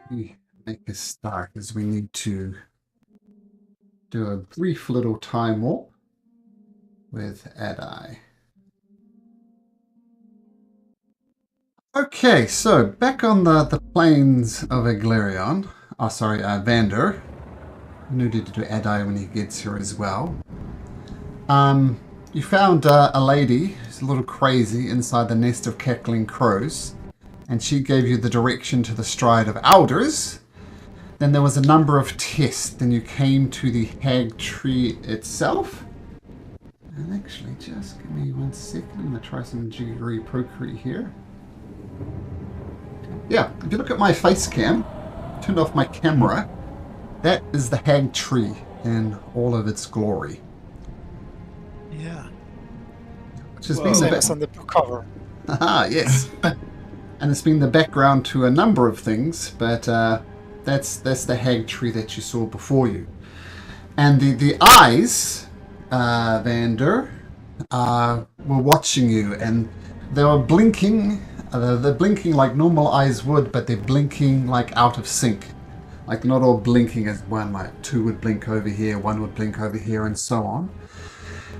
we make a start is we need to do a brief little time warp with Adai. Okay, so back on the plains of Eglarion, Vander. I needed to do Adai when he gets here as well. You found a lady who's a little crazy inside the nest of cackling crows, and she gave you the direction to the stride of elders. Then there was a number of tests. Then you came to the hag tree itself. And actually, just give me 1 second. I'm going to try some jiggery pokery here. Yeah, if you look at my face cam, turned off my camera, that is the hag tree in all of its glory. Yeah. Which has Well, been same the as on the cover. Aha, yes. And it's been the background to a number of things, but that's the hag tree that you saw before you. And the eyes, Vander, were watching you, and they were blinking. They're blinking like normal eyes would, but they're blinking like out of sync. Like not all blinking as one, like two would blink over here, one would blink over here, and so on.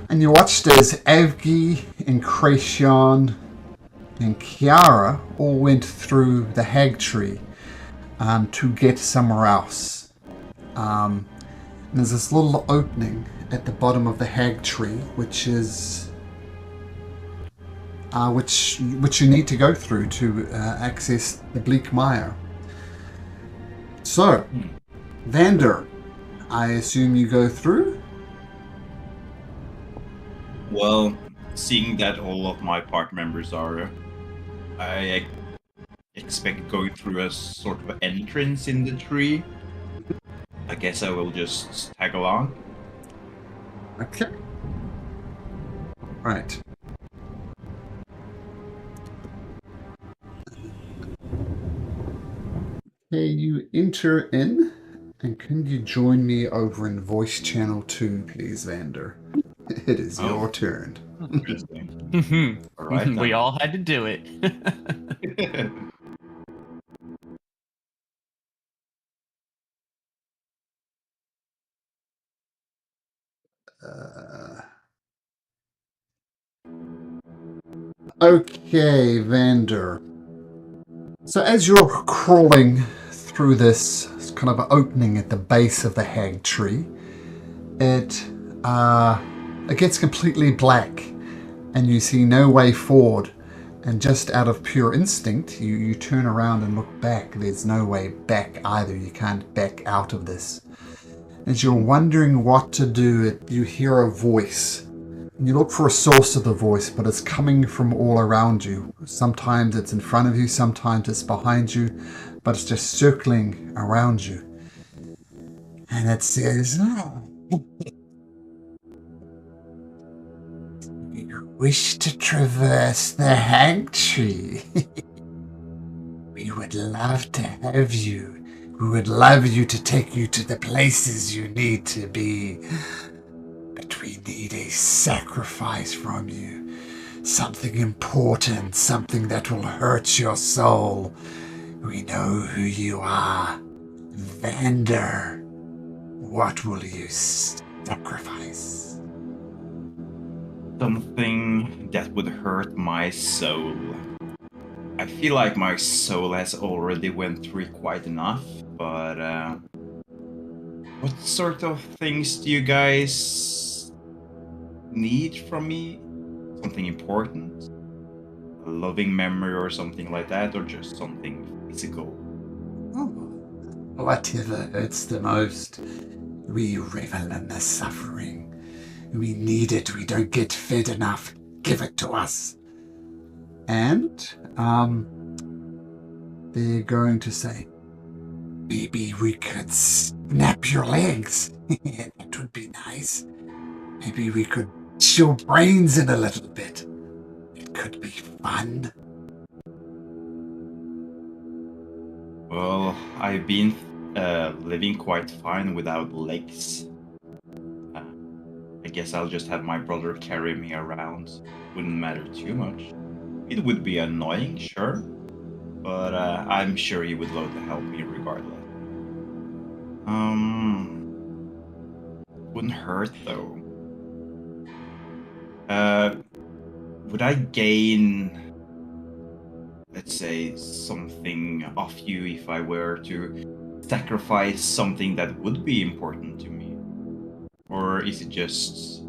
And you watched as Avgi and Kracion and Kiara all went through the hag tree to get somewhere else. And there's this little opening at the bottom of the hag tree, which is which you need to go through to access the Bleak Mire. So, Vander, I assume you go through? Well, seeing that all of my party members are, I expect going through a sort of entrance in the tree. I guess I will just tag along. Okay. Right. Okay, you enter in, and can you join me over in voice channel 2, please, Vander? It is your turn. Interesting. All right, We then. all had to do it. Okay, Vander. So as you're crawling through this kind of opening at the base of the hag tree, it gets completely black, and you see no way forward. And just out of pure instinct, you turn around and look back. There's no way back either. You can't back out of this. As you're wondering what to do, you hear a voice. And you look for a source of the voice, but it's coming from all around you. Sometimes it's in front of you, sometimes it's behind you, but it's just circling around you. And it says, "You wish to traverse the hag tree? We would love to have you. We would love you to take you to the places you need to be. But we need a sacrifice from you. Something important, something that will hurt your soul. We know who you are. Vander. What will you sacrifice?" Something that would hurt my soul. I feel like my soul has already went through quite enough, but what sort of things do you guys need from me? Something important? A loving memory or something like that, or just something physical? Whatever hurts the most. We revel in the suffering. We need it. We don't get fed enough. Give it to us. And they're going to say, maybe we could snap your legs. That would be nice. Maybe we could eat your brains in a little bit. It could be fun. Well, I've been living quite fine without legs. I guess I'll just have my brother carry me around. Wouldn't matter too much. It would be annoying, sure, but I'm sure he would love to help me regardless. Wouldn't hurt though. Would I gain, let's say, something off you if I were to sacrifice something that would be important to me? Or is it just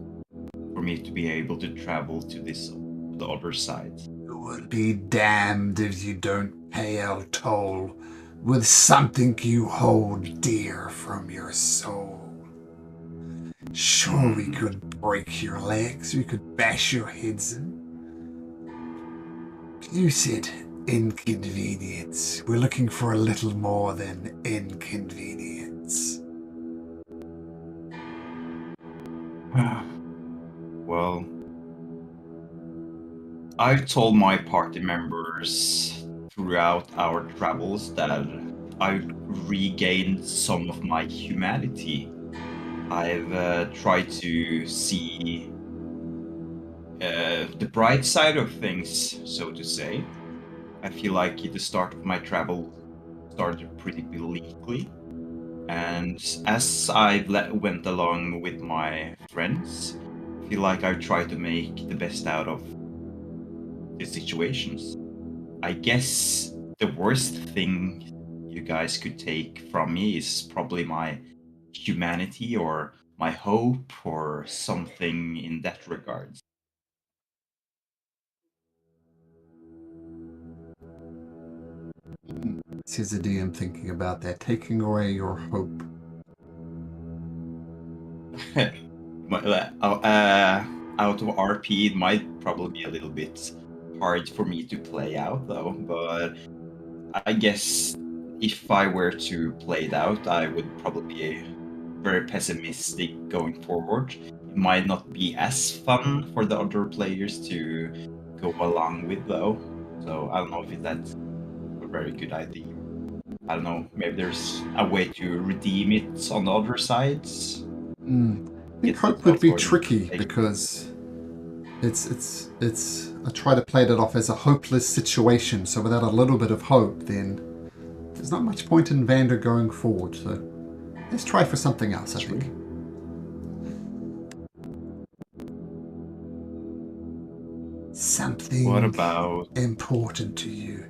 for me to be able to travel to the other side? You will be damned if you don't pay our toll with something you hold dear from your soul. Sure, we could break your legs, we could bash your heads in. You said inconvenience. We're looking for a little more than inconvenience. Well, I've told my party members throughout our travels that I've regained some of my humanity. I've tried to see the bright side of things, so to say. I feel like the start of my travel started pretty bleakly, and as I went along with my friends, I feel like I've tried to make the best out of the situations. I guess the worst thing you guys could take from me is probably my humanity or my hope or something in that regard. Says the DM thinking about that, taking away your hope. Out of RP, it might probably be a little bit hard for me to play out though, but I guess if I were to play it out, I would probably be very pessimistic going forward. It might not be as fun for the other players to go along with though. So I don't know if that's a very good idea. I don't know, maybe there's a way to redeem it on the other sides. I think Get the hope would be thought going. tricky because it's I try to play that off as a hopeless situation, so without a little bit of hope then there's not much point in Vander going forward, so let's try for something else, I think. Something What about important to you.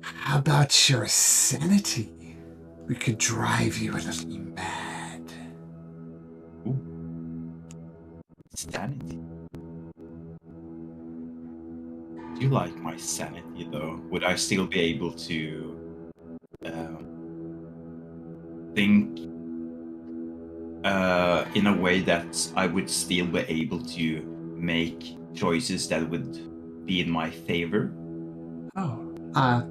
How about your sanity? We could drive you a little mad. sanity? Do you like my sanity though? Would I still be able to think in a way that I would still be able to make choices that would be in my favor? Oh, out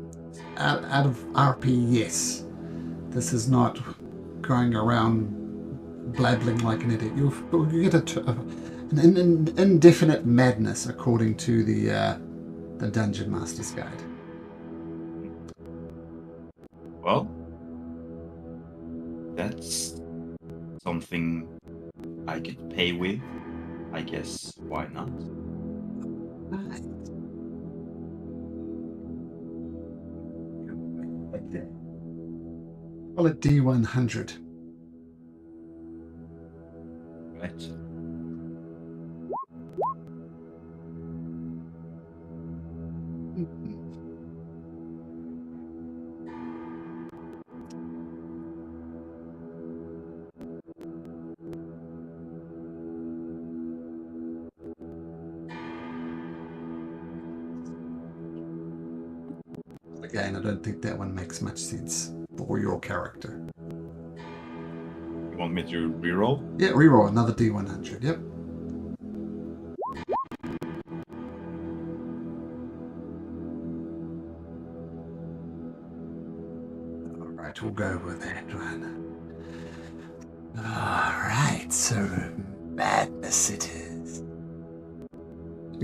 of RP, yes. This is not going around blabbling like an idiot. You get an indefinite madness according to the Dungeon Master's Guide. Well, that's something I could pay with, I guess. Why not? Right. Call it D100. Right. Again, I don't think that one makes much sense for your character. You want me to reroll? Yeah, reroll another D100. Yep. All right, we'll go with that one. All right, so madness it is.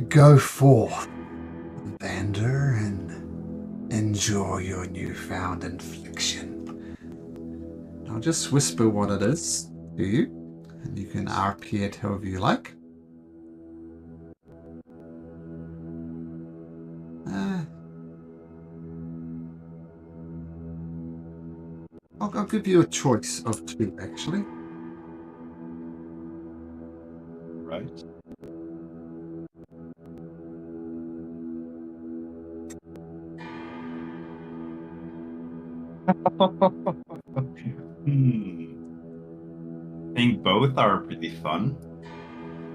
Go forth, Vander, and enjoy your newfound infliction. I'll just whisper what it is to you, and you can RP it however you like. I'll give you a choice of 2, actually. Right. I think both are pretty fun.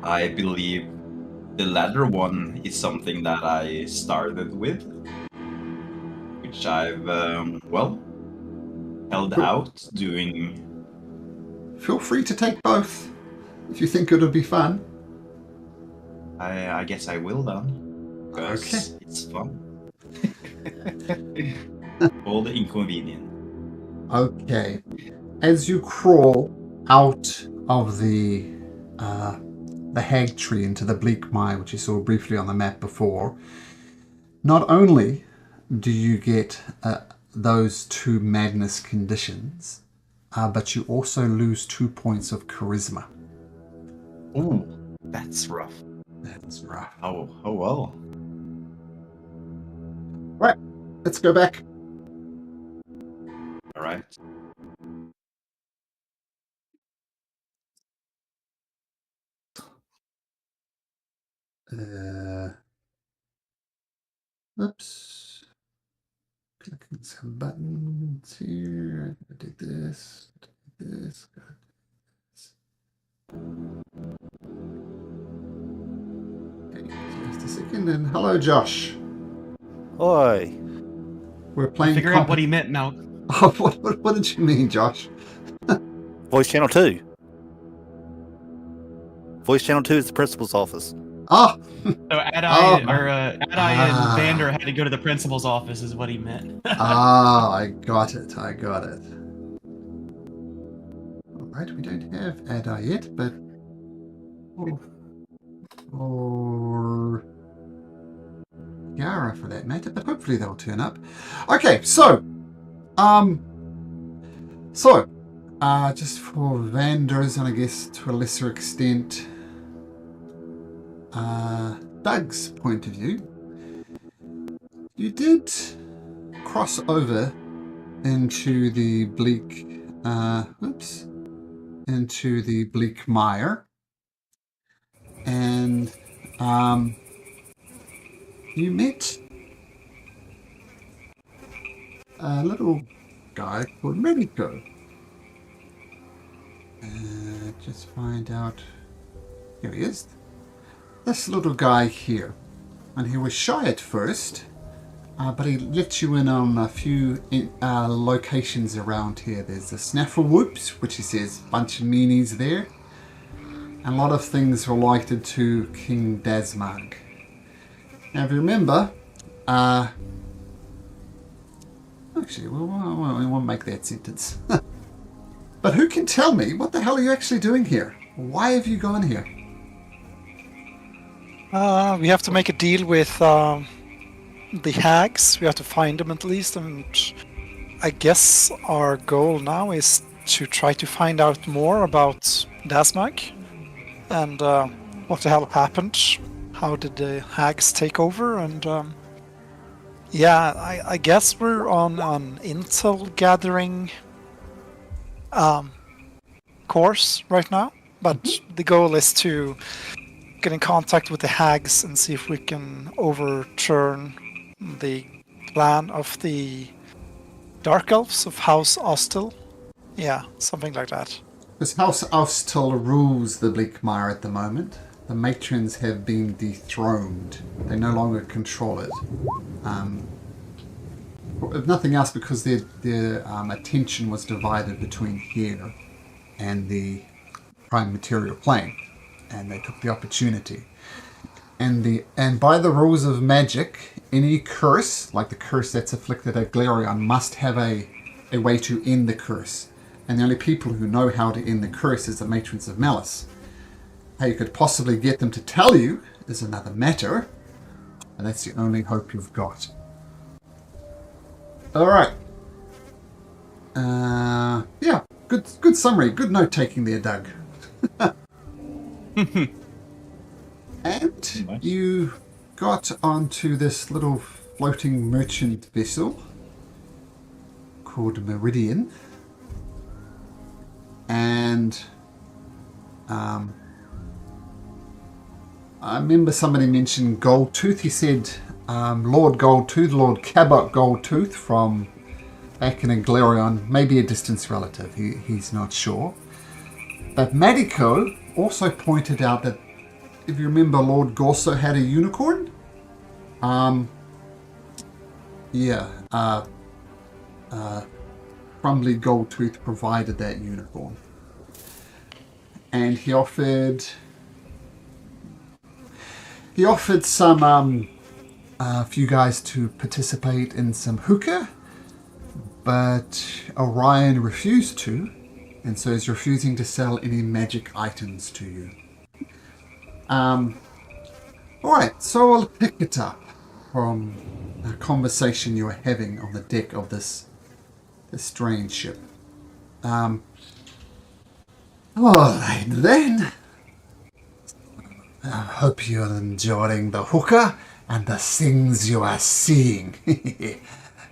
I believe the latter one is something that I started with, which I've, held out doing. Feel free to take both if you think it'll be fun. I guess I will then, because it's fun. All the inconvenience. Okay. As you crawl out of the hag tree into the Bleak Mire, which you saw briefly on the map before, not only do you get those 2 madness conditions, but you also lose 2 points of charisma. Ooh, that's rough. That's rough. Oh well. Right, let's go back. All right. Oops. Clicking some buttons here. I did this. This. Okay, just a second. And hello, Josh. Oi. We're playing. Figure out what he meant now. Oh, what did you mean, Josh? Voice Channel 2. Voice Channel 2 is the principal's office. Ah, So Adai and Vander had to go to the principal's office, is what he meant. I got it. All right, we don't have Adai yet, but or Yara for that matter. But hopefully they'll turn up. Okay, so just for Vander's and I guess to a lesser extent, Doug's point of view, you did cross over into the Bleak Mire, and you met a little guy called Medico. Just find out. Here he is. This little guy here. And he was shy at first, but he let you in on a few locations around here. There's the Snaffle Whoops, which he says bunch of meanies there. And a lot of things related to King Dasmag. Now if you remember, actually, we won't make that sentence. But who can tell me what the hell are you actually doing here? Why have you gone here? We have to make a deal with the hags. We have to find them at least, and I guess our goal now is to try to find out more about Dasmag and what the hell happened. How did the hags take over? And I guess we're on an intel gathering course right now, but the goal is to get in contact with the hags and see if we can overturn the plan of the Dark Elves of House Ostil. Yeah, something like that. Because House Ostil rules the Bleak Mire at the moment. The matrons have been dethroned. They no longer control it. If nothing else, because their attention was divided between here and the prime material plane, and they took the opportunity. And by the rules of magic, any curse, like the curse that's afflicted at Glarion, must have a way to end the curse. And the only people who know how to end the curse is the matrons of malice. How you could possibly get them to tell you is another matter, and that's the only hope you've got. All right. Yeah, good summary. Good note taking there, Doug. And you got onto this little floating merchant vessel called Meridian, And I remember somebody mentioned Goldtooth. He said Lord Goldtooth, Lord Cabot Goldtooth from back in Aglarion, maybe a distant relative. He's not sure. But Madiko also pointed out that if you remember, Lord Gorso had a unicorn. Crumbly Goldtooth provided that unicorn. And he offered some for you guys to participate in some hookah, but Orion refused to, and so he's refusing to sell any magic items to you. Alright, so I'll pick it up from a conversation you were having on the deck of this strange ship. Alright then. I hope you're enjoying the hookah and the things you are seeing. It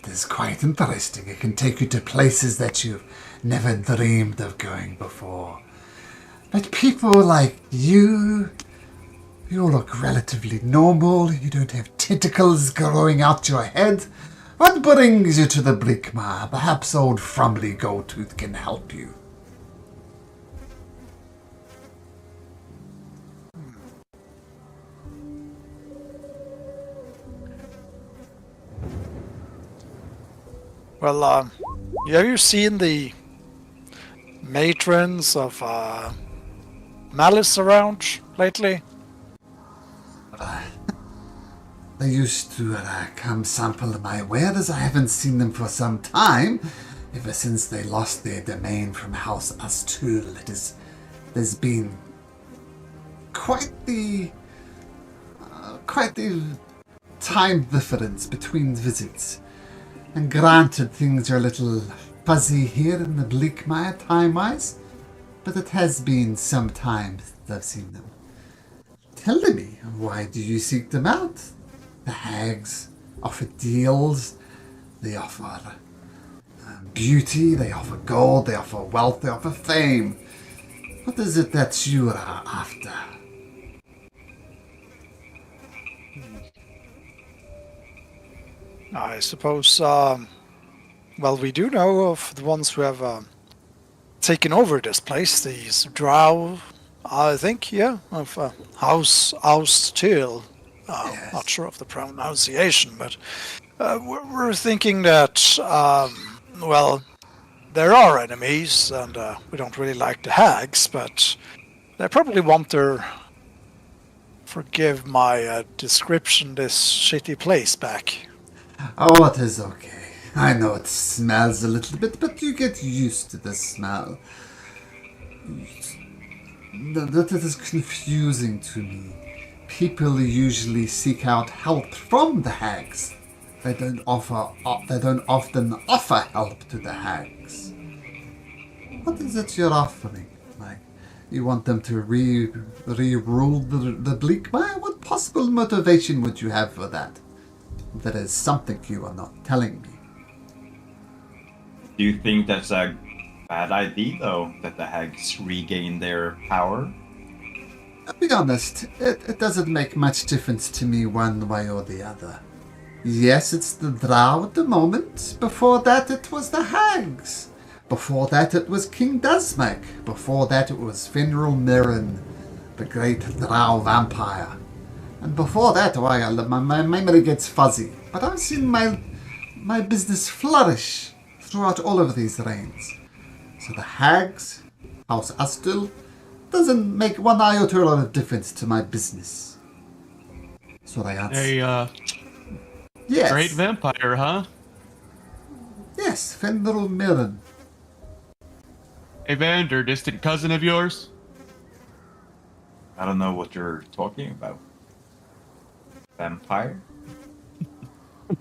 is quite interesting. It can take you to places that you've never dreamed of going before. But people like you look relatively normal. You don't have tentacles growing out your head. What brings you to the Bleak Mire? Perhaps old Frumbly Goldtooth can help you. Well, have you seen the matrons of Malice around lately? They used to come sample my wares. I haven't seen them for some time. Ever since they lost their domain from House Astul, there's been quite the time difference between visits. And granted, things are a little fuzzy here in the Bleak Mire time-wise, but it has been some time since I've seen them. Tell me, why do you seek them out? The hags offer deals, they offer beauty, they offer gold, they offer wealth, they offer fame. What is it that you are after? I suppose, well, we do know of the ones who have taken over this place, these drow, I think, yeah, of House Austil. Yes. Not sure of the pronunciation, but we're thinking that, well, there are enemies, and we don't really like the hags, but they probably want their, forgive my description, this shitty place back. Oh, it is okay. I know it smells a little bit, but you get used to the smell. That is confusing to me. People usually seek out help from the hags. They don't often offer help to the hags. What is it you're offering? Like, you want them to re-rule the Bleak Mire? What possible motivation would you have for that? That is something you are not telling me. Do you think that's a bad idea, though, that the hags regain their power? I'll be honest, it doesn't make much difference to me one way or the other. Yes, it's the drow at the moment. Before that, it was the hags. Before that, it was King Dazmak. Before that, it was Fenrir Mirren, the great drow vampire. And before that, my memory gets fuzzy. But I've seen my business flourish throughout all of these reigns. So the hags, House Astul, doesn't make one iota of difference to my business. So I answer. Yes. Great vampire, huh? Yes, Fenrir Mirren. Evander, distant cousin of yours? I don't know what you're talking about. Vampire? I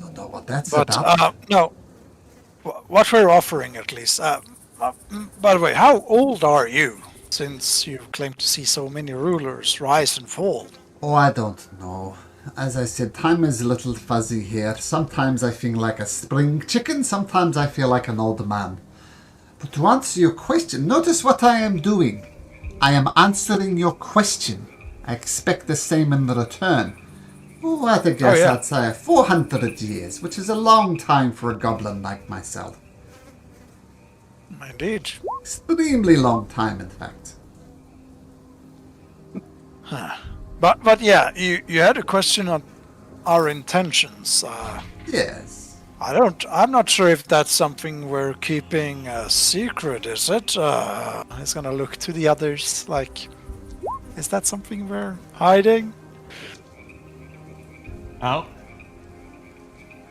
don't know what that's But, about. no, what we're offering at least, by the way, how old are you? Since you claim to see so many rulers rise and fall. Oh, I don't know. as I said, time is a little fuzzy here. Sometimes I feel like a spring chicken, sometimes I feel like an old man. But to answer your question, notice what I am doing. I am answering your question. I expect the same in return. Oh, I'd guess I'd say 400 years, which is a long time for a goblin like myself. Indeed. Extremely long time, in fact. But yeah, you had a question on our intentions. Yes. I'm not sure if that's something we're keeping a secret, is it? He's gonna look to the others like, is that something we're hiding? Oh.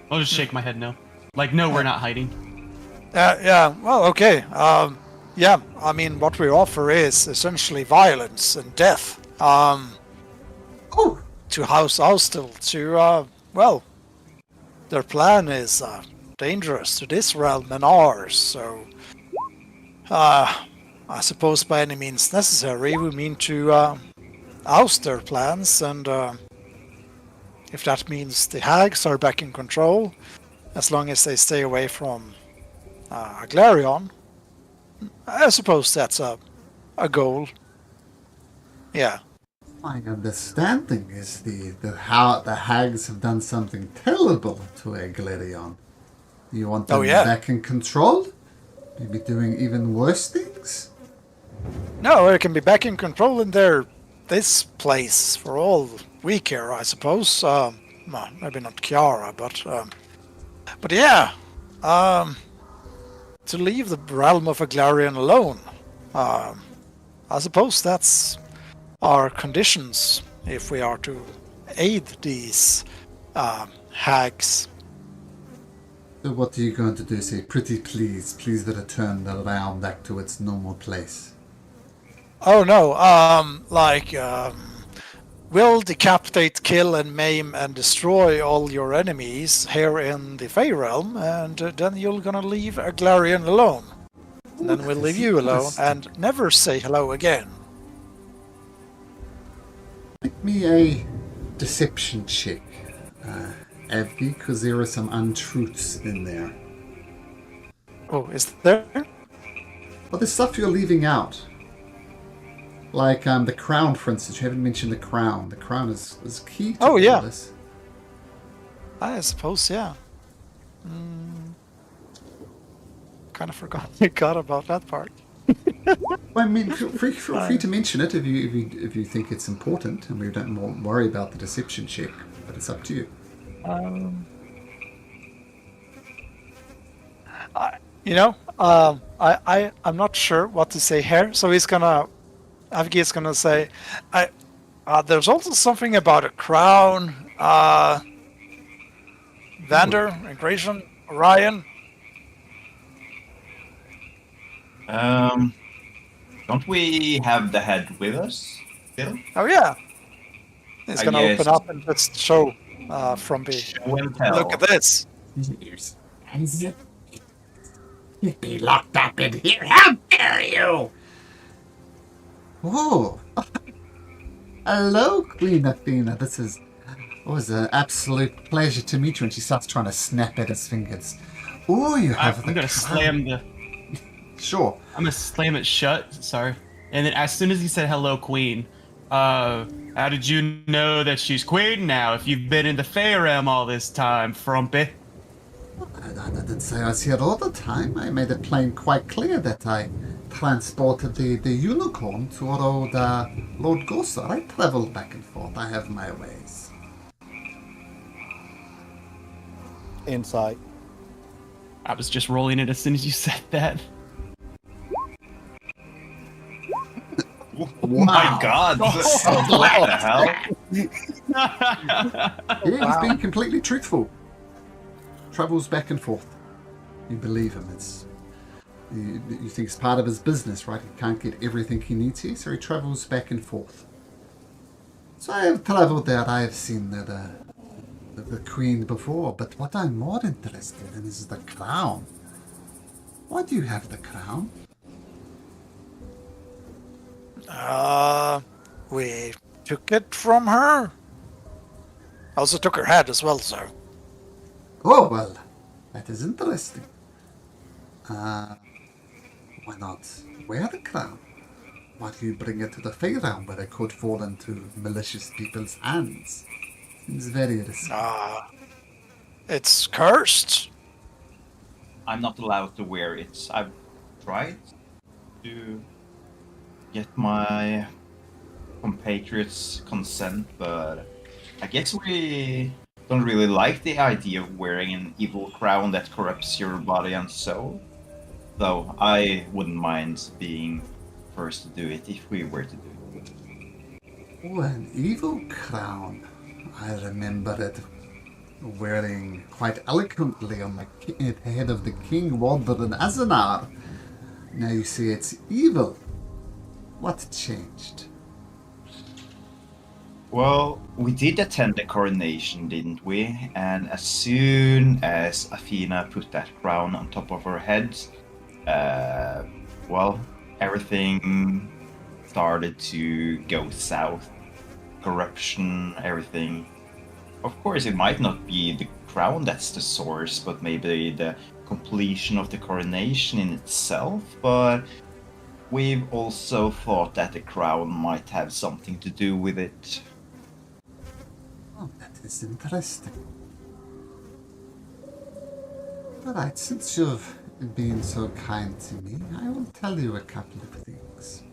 I'll just shake my head no. Like, no, we're not hiding. Yeah, well, okay. Yeah, I mean, what we offer is essentially violence and death. To House Austel, well, their plan is dangerous to this realm and ours, so I suppose by any means necessary we mean to oust their plans, and if that means the hags are back in control, as long as they stay away from Aglarion, I suppose that's a goal. Yeah. My understanding is how the hags have done something terrible to Aglarion. You want them back in control? Maybe doing even worse things? No, they can be back in control in this place for all we care, I suppose. Well, maybe not Kiara, but yeah. To leave the realm of Aglarion alone. I suppose that's our conditions if we are to aid these hags. So what are you going to do? Say, pretty please return the realm back to its normal place. Oh no, will decapitate, kill, and maim and destroy all your enemies here in the Fey realm, and then you're gonna leave Aglarion alone. And then we'll leave you alone and never say hello again. Make me a deception check, Evie, because there are some untruths in there. Oh, is there? Well, there's stuff you're leaving out. Like the crown, for instance. You haven't mentioned the crown. The crown is key to all this. I suppose, yeah. Kind of forgot about that part. Well, I mean, feel free to mention it if you think it's important, and we don't worry about the deception check. But it's up to you. I'm not sure what to say here, so Avgi's gonna say, there's also something about a crown, Vander, and Grayson, Orion. Don't we have the head with us still? Oh yeah. He's gonna open up and just show from the. Show and tell. Look at this. You'd be locked up in here. How dare you! Whoa! Hello, Queen Athena. It was an absolute pleasure to meet you. And she starts trying to snap at his fingers. Oh, you have I'm gonna slam the. Sure. I'm gonna slam it shut. Sorry. And then as soon as he said "Hello, Queen," how did you know that she's queen now? If you've been in the Fey realm all this time, Frumpy. I didn't say I was here all the time. I made it plain quite clear that I transported the unicorn to old Lord Gosa. I travelled back and forth. I have my ways. Insight. I was just rolling it as soon as you said that. Oh my god! What the hell? Yeah, he's being completely truthful. Travels back and forth. You believe him. You think it's part of his business, right? He can't get everything he needs here, so he travels back and forth. So I have travelled there. I have seen the Queen before, but what I'm more interested in is the crown. Why do you have the crown? We took it from her. I also took her head as well, so. Oh, well, that is interesting. Why not wear the crown? Why do you bring it to the fairground where it could fall into malicious people's hands? Seems very risky. It's cursed. I'm not allowed to wear it. I've tried to get my compatriots' consent, but I guess we don't really like the idea of wearing an evil crown that corrupts your body and soul. Though I wouldn't mind being first to do it if we were to do it. Oh, an evil crown. I remember it wearing quite eloquently on the head of the king, Waldron Azanar. Now you say it's evil. What changed? Well, we did attend the coronation, didn't we? And as soon as Athena put that crown on top of her head, well, everything started to go south. Corruption, everything. Of course, it might not be the crown that's the source, but maybe the completion of the coronation in itself. But we've also thought that the crown might have something to do with it. Oh, that is interesting. Alright, since you've been so kind to me, I will tell you a couple of things.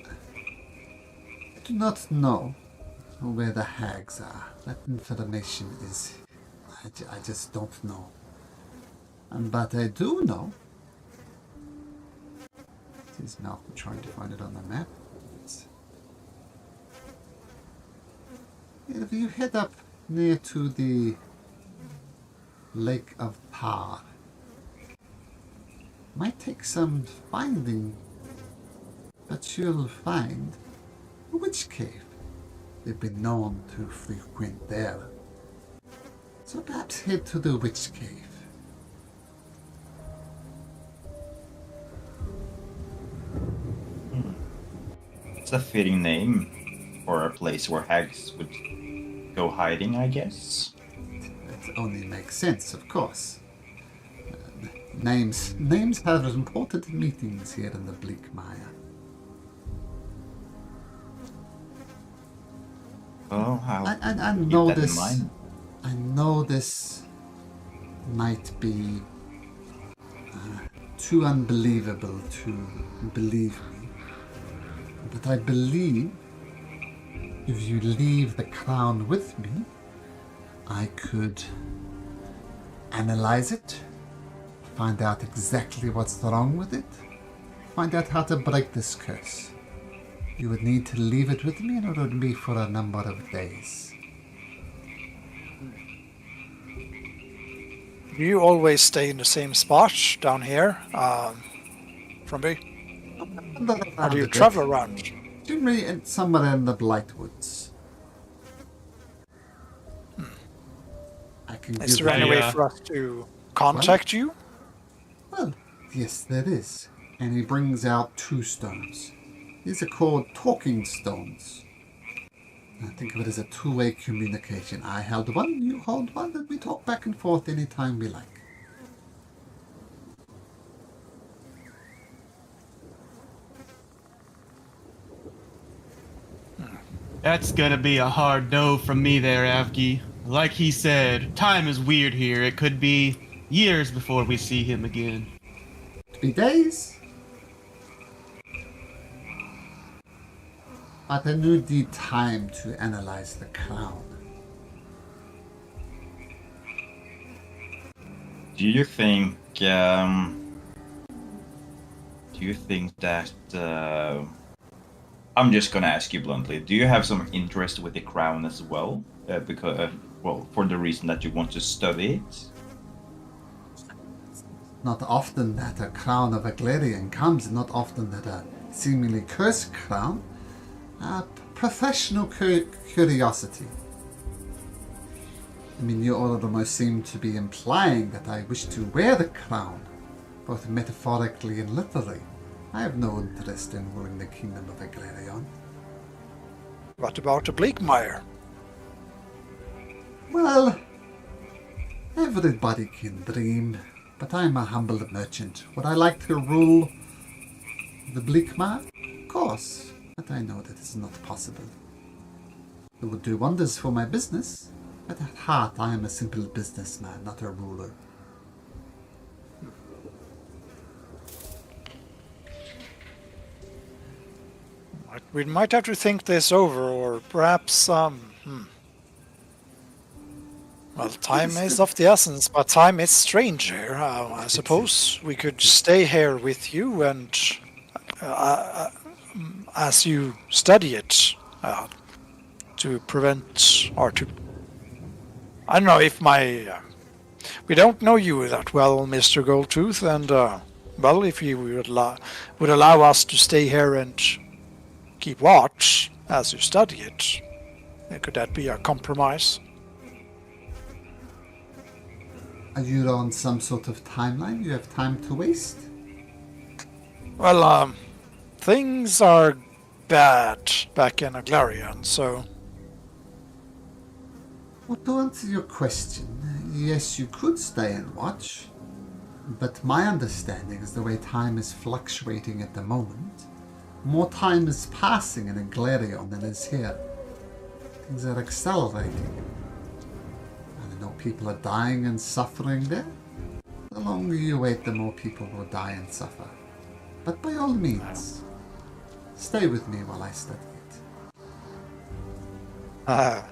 I do not know where the hags are. That information is... I just don't know. But I do know... It is Malcolm trying to find it on the map. If you head up near to the Lake of Par, might take some finding, but you'll find a witch cave. They've been known to frequent there. So perhaps head to the witch cave. It's a fitting name for a place where hags would go hiding, I guess. It only makes sense, of course. Names have important meetings here in the Bleak Mire. Well, I'll I keep know that in this. mind. I know this might be too unbelievable to believe me, but I believe if you leave the crown with me, I could analyze it, find out exactly what's wrong with it, find out how to break this curse. You would need to leave it with me, and it would be for a number of days. Do you always stay in the same spot down here, from me? Or do you travel around? Generally, somewhere in the Blightwoods. I can Is give there any you... way for us to contact you? Well, yes, there is. And he brings out 2 stones. These are called talking stones. I think of it as a 2-way communication. I held one, you hold one, and we talk back and forth anytime we like. That's gonna be a hard no from me there, Avgi. Like he said, time is weird here. It could be years before we see him again. 3 days? But I need time to analyze the crown. Do you think that I'm just gonna ask you bluntly, do you have some interest with the crown as well? Because for the reason that you want to study it? Not often that a crown of Aglarian comes, not often that a seemingly cursed crown. Professional curiosity. I mean, you almost seem to be implying that I wish to wear the crown, both metaphorically and literally. I have no interest in ruling the kingdom of Aglarion. What about the Bleak Mire? Well, everybody can dream, but I'm a humble merchant. Would I like to rule the Bleak Mire? Of course, but I know that is not possible. It would do wonders for my business, but at heart I am a simple businessman, not a ruler. We might have to think this over, or perhaps, Well, time is of the essence, but time is strange here. I suppose we could stay here with you and, as you study it, to prevent, or to... I don't know if we don't know you that well, Mr. Goldtooth, and, well, if you would allow us to stay here and keep watch as you study it, could that be a compromise? Are you on some sort of timeline? You have time to waste? Well, things are bad back in Aglarian, so... Well, to answer your question, yes, you could stay and watch. But my understanding is the way time is fluctuating at the moment. More time is passing in Aglarion than is here. Things are accelerating. I don't know, people are dying and suffering there. The longer you wait, the more people will die and suffer. But by all means, stay with me while I study it.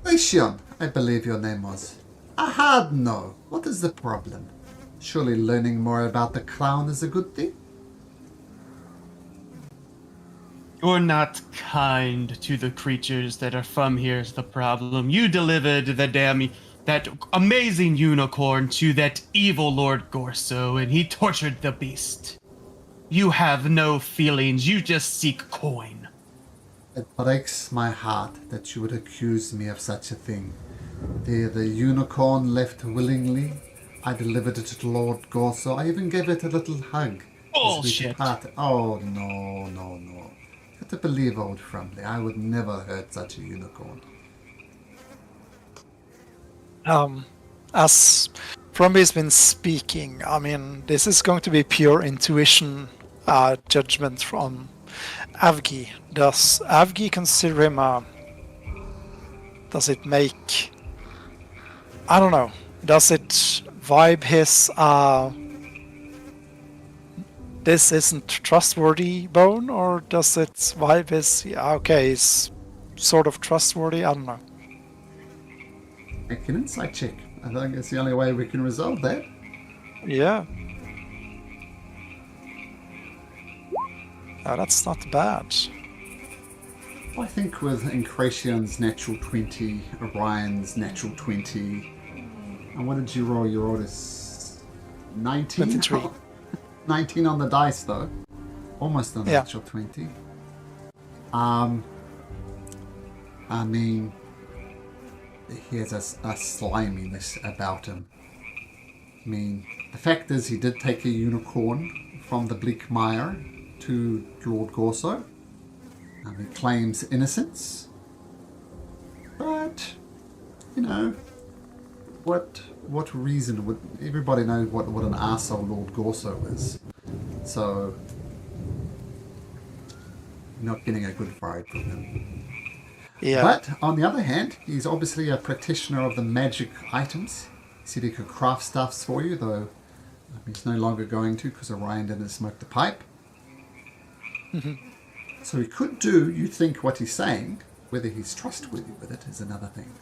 Lucian, I believe your name was. No. What is the problem? Surely learning more about the crown is a good thing? You're not kind to the creatures that are from here is the problem. You delivered that amazing unicorn to that evil Lord Gorso, and he tortured the beast. You have no feelings, you just seek coin. It breaks my heart that you would accuse me of such a thing. The unicorn left willingly. I delivered it to Lord Gorso. I even gave it a little hug. Bullshit. Oh, no. You have to believe, old Frumley. I would never hurt such a unicorn. As Frumby's been speaking, I mean, this is going to be pure intuition judgment from Avgi. Does Avgi consider him does it make... I don't know. Does it vibe his this isn't trustworthy bone, or does it vibe his he's sort of trustworthy? I don't know. Make an insight check. I think it's the only way we can resolve that. Yeah. Oh, that's not bad. I think with Incration's natural 20, Orion's natural 20, and what did you roll? You rolled a 19? 23. 19 on the dice, though. Almost a natural 20. I mean, he has a sliminess about him. I mean, the fact is he did take a unicorn from the Bleak Mire to Lord Gorso. He claims innocence. But, you know, what reason would... Everybody knows what an arsehole Lord Gorso is. So, not getting a good vibe from him. Yeah. But, on the other hand, he's obviously a practitioner of the magic items. He said he could craft stuffs for you, though he's no longer going to because Orion didn't smoke the pipe. So he could do, you think, what he's saying. Whether he's trustworthy with it is another thing.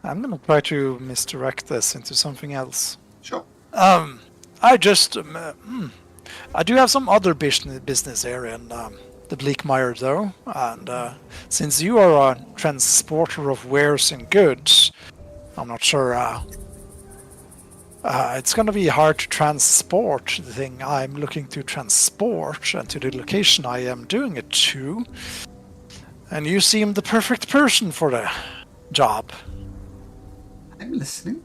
I'm gonna try to misdirect this into something else. Sure. I just... I do have some other business here in the Bleak Mire, though. And since you are a transporter of wares and goods, I'm not sure... it's going to be hard to transport the thing I'm looking to transport and to the location I am doing it to. And you seem the perfect person for the job. I'm listening.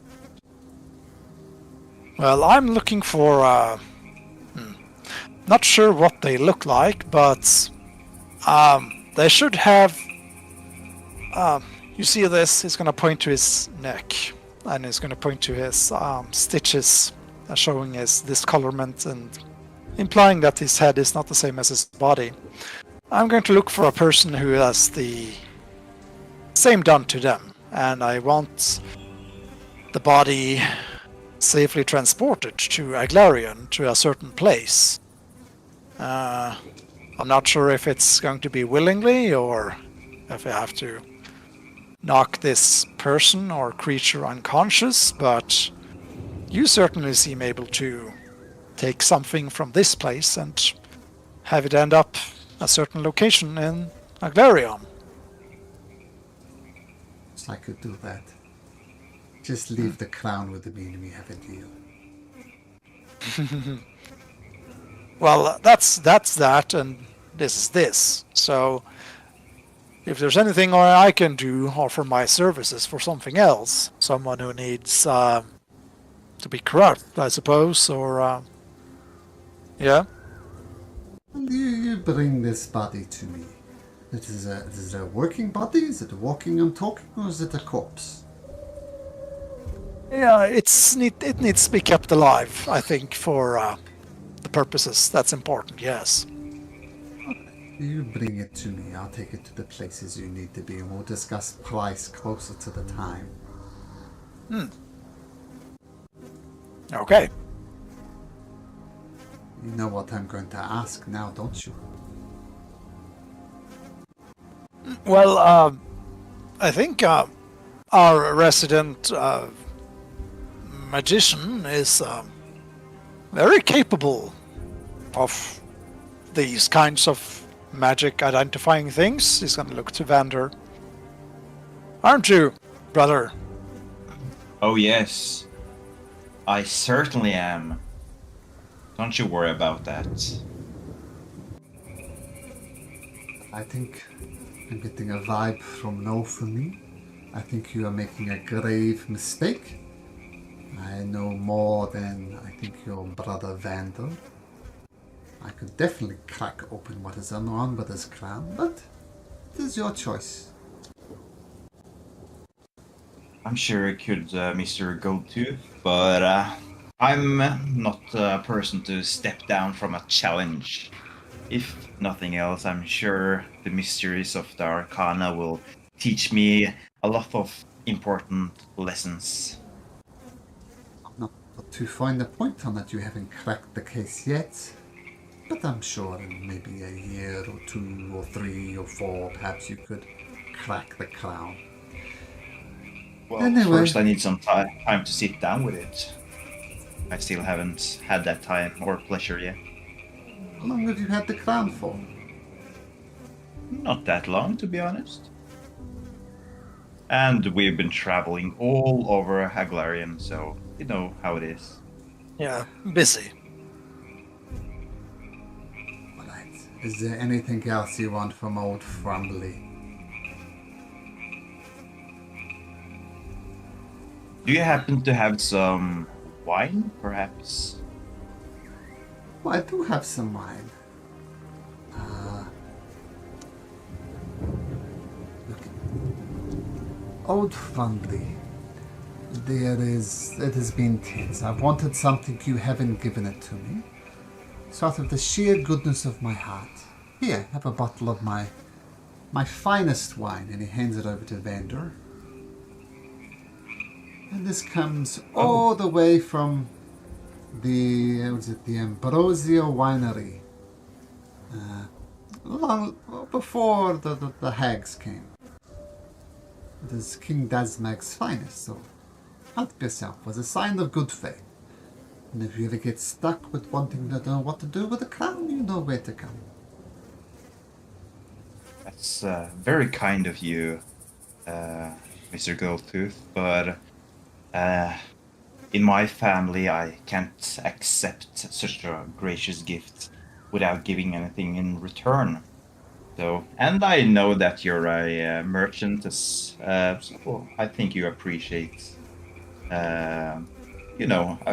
Well, I'm looking for... not sure what they look like, but They should have. You see this? He's going to point to his neck, and he's going to point to his stitches, showing his discolorment and implying that his head is not the same as his body. I'm going to look for a person who has the same done to them, and I want the body safely transported to Aglarion, to a certain place. I'm not sure if it's going to be willingly or if I have to knock this person or creature unconscious, but you certainly seem able to take something from this place and have it end up a certain location in Aglarion. I could do that. Just leave the crown with me and we have a deal. Well, that's that, and this is this. So, if there's anything I can do, offer my services for something else, someone who needs to be corrupt, I suppose, or yeah. Well, you bring this body to me. Is it a working body? Is it walking and talking, or is it a corpse? Yeah, it needs to be kept alive, I think, for the purposes that's important, yes. You bring it to me. I'll take it to the places you need to be, and we'll discuss price closer to the time. Okay. You know what I'm going to ask now, don't you? Well, I think our resident magician is very capable of these kinds of magic identifying things. He's going to look to Vander. Aren't you, brother? Oh yes, I certainly am. Don't you worry about that. I think I'm getting a vibe from no for me. I think you are making a grave mistake. I know more than I think your brother Vander. I could definitely crack open what is on with his crown, but it is your choice. I'm sure it could, Mr. Goldtooth, but I'm not a person to step down from a challenge. If nothing else, I'm sure the mysteries of the Arcana will teach me a lot of important lessons. Not to find a point on that you haven't cracked the case yet, but I'm sure in maybe a year or 2 or 3 or 4 perhaps you could crack the crown. Well, Anyway. first I need some time to sit down with it. I still haven't had that time or pleasure yet. How long have you had the crown for? Not that long, to be honest. And we've been traveling all over Aglarion, so you know how it is. Yeah, busy. Alright. Is there anything else you want from old Frumbly? Do you happen to have some wine, perhaps? Well, I do have some wine. Look. Old Frumbly. It has been tense. I've wanted something you haven't given it to me. So out of the sheer goodness of my heart, here, have a bottle of my finest wine, and he hands it over to Vander. And this comes all the way from the Ambrosio Winery, long before the hags came. It is King Dazmag's finest, so help yourself as a sign of good faith. And if you ever get stuck with wanting to know what to do with the crown, you know where to come. That's very kind of you, Mr. Goldtooth, but in my family I can't accept such a gracious gift without giving anything in return. So, and I know that you're a merchant, so I think you appreciate, a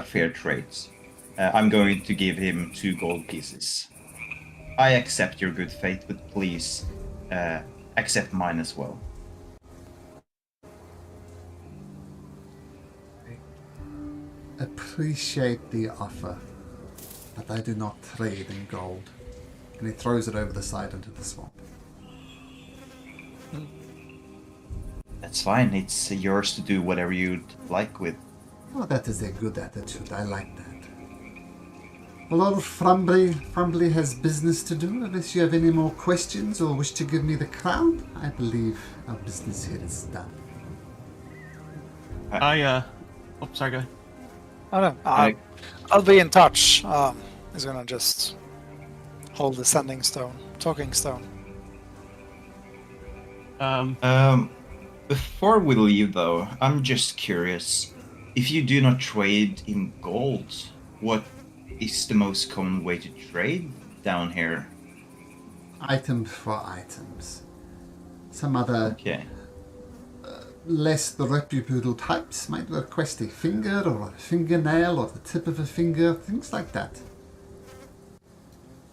fair trade. I'm going to give him 2 gold pieces. I accept your good faith, but please accept mine as well. Appreciate the offer, but I do not trade in gold. And he throws it over the side into the swamp. That's fine. It's yours to do whatever you'd like with. Oh, that is a good attitude. I like that. Well, old Frumbly has business to do. Unless you have any more questions or wish to give me the crown, I believe our business here is done. Oh, sorry, go ahead. I don't know. I'll be in touch. He's gonna just hold the talking stone. Before we leave, though, I'm just curious. If you do not trade in gold, what is the most common way to trade down here? Item for items. Some other Okay. less reputable types might request a finger or a fingernail or the tip of a finger, things like that.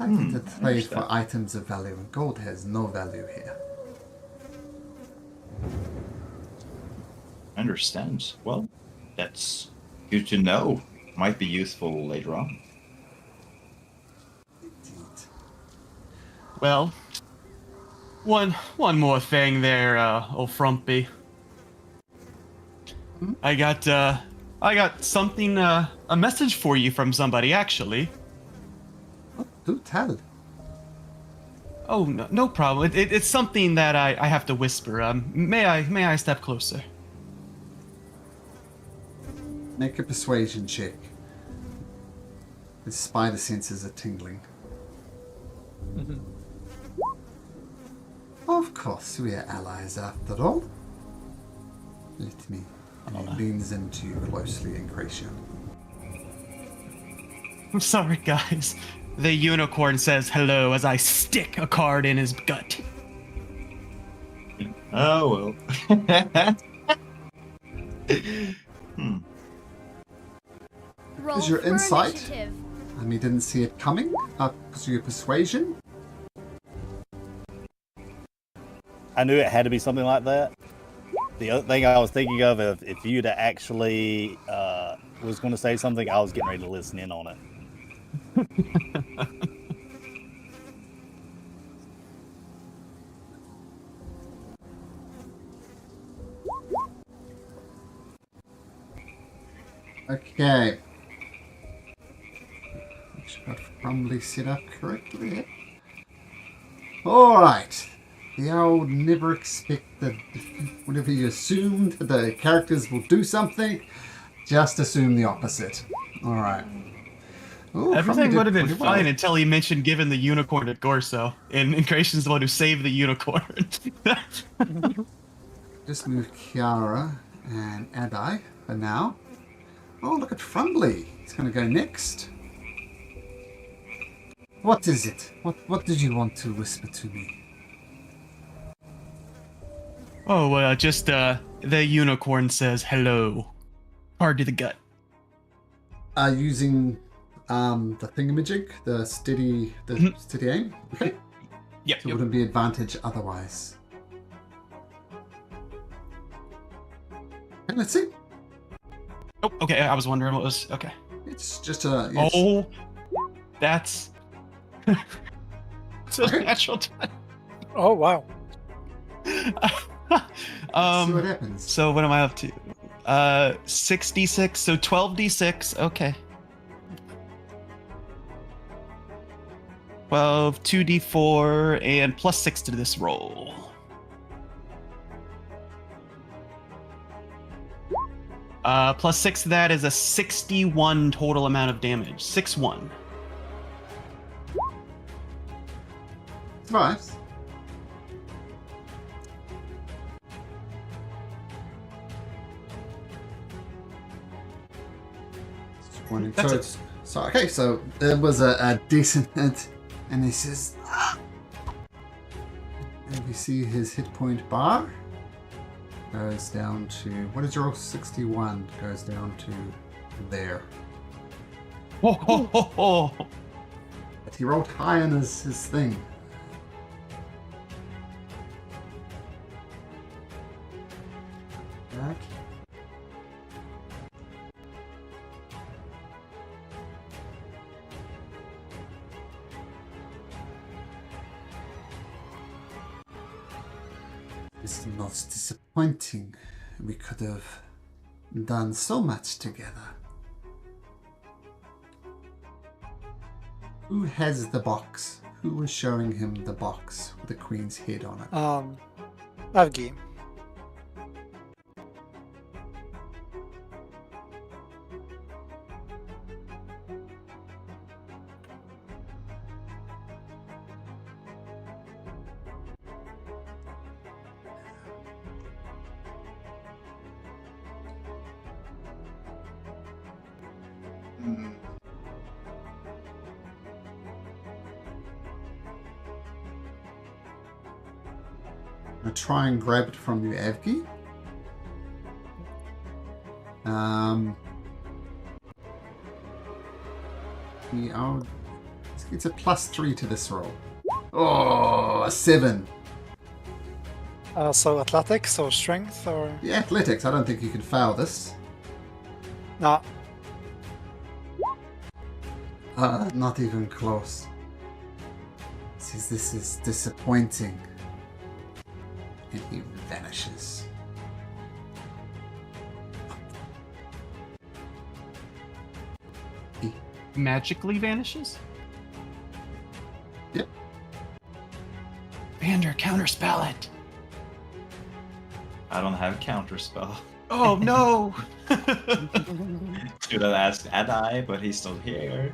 I tend to trade for items of value, and gold has no value here. I understand. Well, that's good to know. Might be useful later on. Indeed. Well, one more thing there, old Frumpy. I got something, a message for you from somebody, actually. Oh, do tell. Oh, no problem. It's something that I have to whisper. May I step closer? Make a persuasion check. The spider senses are tingling. Of course, we are allies after all. Let me. And he leans into you closely and Gracia. I'm sorry, guys. The unicorn says hello as I stick a card in his gut. Oh, well. Roll Is your for insight? initiative. And he didn't see it coming. Because of your persuasion. I knew it had to be something like that. The other thing I was thinking of, if you'd actually was going to say something, I was getting ready to listen in on it. Okay. Make sure I've probably set up correctly. Alright. The old never expect that whenever you assume that the characters will do something, just assume the opposite. Alright. Everything would have been fine until he mentioned giving the unicorn to Gorso, and Creation's the one who saved the unicorn. Just move Kiara and Adai for now. Oh, look at Frumbly. He's going to go next. What is it? What did you want to whisper to me? Oh, just the unicorn says hello. Hard to the gut. Using the thingamajig, the steady aim. Okay. Yep. So it wouldn't be advantage otherwise. Okay, let's see. Oh, okay. I was wondering what was okay. It's just a. Oh, that's. It's a Okay. natural time. Oh wow. See what happens. So what am I up to? 66. So 12d6. Okay. 12, 2d4, and plus 6 to this roll. Plus 6 to that is a 61 total amount of damage. 6-1. Survives. That's So, it. okay, so it was a decent hit, and he says, and we see his hit point bar goes down to, what is your 61? Goes down to there. Ho, ho, ho, ho. But He rolled high on his thing. Back. It's the most disappointing. We could have done so much together. Who has the box? Who was showing him the box with the queen's head on it? Avgi. I'll try and grab it from you, Avgi. It's a +3 to this roll. Oh, a 7. So athletics or strength or... Yeah, athletics. I don't think you can fail this. No. Not even close. Says this is disappointing. And he vanishes. Magically vanishes? Yep. Vander, counterspell it. I don't have counterspell. Oh no! Should have asked Adai, but he's still here.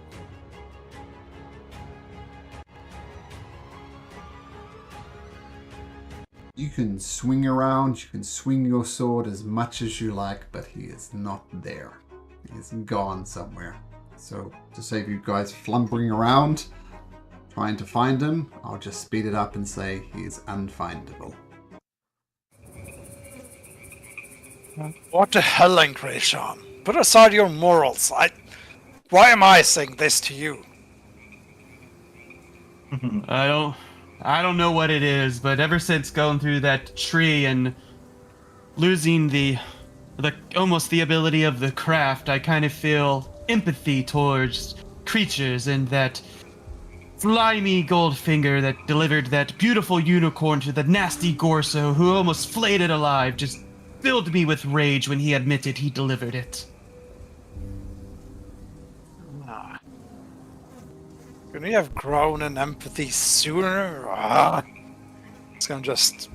You can swing around, you can swing your sword as much as you like, but he is not there. He is gone somewhere. So, to save you guys flumbering around, trying to find him, I'll just speed it up and say he is unfindable. What the hell, Incration? Put aside your morals. Why am I saying this to you? I don't know what it is, but ever since going through that tree and losing the almost the ability of the craft, I kind of feel empathy towards creatures, and that slimy Goldfinger that delivered that beautiful unicorn to the nasty Gorso who almost flayed it alive just filled me with rage when he admitted he delivered it. Couldn't you have grown in empathy sooner? He's gonna just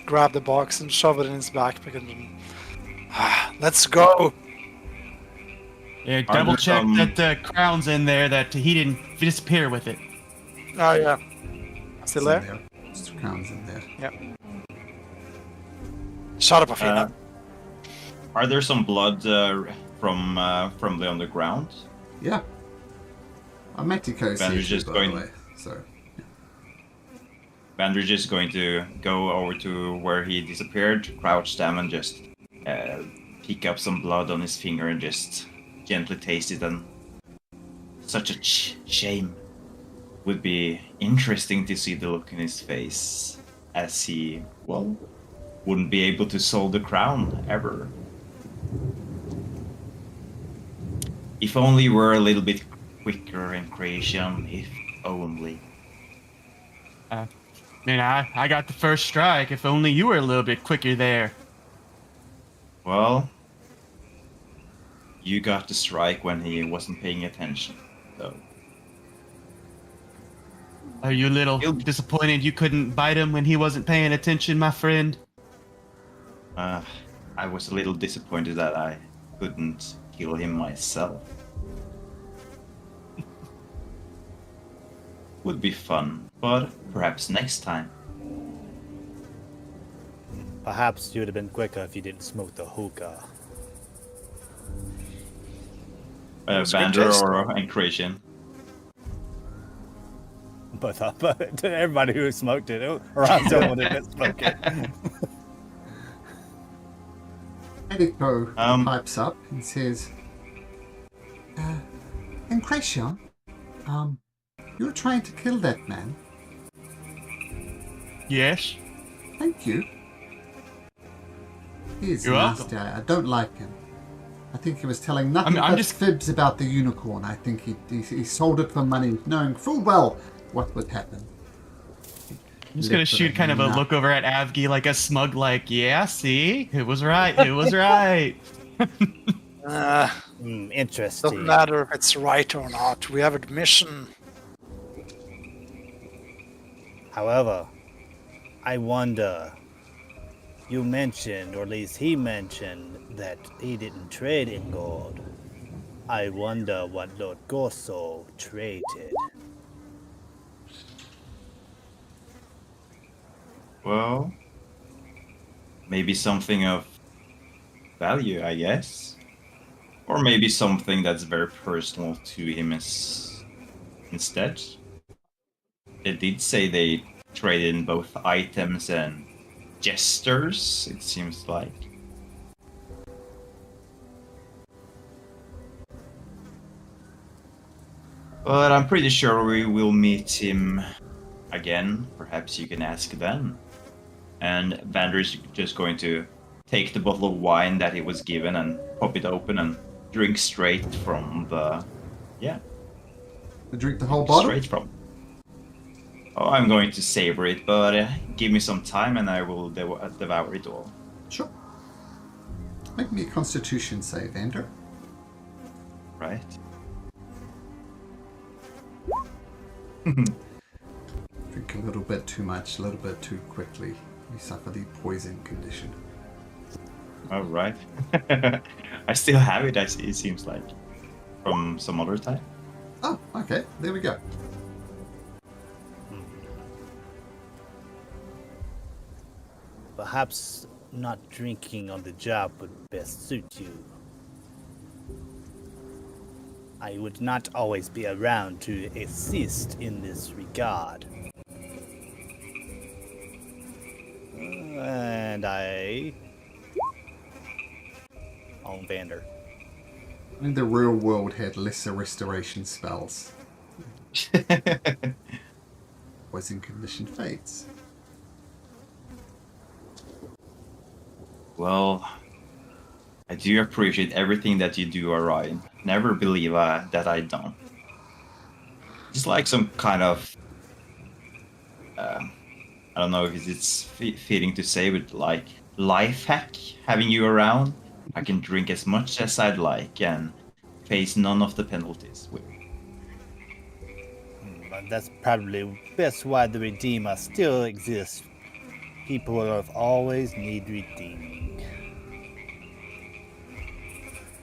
grab the box and shove it in his backpack and let's go. Yeah, double check that the crown's in there, that he didn't disappear with it. Oh yeah, still there? Just crowns in there. Yep. Shut up, Afina. Are there some blood from the underground? Yeah. Mexico's Vander's here, just by going- the way. So, Vandridge is going to go over to where he disappeared, crouch down, and just pick up some blood on his finger and just gently taste it. And such a shame. Would be interesting to see the look in his face as he, well, wouldn't be able to solve the crown ever. If only we were a little bit quicker in creation, if only. Man, I got the first strike. If only you were a little bit quicker there. Well, you got the strike when he wasn't paying attention, so. Are you a little disappointed you couldn't bite him when he wasn't paying attention, my friend? I was a little disappointed that I couldn't kill him myself. Would be fun, but perhaps next time. Perhaps you would have been quicker if you didn't smoke the hookah. Vander or Incration. But to everybody who smoked it, or I don't want to smoke it. Edico pipes up and says, Incration, You're trying to kill that man. Yes. Thank you. He is You're nasty. welcome. I don't like him. I think he was telling nothing I'm but just- fibs about the unicorn. I think he sold it for money, knowing full well what would happen. I'm just gonna shoot kind of a look over at Avgi, like a smug, like, yeah, see, it was right, it was right. Interesting. Doesn't matter if it's right or not. We have a mission. However, I wonder. You mentioned, or at least he mentioned, that he didn't trade in gold. I wonder what Lord Gorso traded. Well, maybe something of value, I guess. Or maybe something that's very personal to him instead. They did say they traded in both items and gestures, it seems like. But I'm pretty sure we will meet him again. Perhaps you can ask then. And Vander's just going to take the bottle of wine that he was given and pop it open and drink straight from the... Yeah, Drink the whole bottle? straight from. Oh, I'm going to savor it, but give me some time and I will devour it all. Sure. Make me a constitution save, Vander. Right? Drink a little bit too much, a little bit too quickly. You suffer the poison condition. All right. I still have it, it seems like, from some other time. Oh, okay. There we go. Perhaps not drinking on the job would best suit you. I would not always be around to assist in this regard. And I... on Vander. I think the real world had lesser restoration spells. Poison condition fades. Well, I do appreciate everything that you do, Orion. Never believe that I don't. Just like some kind of... I don't know if it's fitting to say, but like life hack, having you around. I can drink as much as I'd like and face none of the penalties. But that's probably best why the Redeemer still exists. People have always need redeeming.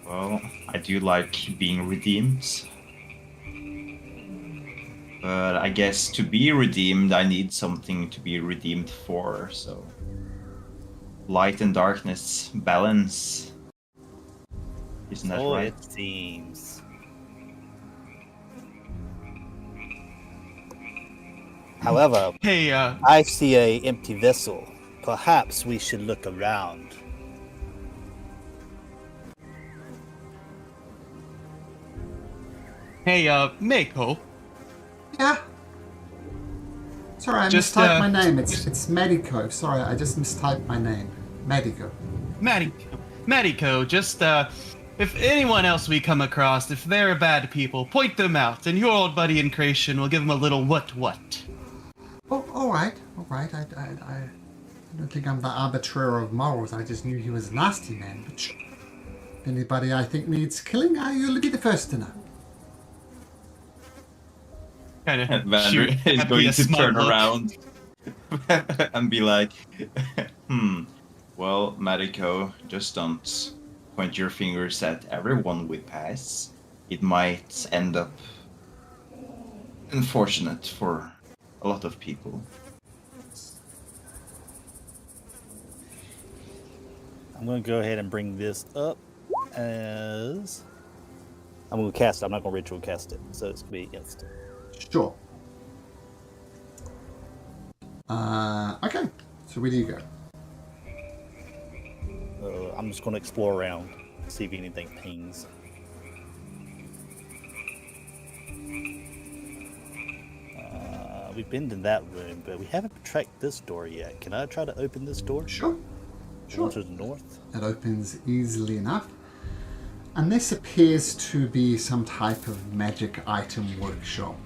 Well, I do like being redeemed. But I guess to be redeemed, I need something to be redeemed for, so... Light and darkness, balance. Isn't that right? It seems. However, Hey, I see a empty vessel. Perhaps we should look around. Mako. Yeah. Sorry, I Just, mistyped my name. It's Medico. Sorry, I just mistyped my name. Medico. Mariko, just, if anyone else we come across, if they're bad people, point them out, and your old buddy in creation will give them a little what. Oh, all right. I don't think I'm the arbiter of morals. I just knew he was a nasty man. But sure. If anybody I think needs killing, you'll be the first to know. Kind of Vander is going to turn around and be like, well, Mariko, just don't point your fingers at everyone we pass. It might end up unfortunate for a lot of people. I'm going to go ahead and bring this up as... I'm going to cast it. I'm not going to ritual cast it, so it's going to be instant. Sure. Okay. So where do you go? I'm just going to explore around, see if anything pings. we've been in that room, but we haven't tracked this door yet. Can I try to open this door? Sure. The one to the north? It opens easily enough. And this appears to be some type of magic item workshop.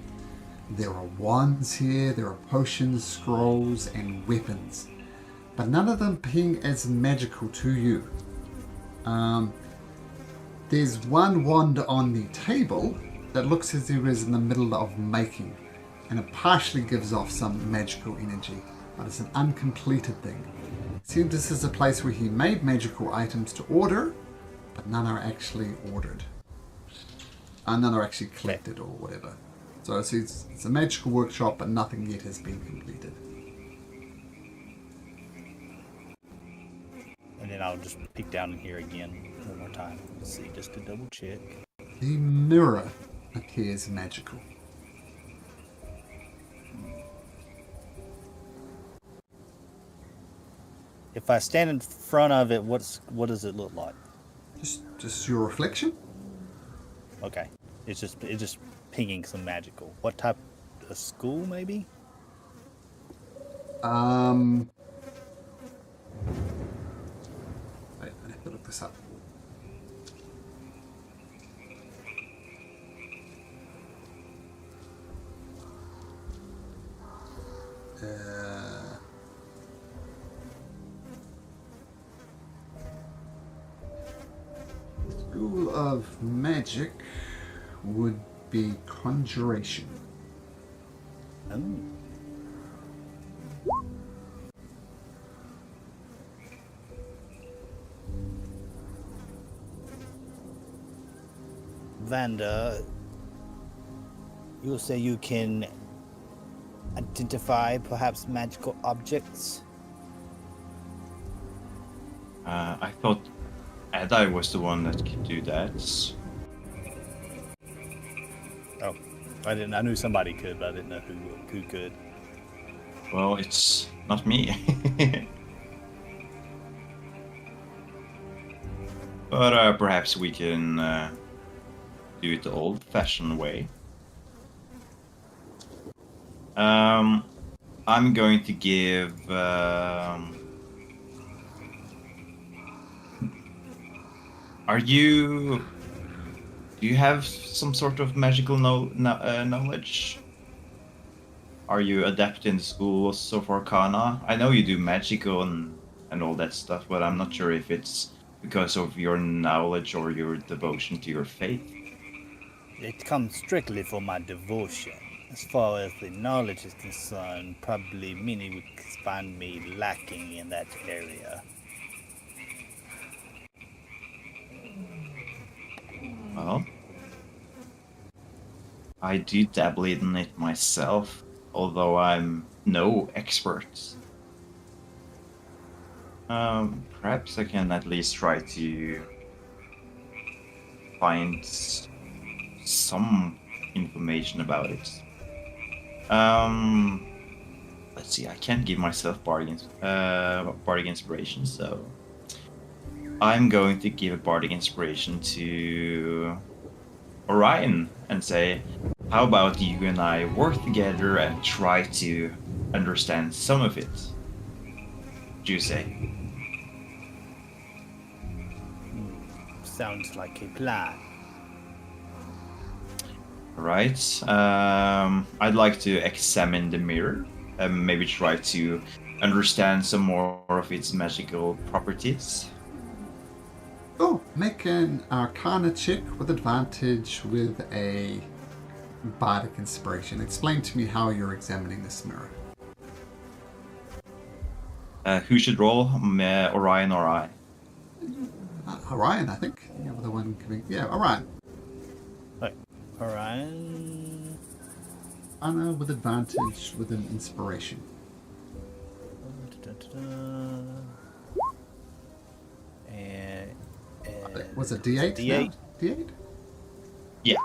There are wands here, there are potions, scrolls, and weapons, but none of them being as magical to you. There's one wand on the table that looks as if it is in the middle of making, and it partially gives off some magical energy, but it's an uncompleted thing. It seems this is a place where he made magical items to order, but none are actually ordered. And none are actually collected or whatever. So it's a magical workshop, but nothing yet has been completed. And then I'll just peek down in here again one more time. Let's see, just to double check. The mirror appears magical. If I stand in front of it, what does it look like? Just your reflection? Okay, it's just pinging some magical. What type? A school, maybe? Wait, I have to look this up. School of Magic would be Conjuration. Oh. Vanda, you say you can identify perhaps magical objects? I thought Adai was the one that could do that. Oh, I didn't. I knew somebody could, but I didn't know who could. Well, it's not me. But perhaps we can do it the old-fashioned way. I'm going to give. Do you have some sort of magical knowledge? Are you adept in the schools of Arcana? I know you do magical and all that stuff, but I'm not sure if it's because of your knowledge or your devotion to your faith. It comes strictly for my devotion. As far as the knowledge is concerned, probably many would find me lacking in that area. Well, I do dabble in it myself, although I'm no expert. Perhaps I can at least try to find some information about it. Let's see, I can't give myself bardic inspiration, so I'm going to give bardic inspiration to Orion and say, how about you and I work together and try to understand some of it? What do you say? Sounds like a plan. Right. I'd like to examine the mirror and maybe try to understand some more of its magical properties. Oh, make an Arcana check with advantage with a bardic inspiration. Explain to me how you're examining this mirror. Who should roll? Orion or I? Orion, I think. You're the one giving. Yeah, Orion. Right. Orion. Arcana with advantage with an inspiration. And Was it D8? D8. now? D8? Yeah.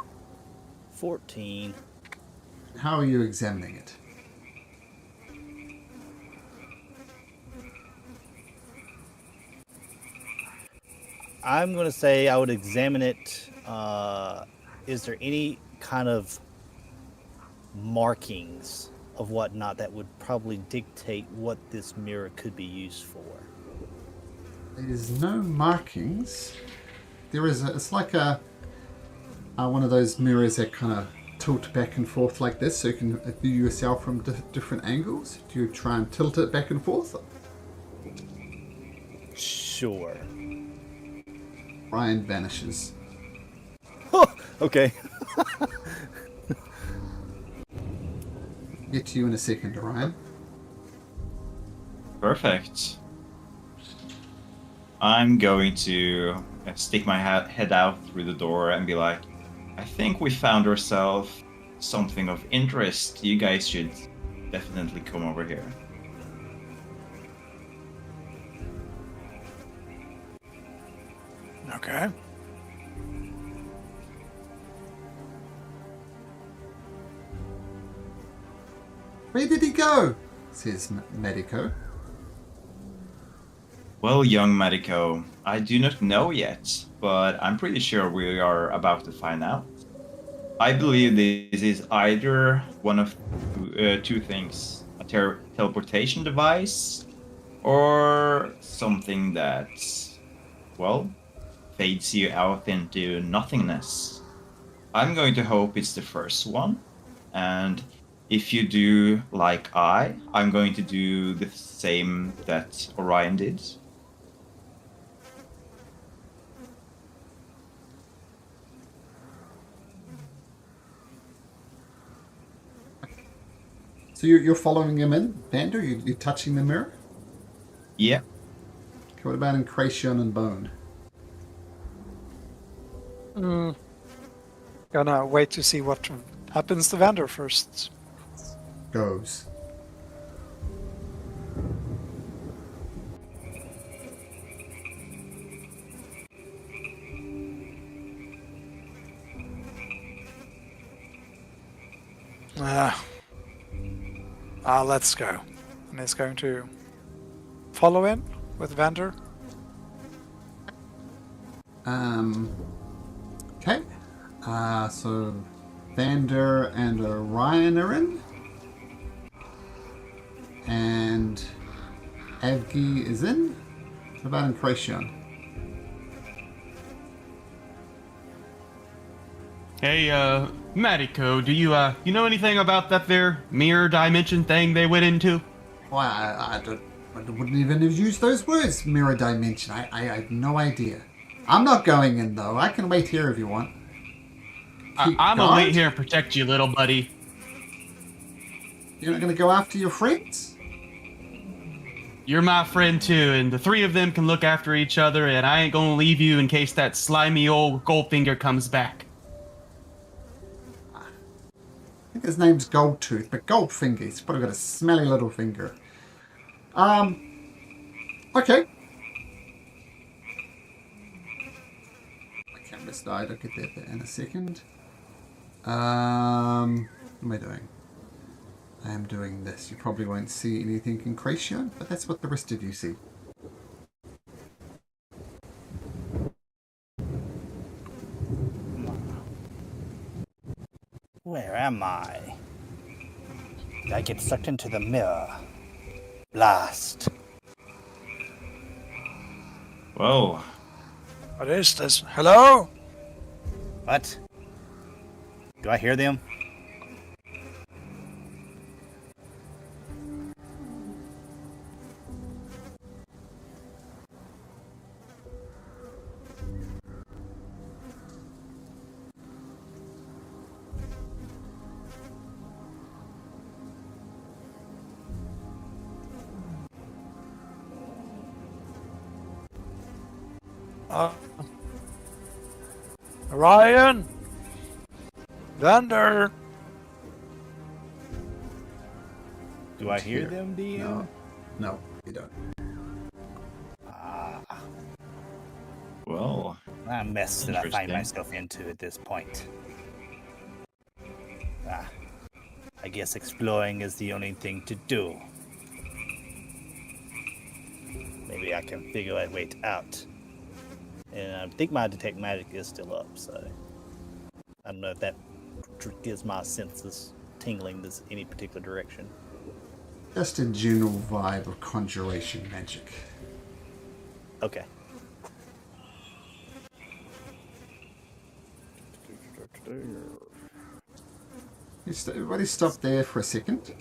14. How are you examining it? I'm going to say I would examine it. Is there any kind of markings of whatnot that would probably dictate what this mirror could be used for. There's no markings. There is it's like a one of those mirrors that kind of tilt back and forth like this, so you can view yourself from different angles. Do you try and tilt it back and forth? Sure. Ryan vanishes. Okay. Get to you in a second, Ryan. Perfect. I'm going to stick my head out through the door and be like, I think we found ourselves something of interest. You guys should definitely come over here. Okay. Where did he go? Says Medico. Well, young Medico, I do not know yet, but I'm pretty sure we are about to find out. I believe this is either one of two things. A teleportation device, or something that, well, fades you out into nothingness. I'm going to hope it's the first one, and if you do like I'm going to do the same that Orion did. So you're following him in, Vander? You're touching the mirror? Yeah. Okay, what about Incration and Bone? Gonna wait to see what happens to Vander first. Goes. Let's go. And he's going to follow in with Vander. Okay. So Vander and Orion are in. And Avgi is in. What about Incration? Hey, Medico, do you know anything about that there mirror dimension thing they went into? Why, I wouldn't even have used those words, mirror dimension. I have no idea. I'm not going in, though. I can wait here if you want. I'm gonna wait here and protect you, little buddy. You're not going to go after your friends? You're my friend too, and the three of them can look after each other, and I ain't gonna leave you in case that slimy old Goldfinger comes back. I think his name's Goldtooth, but Goldfinger, he's probably got a smelly little finger. Okay. My camera's died, I'll get that in a second. What am I doing? I am doing this. You probably won't see anything in Cratio, but that's what the rest of you see. Where am I? Did I get sucked into the mirror? Blast. Whoa. What is this? Hello? What? Do I hear them? Orion? Vander? Do I hear them, DM? No, you don't. Well, A mess that I find Interesting. myself into at this point. I guess exploring is the only thing to do. Maybe I can figure a way out. And I think my detect magic is still up, so I don't know if that gives my senses tingling this any particular direction? Just a general vibe of conjuration magic. Okay. Everybody stop there for a second.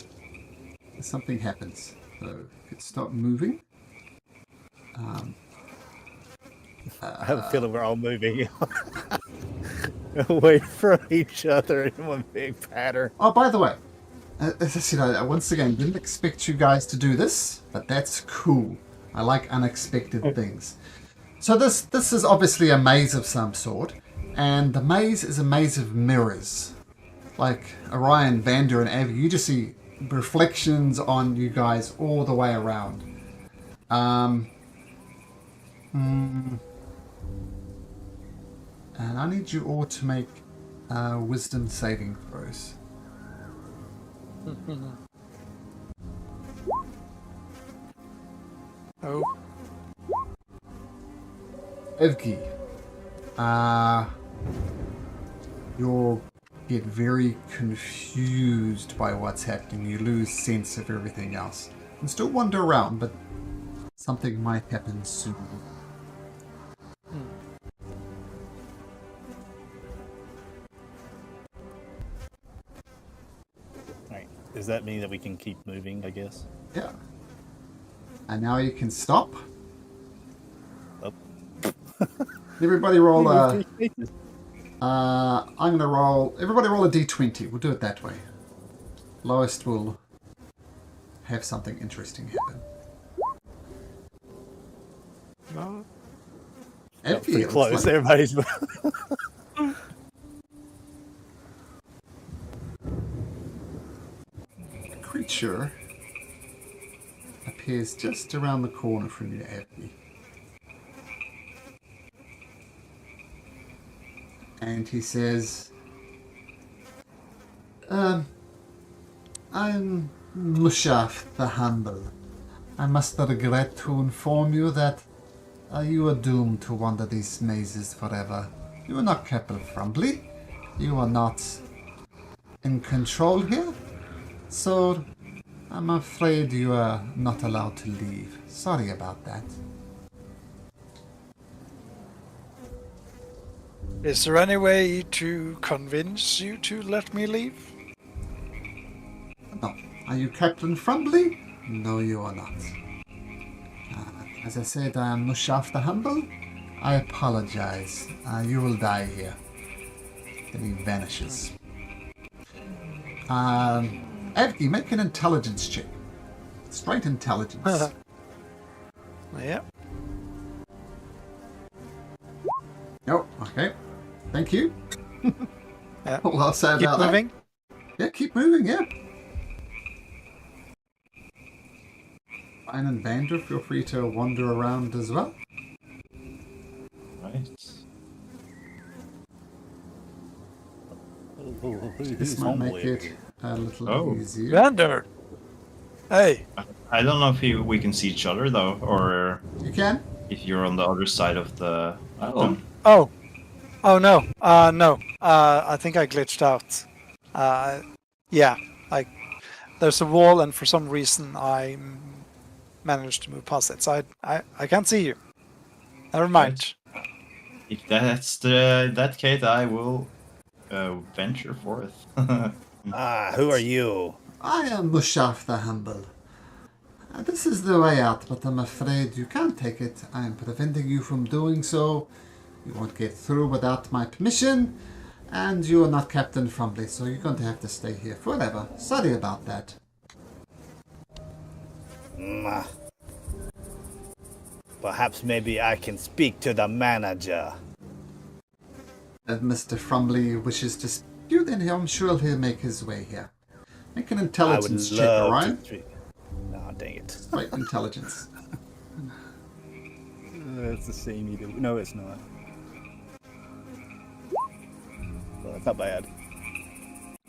Something happens. So if it stop moving. I have a feeling we're all moving away from each other in one big pattern. Oh, by the way, as I said, I once again didn't expect you guys to do this, but that's cool. I like unexpected things. So this is obviously a maze of some sort, and the maze is a maze of mirrors. Like Orion, Vander, and Avi, you just see reflections on you guys all the way around. And I need you all to make wisdom saving throws. Oh. Evgi, you'll get very confused by what's happening. You lose sense of everything else. You can still wander around, but something might happen soon. Right. Does that mean that we can keep moving, I guess? Yeah. And now you can stop. Oh. Everybody roll a... I'm going to roll... Everybody roll a d20. We'll do it that way. Lowest will have something interesting happen. No. Evie, Pretty it looks close. like Everybody's... a creature appears just around the corner from you, Evie. And he says, I'm Mushaf the Humble. I must regret to inform you that you are doomed to wander these mazes forever. You are not Captain Frumbly. You are not in control here. So I'm afraid you are not allowed to leave. Sorry about that. Is there any way to convince you to let me leave? No. Are you Captain Frumbly? No, you are not. As I said, I am Mushaf the Humble. I apologize. You will die here. Then he vanishes. Evgi, make an intelligence check. Straight intelligence. Yeah. Oh, okay. Thank you. Yeah. All I'll say Keep about moving. that. Yeah, keep moving, yeah. Ryan and Vander, feel free to wander around as well. Right. This might make it a little Oh. easier. Vander! Hey! I don't know if we can see each other though, or You can? if you're on the other side of the island. Oh! Oh no. No. I think I glitched out. Yeah. There's a wall and for some reason I managed to move past it. So I can't see you. Never mind. If that's that case, I will venture forth. Who are you? I am Mushaf the Humble. This is the way out, but I'm afraid you can't take it. I am preventing you from doing so. You won't get through without my permission. And you are not Captain Frumbly, so you're going to have to stay here forever. Sorry about that. Perhaps maybe I can speak to the manager. If Mr. Frumbly wishes to speak to you, then I'm sure he'll make his way here. Make an I would intelligence check, love alright? to. Oh, dang it. Straight intelligence. That's the same either. No, it's not. Well, it's not bad.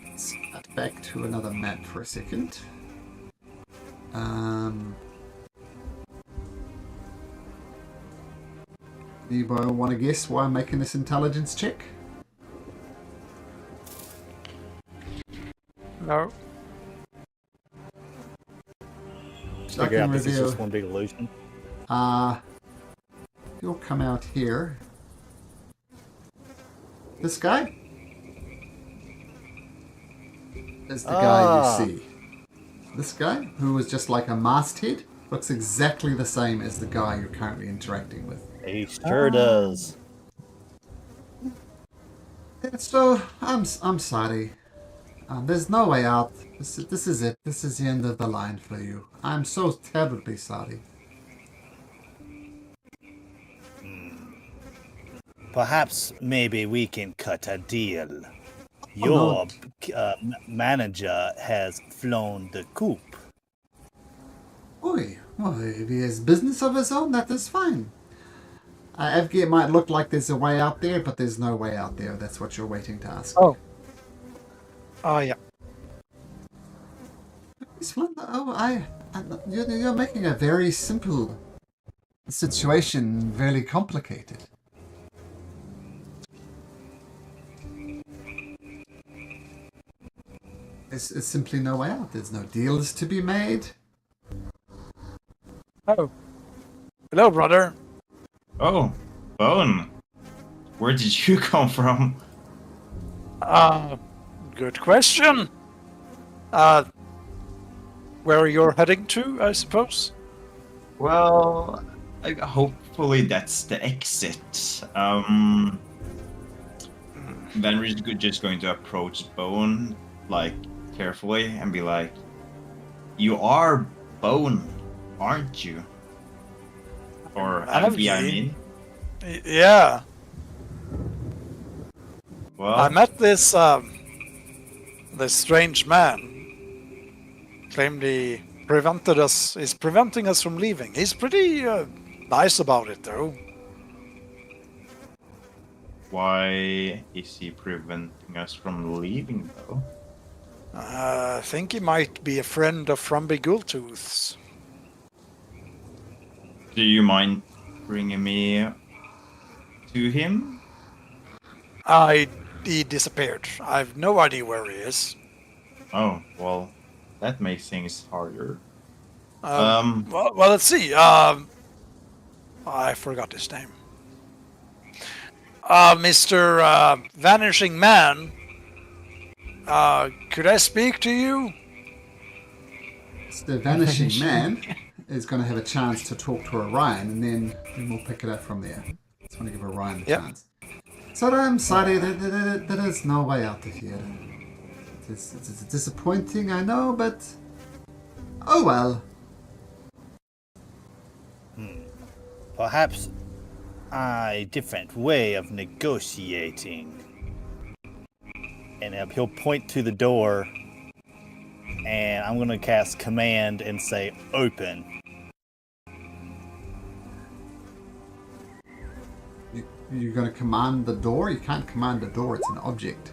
Let's cut back to another map for a second. Anybody want to guess why I'm making this intelligence check? No. Figure out this is reveal. just one big illusion. You'll come out here. This guy is the guy you see. This guy, who was just like a masthead, looks exactly the same as the guy you're currently interacting with. He sure does. So I'm sorry. There's no way out. This is it. This is the end of the line for you. I'm so terribly sorry. Perhaps maybe we can cut a deal. no. Your manager has flown the coop. Oi, well, if he has business of his own, that is fine. Evgey, it might look like there's a way out there, but there's no way out there. That's what you're waiting to ask. Oh. Oh, yeah. You're making a very simple situation very complicated. There's simply no way out. There's no deals to be made. Oh. Hello, brother. Oh, Bone. Where did you come from? Good question. Where you're heading to, I suppose? Well, hopefully that's the exit. Then we're just going to approach Bone, like, carefully and be like, "You are Bone, aren't you?" Or Abby, I mean. Yeah. Well, I met this strange man. Claimed he is preventing us from leaving. He's pretty nice about it, though. why is he preventing us from leaving, though? I think he might be a friend of Frumby Ghoultooth's. Do you mind bringing me to him? He disappeared. I've no idea where he is. Oh, well, that makes things harder. Well, let's see. I forgot his name. Mr. Vanishing Man. Could I speak to you? The Vanishing Man is going to have a chance to talk to Orion, and then we'll pick it up from there. Just want to give Orion a chance. So I'm sorry, there is no way out of here. It's disappointing, I know, but oh well. Perhaps a different way of negotiating. And he'll point to the door, and I'm going to cast command and say open. You're going to command the door? You can't command the door, it's an object.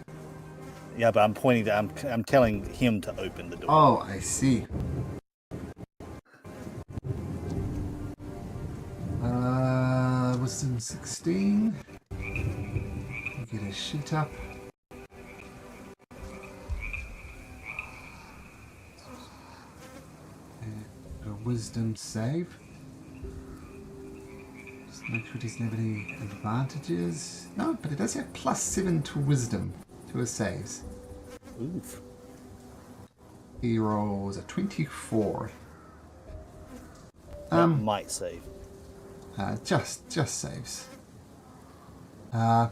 Yeah, but I'm pointing to, I'm telling him to open the door. Oh, I see. Wisdom 16. Get a sheet up. And a wisdom save. Just make sure he doesn't have any advantages. No, but he does have +7 to wisdom to his saves. Oof. He rolls a 24. That might save. Just saves. Oh,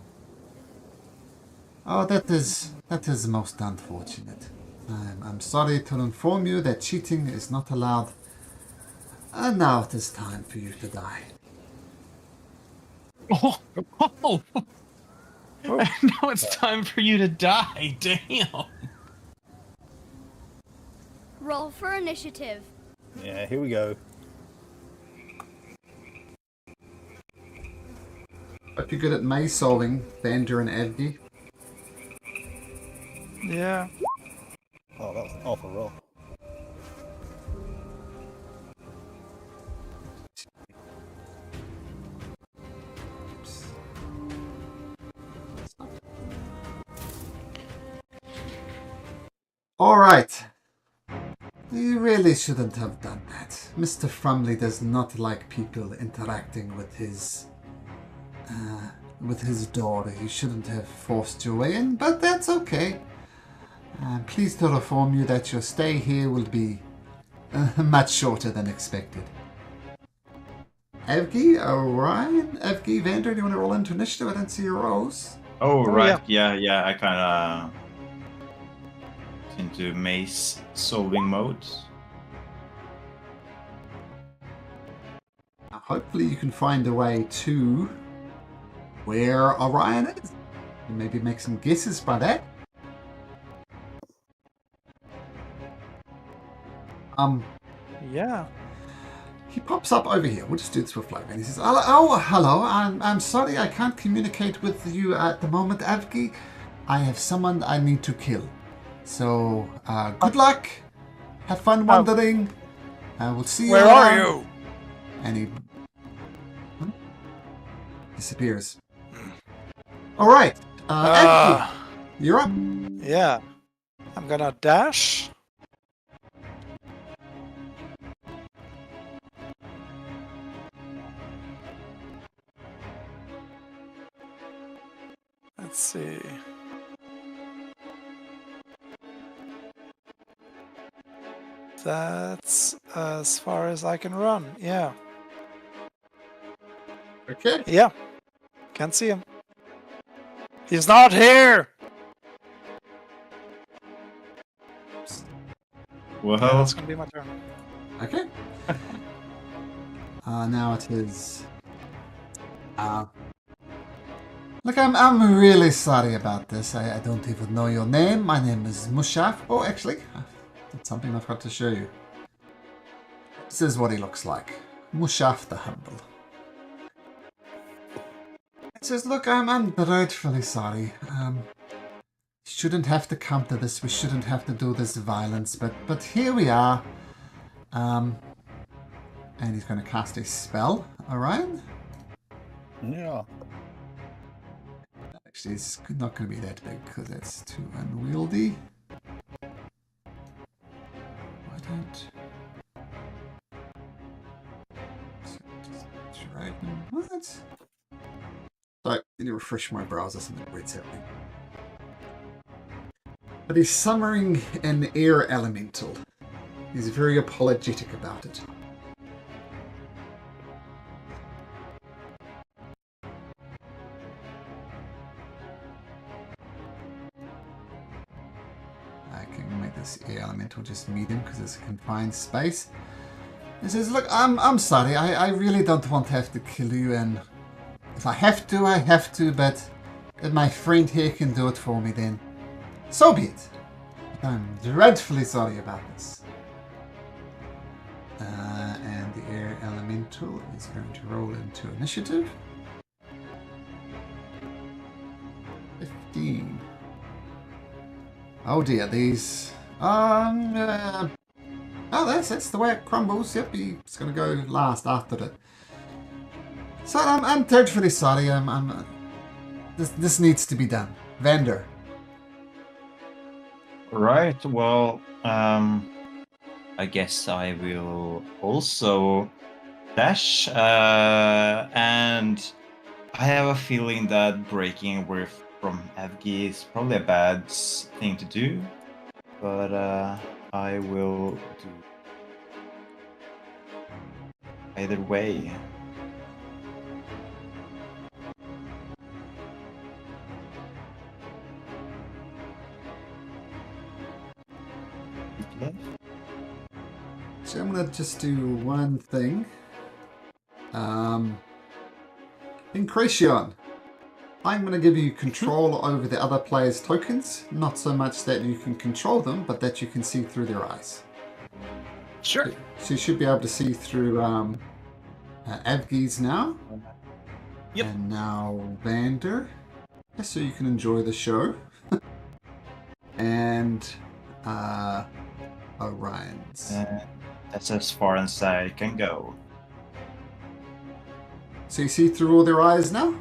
that is most unfortunate. I'm sorry to inform you that cheating is not allowed. And now it is time for you to die. Oh. Now it's time for you to die. Damn. Roll for initiative. Yeah, here we go. But you're good at maze solving, Vander and Evgy. Yeah. Oh, that was an awful roll. All right. You really shouldn't have done that. Mr. Frumley does not like people interacting with his daughter. You shouldn't have forced your way in, but that's okay. I'm pleased to inform you that your stay here will be much shorter than expected. Evgie, Orion, Evgie, Vander, do you want to roll into initiative? I don't see your rolls. Oh, right. Yeah. I kind of into maze solving mode. Hopefully you can find a way to where Orion is. And maybe make some guesses by that. Yeah. He pops up over here. We'll just do this with flow. And he says, hello. I'm sorry I can't communicate with you at the moment, Avki. I have someone I need to kill. So, good luck. Have fun wandering. We'll see you Where around. are you? And he disappears. All right. Avki, you're up. Yeah. I'm gonna dash. Let's see. That's as far as I can run. Yeah. Okay. Yeah. Can't see him. He's not here! Well, Yeah, that's gonna be my turn. Okay. Now it is. Look, I'm really sorry about this. I don't even know your name. My name is Mushaf. Oh, actually, that's something I've got to show you. This is what he looks like. Mushaf the Humble. It says, look, I'm dreadfully sorry. Shouldn't have to come to this. We shouldn't have to do this violence, but here we are. And he's going to cast a spell. Orion? Yeah. Actually, it's not going to be that big because that's too unwieldy. Why don't... What? Sorry, I need to refresh my browser. Something weird happening. But he's summoning an air elemental. He's very apologetic about it. I can make this air elemental just medium because it's a confined space. He says, look, I'm sorry. I really don't want to have to kill you, and if I have to, I have to, but if my friend here can do it for me, then so be it. But I'm dreadfully sorry about this. And the air elemental is going to roll into initiative. 15. Oh dear, these... oh, that's the way it crumbles. Yep, he's going to go last after it. So I'm dreadfully sorry. This needs to be done. Vander. Right, well, I guess I will also dash, and I have a feeling that breaking away from Evgi is probably a bad thing to do, but I will do either way. So I'm going to just do one thing. Incretion. I'm going to give you control over the other player's tokens. Not so much that you can control them, but that you can see through their eyes. Sure. So you should be able to see through Avgi's now. Yep. And now Vander. Just so you can enjoy the show. And Orion's. That's as far as I can go. So you see through all their eyes now?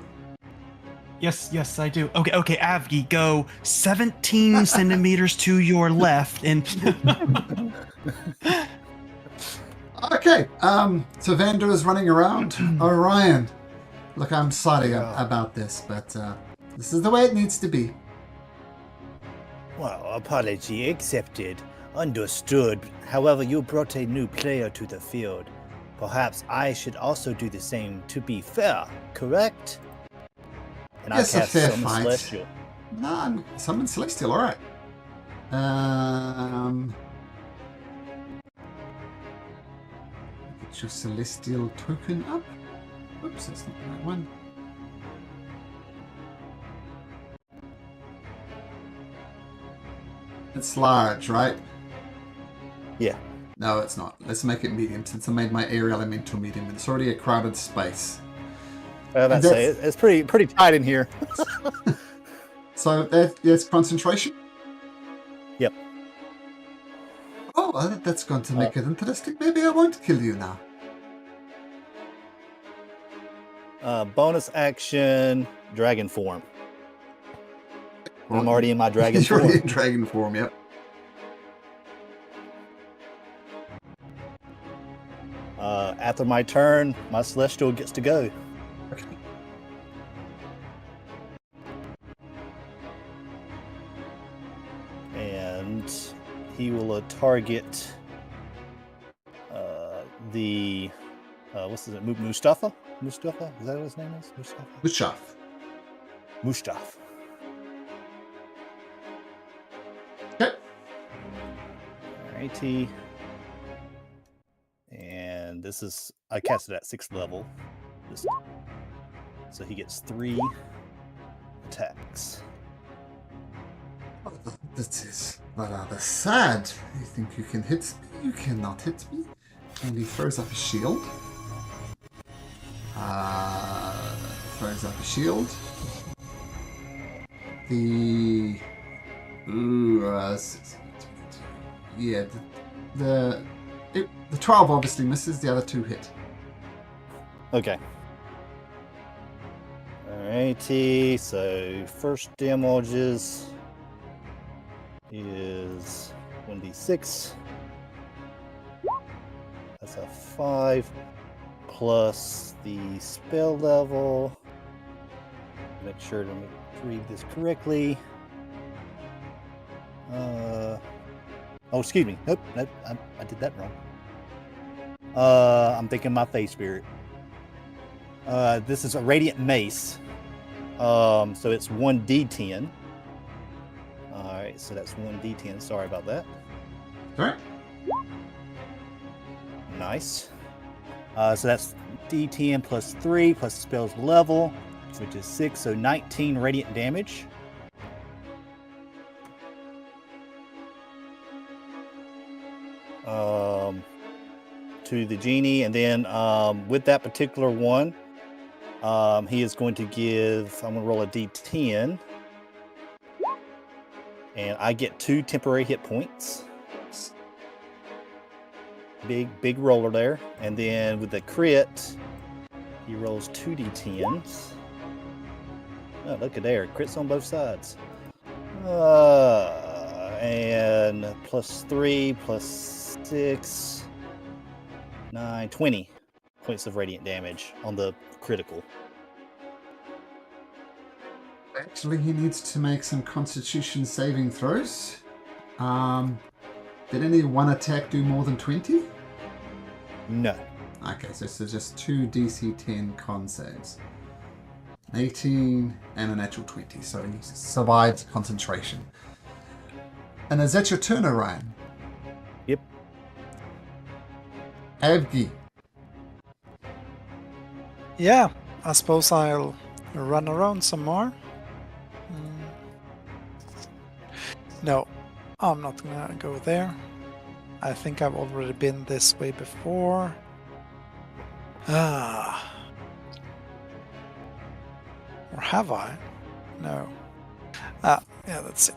Yes, I do. Okay, Avgi, go 17 centimeters to your left, and Okay, so Vander is running around. Orion, look, I'm sorry Yeah. about this, but this is the way it needs to be. Well, apology accepted. Understood. However, you brought a new player to the field. Perhaps I should also do the same to be fair, correct? And Yes, I a cast fair Summon fight. Celestial. Nah, summon Celestial, alright. Get your Celestial token up. Oops, that's not the right one. It's large, right? Yeah. No, it's not. Let's make it medium, since I made my area elemental medium. It's already a crowded space. That's it. It's pretty tight in here. So that's concentration? Yep. Oh, that's going to make it interesting. Maybe I won't kill you now. Bonus action, dragon form. I'm already in my dragon You're already form. in dragon form, yep. After my turn, my celestial gets to go. Okay. And he will target the what's his name? Mustafa? Mustafa? Is that what his name is? Mustafa? Mushaf. Mustafa. Okay. Alrighty. And this is I cast it at 6th level. So he gets 3 attacks. Oh, that is rather sad. You think you can hit me? You cannot hit me. And he throws up a shield. Throws up a shield. The... yeah, the 12 obviously misses, the other 2 hit. Okay. Alrighty, so first damages is 1d6. That's a 5 plus the spell level. Make sure to read this correctly. Oh, excuse me. Nope, I did that wrong. I'm thinking my face spirit. This is a radiant mace. So it's 1d10. Alright, so that's 1d10. Sorry about that. Alright. Nice. So that's d10 plus 3 plus the spell's level, which is 6, so 19 radiant damage. To the genie, and then with that particular one, he is going to give, I'm going to roll a d10, and I get 2 temporary hit points. Big roller there. And then with the crit, he rolls 2d10s. Oh, look at there. Crits on both sides. And plus 3, plus 6, 9, 20 points of radiant damage on the critical. Actually, he needs to make some constitution saving throws. Did any one attack do more than 20? No. Okay, so it's just 2 DC 10 con saves. 18 and a natural 20, so he survives concentration. And is that your turn, Orion? Yep. Avgi. Yeah, I suppose I'll run around some more. No, I'm not gonna go there. I think I've already been this way before. Or have I? No. Yeah, that's it.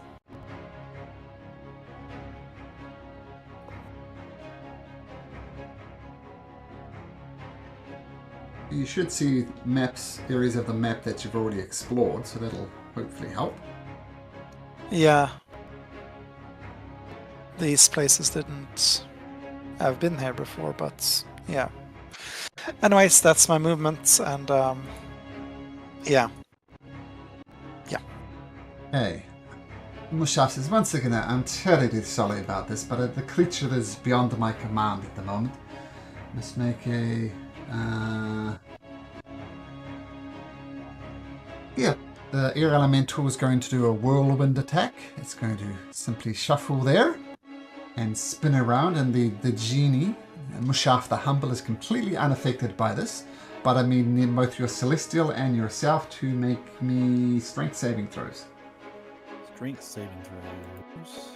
You should see areas of the map that you've already explored, so that'll hopefully help. Yeah. These places didn't... I've been here before, but yeah. Anyways, that's my movement, and yeah. Hey, Mushaf says, once again, I'm terribly sorry about this, but the creature is beyond my command at the moment. Let's make a... Yeah, the air elemental is going to do a whirlwind attack. It's going to simply shuffle there and spin around, and the genie, Mushaf the Humble, is completely unaffected by this. But I mean both your Celestial and yourself to make me strength saving throws. Strength saving throws.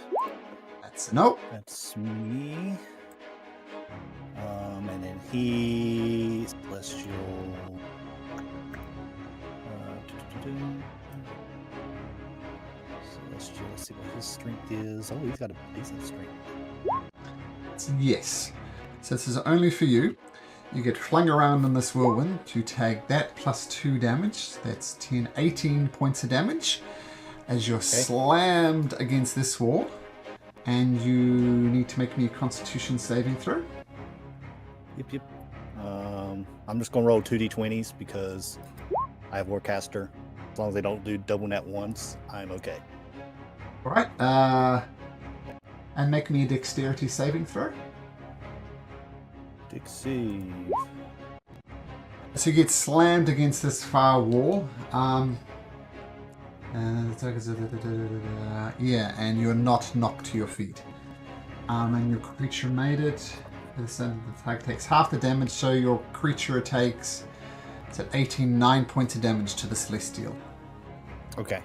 That's a no. That's me. And then he Celestial. Celestial. Let's see what his strength is. Oh, he's got a decent strength. Yes. So this is only for you. You get flung around in this whirlwind. You take that plus 2 damage. That's 18 points of damage as you're slammed against this wall. And you need to make me a Constitution saving throw. Yep. I'm just going to roll 2d20s because I have Warcaster. As long as they don't do double net once, I'm okay. All right. And make me a Dexterity saving throw. Dixie. So you get slammed against this far wall. Yeah, and you're not knocked to your feet. And your creature made it. The attack takes half the damage, so your creature takes, it's at 9 points of damage to the Celestial. Okay.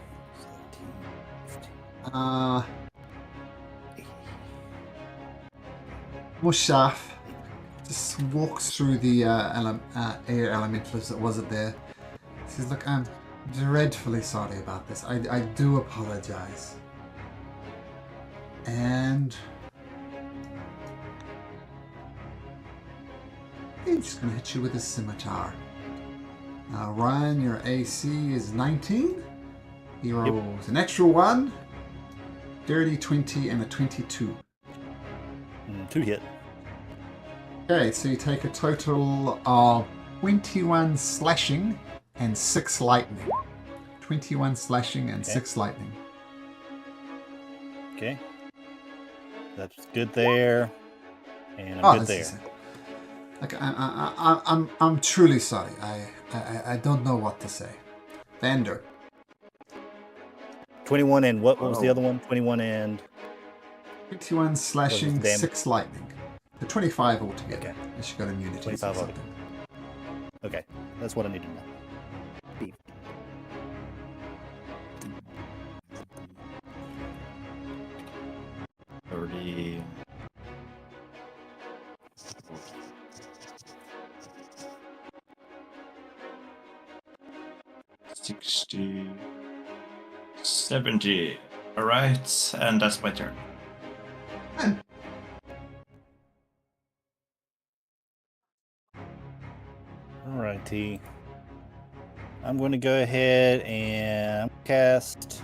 Mushaf just walks through the air elemental as it wasn't there. He says, look, I'm dreadfully sorry about this. I do apologize. And he's just going to hit you with his scimitar. Now, Ryan, your AC is 19. He rolls an extra 1, dirty 20, and a 22. 2 hit. Okay, so you take a total of 21 slashing and 6 lightning. 21 slashing and 6 lightning. Okay. That's good there. And I'm good there. Like, I'm truly sorry. I don't know what to say. Vander. 21 and what was the other one? 21 and 21 slashing, 6 lightning. The 25 altogether. Okay. Unless you got immunity. 25 altogether. Okay, that's what I need to know. 30. 60. 70. Alright, and that's my turn. Alrighty. I'm going to go ahead and cast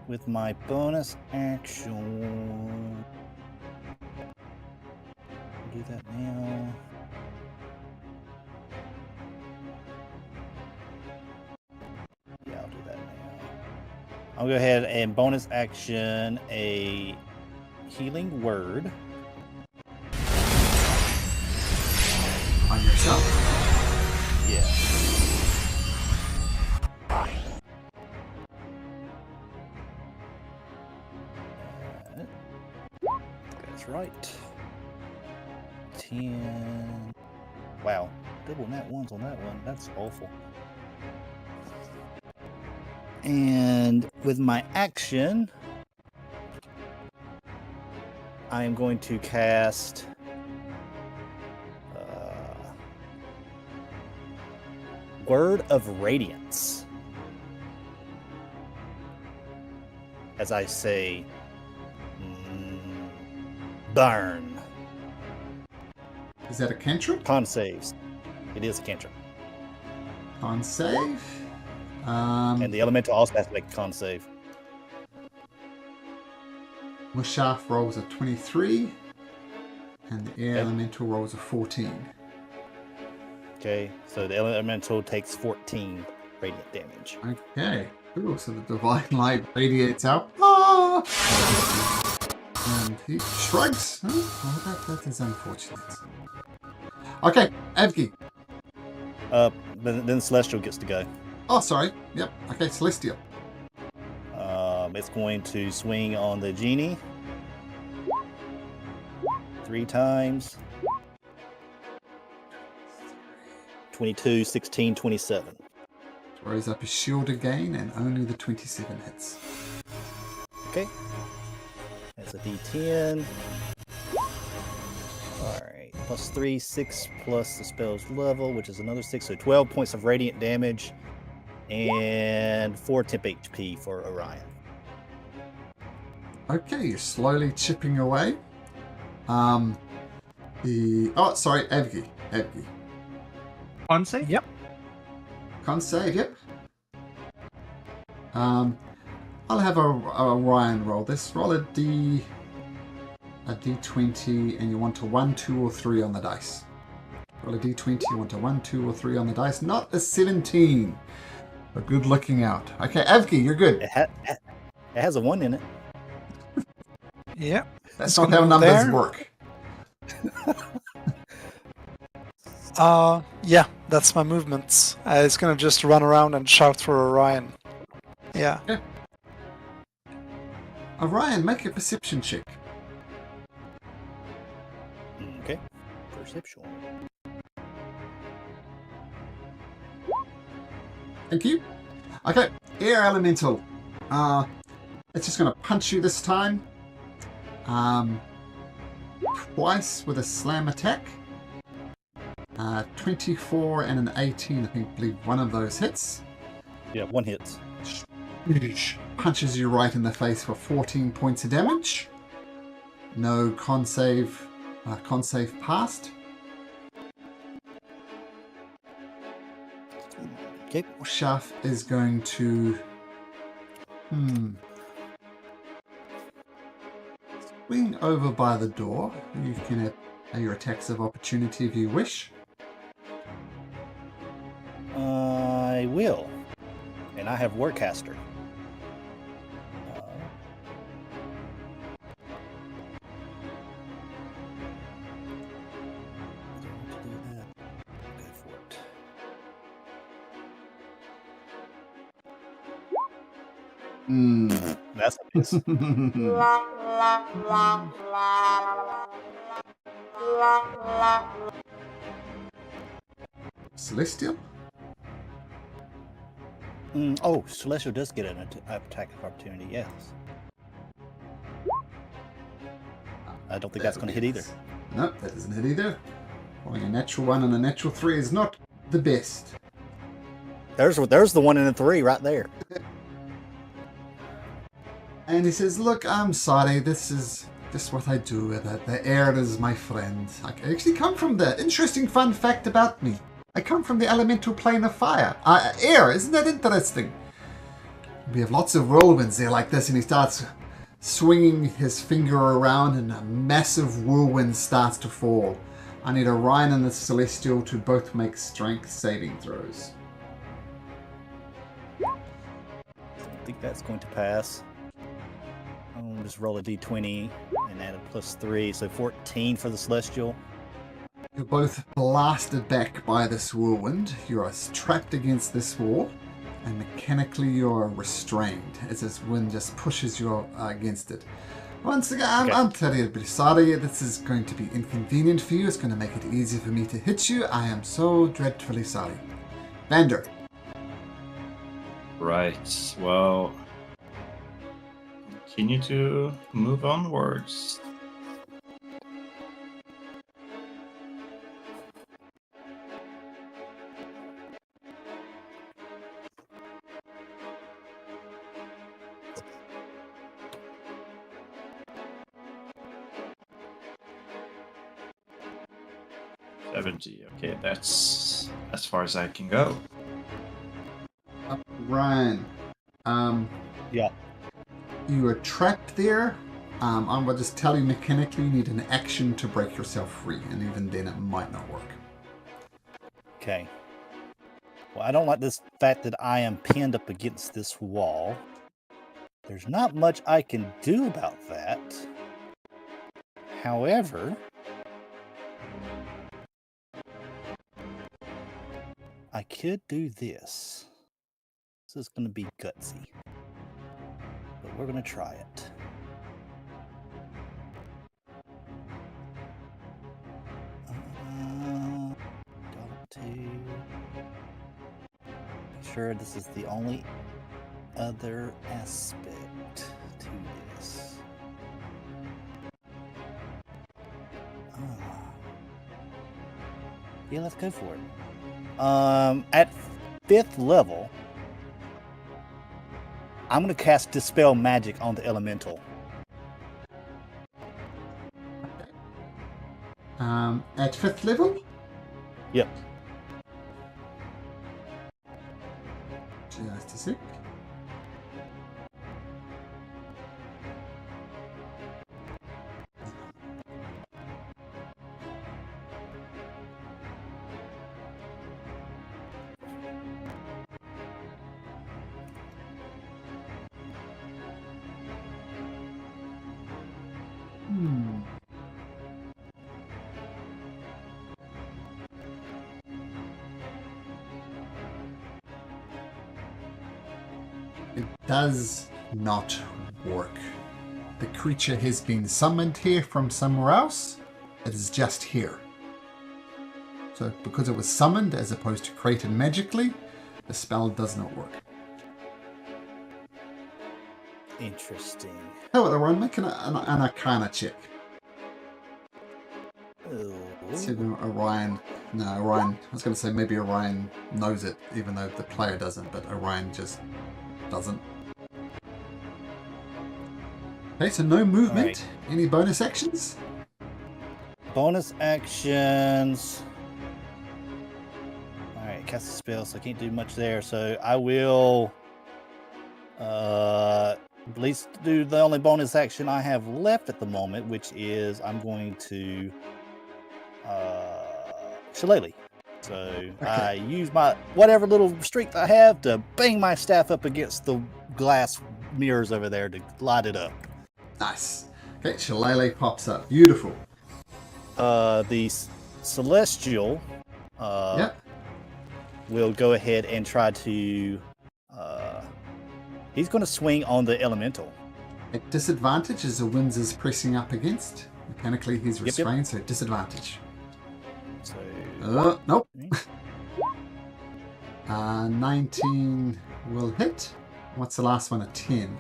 with my bonus action. Do that now. Yeah, I'll do that now. I'll go ahead and bonus action a healing word. On yourself? Yeah. That's right. 10. Wow. Double nat ones on that one. That's awful. And with my action, I am going to cast Word of Radiance. As I say, burn. Is that a cantrip? Con saves. It is a cantrip. Con save. And the elemental also has to make a con save. Mushaf rolls a 23, and the air Okay. elemental rolls a 14. Okay, so the elemental takes 14 radiant damage. Okay. Ooh, so the divine light radiates out. Ah! And he shrugs. Oh, that is unfortunate. Okay, Evgi. Then Celestial gets to go. Oh, sorry. Yep. Okay, Celestial. It's going to swing on the genie 3 times. 22, 16, 27. Throws up his shield again, and only the 27 hits. Okay. That's a D10. Alright. Plus 3, 6 plus the spell's level, which is another 6. So 12 points of radiant damage. And 4 temp HP for Orion. Okay, you're slowly chipping away. Oh, sorry, Evgi. On save? Yep. Con save, yep. I'll have a Orion roll this. Roll a D20, and you want a 1, 2, or 3 on the dice. Roll a D20, you want a 1, 2, or 3 on the dice. Not a 17. But good looking out. Okay, Evgi, you're good. It has a 1 in it. Yeah. That's not how numbers there. work. Yeah, that's my movements. It's gonna just run around and shout for Orion. Yeah. Orion, make a perception check. Okay. Perception. Thank you. Okay, air elemental. It's just going to punch you this time. Twice with a slam attack. 24 and an 18. I believe one of those hits. Yeah, 1 hits. Punches you right in the face for 14 points of damage. No con save passed. Okay. Shaf is going to swing over by the door. You can have your attacks of opportunity if you wish. I will. And I have Warcaster. Go for it. That's a miss. Celestial? Oh, Celestial does get an attack of opportunity, yes. I don't think that's going to hit either. No, that doesn't hit either. Rolling a natural 1 and a natural 3 is not the best. There's the 1 and a 3 right there. And he says, look, I'm sorry, this is just what I do. The air is my friend. I actually come from the interesting fun fact about me. I come from the elemental plane of fire. Air, isn't that interesting? We have lots of whirlwinds there like this, and he starts swinging his finger around, and a massive whirlwind starts to fall. I need Orion and the Celestial to both make strength saving throws. I think that's going to pass. I'll just roll a d20 and add a +3, so 14 for the Celestial. You're both blasted back by this whirlwind. You are trapped against this wall, and mechanically you're restrained as this wind just pushes you against it. Once again, I'm terribly sorry. This is going to be inconvenient for you. It's going to make it easier for me to hit you. I am so dreadfully sorry. Vander. Right, well, continue to move onwards. 70. Okay, that's as far as I can go. Ryan, Yeah. you are trapped there. I'm going to just tell you mechanically you need an action to break yourself free, and even then it might not work. Okay. Well, I don't like this fact that I am pinned up against this wall. There's not much I can do about that. However, I could do this. This is going to be gutsy, but we're going to try it. Make sure this is the only other aspect to this. Yeah, let's go for it. At 5th level, I'm going to cast Dispel Magic on the Elemental. At 5th level? Yep. Just a sec. It does not work. The creature has been summoned here from somewhere else. It is just here. So because it was summoned as opposed to created magically, the spell does not work. Interesting. How about Orion? Make an Arcana check. See if Orion... No, Orion... I was going to say maybe Orion knows it, even though the player doesn't, but Orion just doesn't. Okay, so no movement. Right. Any bonus actions? Bonus actions. Alright, cast a spell, so I can't do much there. So I will at least do the only bonus action I have left at the moment, which is I'm going to Shillelagh. So Okay. I use my whatever little strength I have to bang my staff up against the glass mirrors over there to light it up. Nice. Okay, Shillelagh pops up. Beautiful. The Celestial Yep. will go ahead and try to he's going to swing on the Elemental. At disadvantage as the winds is pressing up against. Mechanically, he's Yep. restrained, so disadvantage. So Nope. 19 will hit. What's the last one? A 10.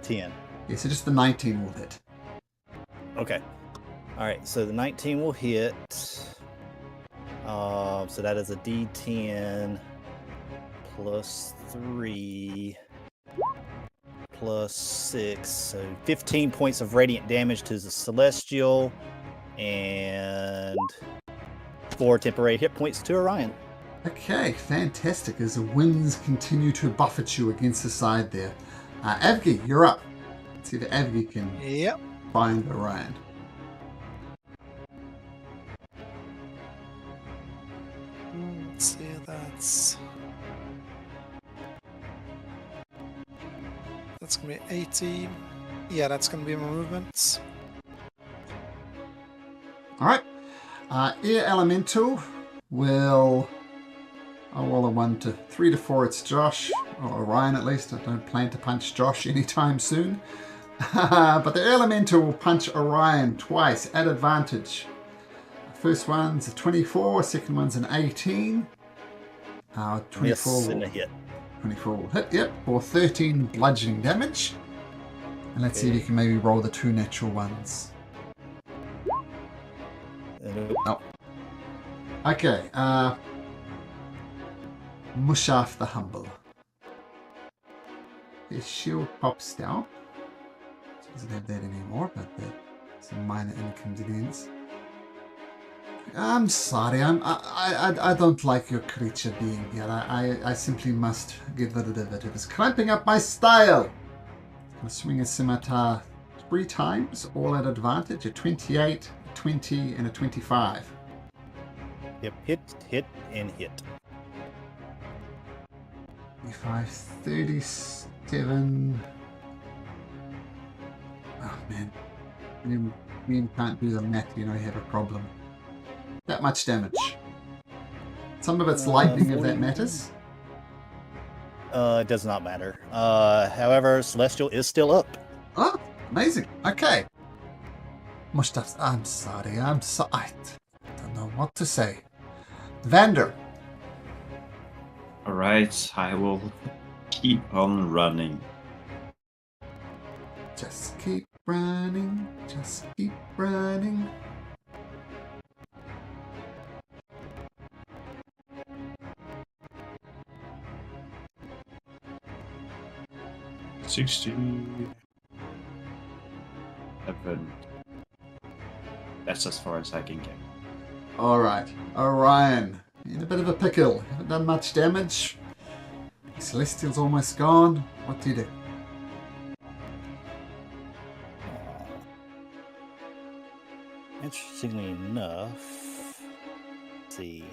10. Yeah, so just the 19 will hit. Okay. All right. So the 19 will hit. So that is a D10 plus 3 plus 6. So 15 points of radiant damage to the Celestial and 4 temporary hit points to Orion. Okay, fantastic. As the winds continue to buffet you against the side there. Avgi, you're up. Let's see if Avgi can Yep. find Orion. Let's see, that's gonna be 80. Yeah, that's gonna be my movements. Alright. Air Elemental will... I'll roll a 1 to 3 to 4. It's Josh, or Orion at least. I don't plan to punch Josh anytime soon. But the Air Elemental will punch Orion twice at advantage. First one's a 24, second one's an 18. 24 Miss and a hit. 24 will hit, yep, for 13 bludgeoning damage. And let's see if you can maybe roll the 2 natural ones. Nope. Okay, Mushaf the Humble. His shield pops down. Doesn't have that anymore, but that's a minor inconvenience. I'm sorry. I don't like your creature being here. I simply must get rid of it. It is cramping up my style. I'm going to swing a scimitar 3 times, all at advantage. A 28, a 20, and a 25. Yep, hit, and hit. 25, 37. Oh, man. You can't do the math, you know you have a problem. That much damage. Some of it's lightning if that matters. It does not matter. However, Celestial is still up. Oh, amazing. Okay. Mustache, I'm sorry. I don't know what to say. Vander. Alright, I will keep on running. Just keep running. Just keep running. Seven. That's as far as I can get. Alright. Orion. In a bit of a pickle. Haven't done much damage. Celestial's almost gone. What do you do? Interestingly enough, let's see.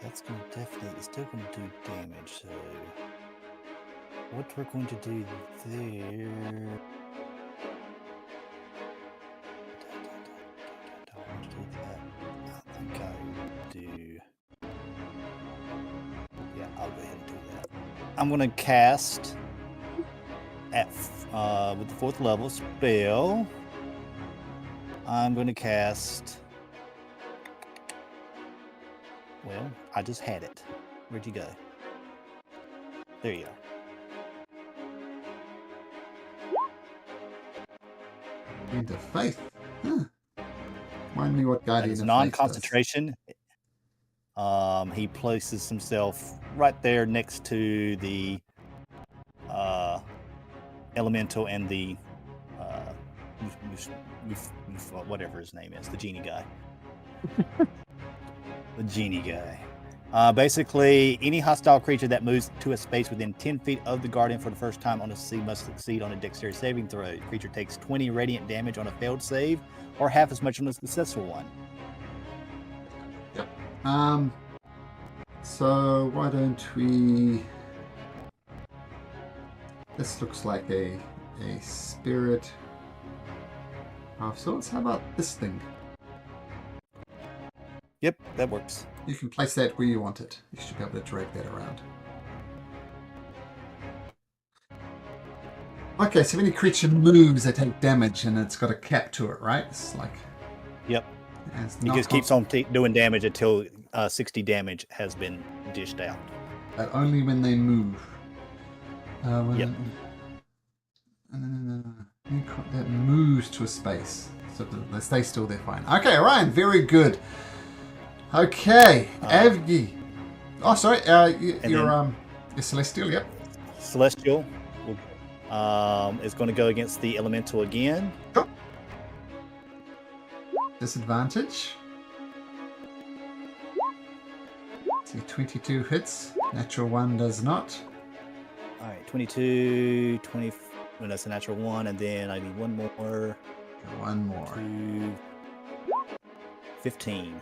That's going to it's still going to do damage, so what we're going to do there... I think I do... Yeah, I'll go ahead and do that. I'm going to cast at with the 4th level spell. I'm going to cast... Well, I just had it. Where'd you go? There you are. Into faith. Huh. Remind me what Guardian It's of non-concentration. He places himself right there next to the elemental and the whatever his name is, the genie guy. The genie guy. Basically, any hostile creature that moves to a space within 10 feet of the Guardian for the first time on a sea must succeed on a dexterity saving throw. The creature takes 20 radiant damage on a failed save, or half as much on a successful one. Yep. So why don't we... This looks like a spirit of sorts. How about this thing? Yep, that works. You can place that where you want it. You should be able to drag that around. Okay, so if any creature moves, they take damage, and it's got a cap to it, right? It's like... Yep. It's He not just keeps on doing damage until 60 damage has been dished out. But only when they move. Yep. That moves to a space. So they stay still, they're fine. Okay, Ryan, very good. Okay, Avgi. Oh, sorry, you're Celestial, yep. Celestial is going to go against the elemental again. Sure. Disadvantage. See, 22 hits. Natural 1 does not. All right, 22, 20. Well, that's a natural 1, and then I need one more. One more. 15.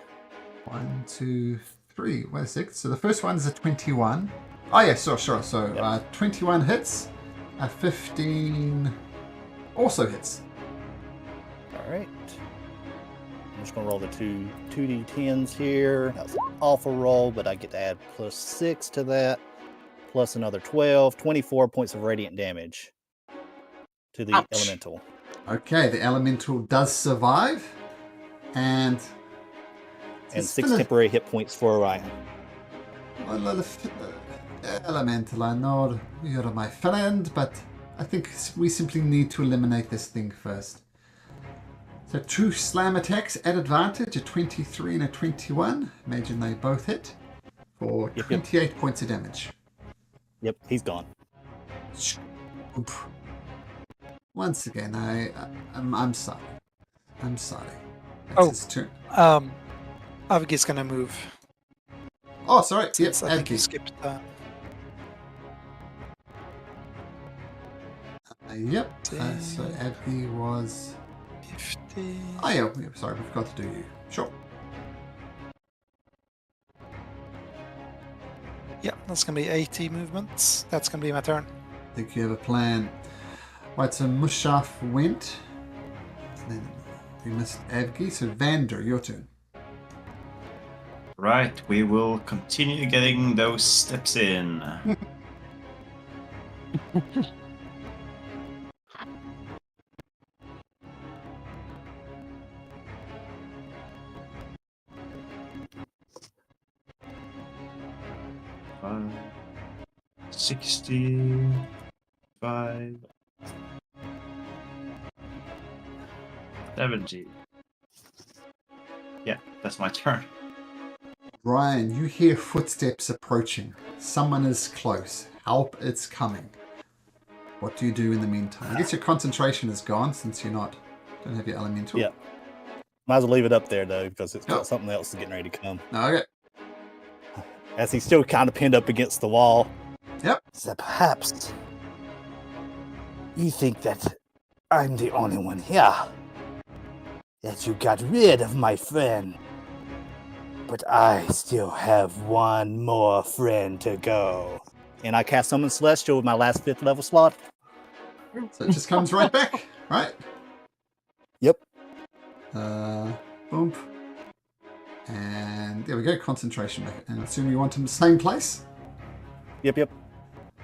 1, 2, 3. Wait a sec. So the first one is a 21. Oh, yeah, sure. So Yep. 21 hits. 15 also hits. All right. I'm just going to roll the 2d10s here. That was an awful roll, but I get to add +6 to that. Plus another 12. 24 points of radiant damage to the Ouch. elemental. Okay, the elemental does survive. And 6 temporary hit points for Orion. Elemental, I know you're my friend, but I think we simply need to eliminate this thing first. So 2 slam attacks at advantage, a 23 and a 21. Imagine they both hit for 28 points of damage. Yep, he's gone. Once again, I'm sorry. I'm sorry. It's Oh. his turn. Avgi's gonna move. Oh, sorry. Yep, Since I think you Abby. skipped Yep. So Abby was... 50. Oh, yeah. Sorry, we forgot to do you. Sure. Yeah, that's gonna be 80 movements. That's gonna be my turn. I think you have a plan. Right, so Mushaf went. And then we missed Abgi. So Vander, your turn. Right, we will continue getting those steps in. Five, 65, 70. Yeah, that's my turn. Ryan, you hear footsteps approaching. Someone is close. Help, it's coming. What do you do in the meantime? I guess your concentration is gone since you're don't have your elemental. Yeah. Might as well leave it up there, though, because it's Yep. got something else is getting ready to come. Okay. As he's still kind of pinned up against the wall. Yep. So perhaps you think that I'm the only one here. That you got rid of my friend. But I still have one more friend to go. And I cast Summon Celestial with my last 5th level slot. So it just comes right back, right? Yep. Boom. And there we go, concentration back. And I assume you want him in the same place? Yep.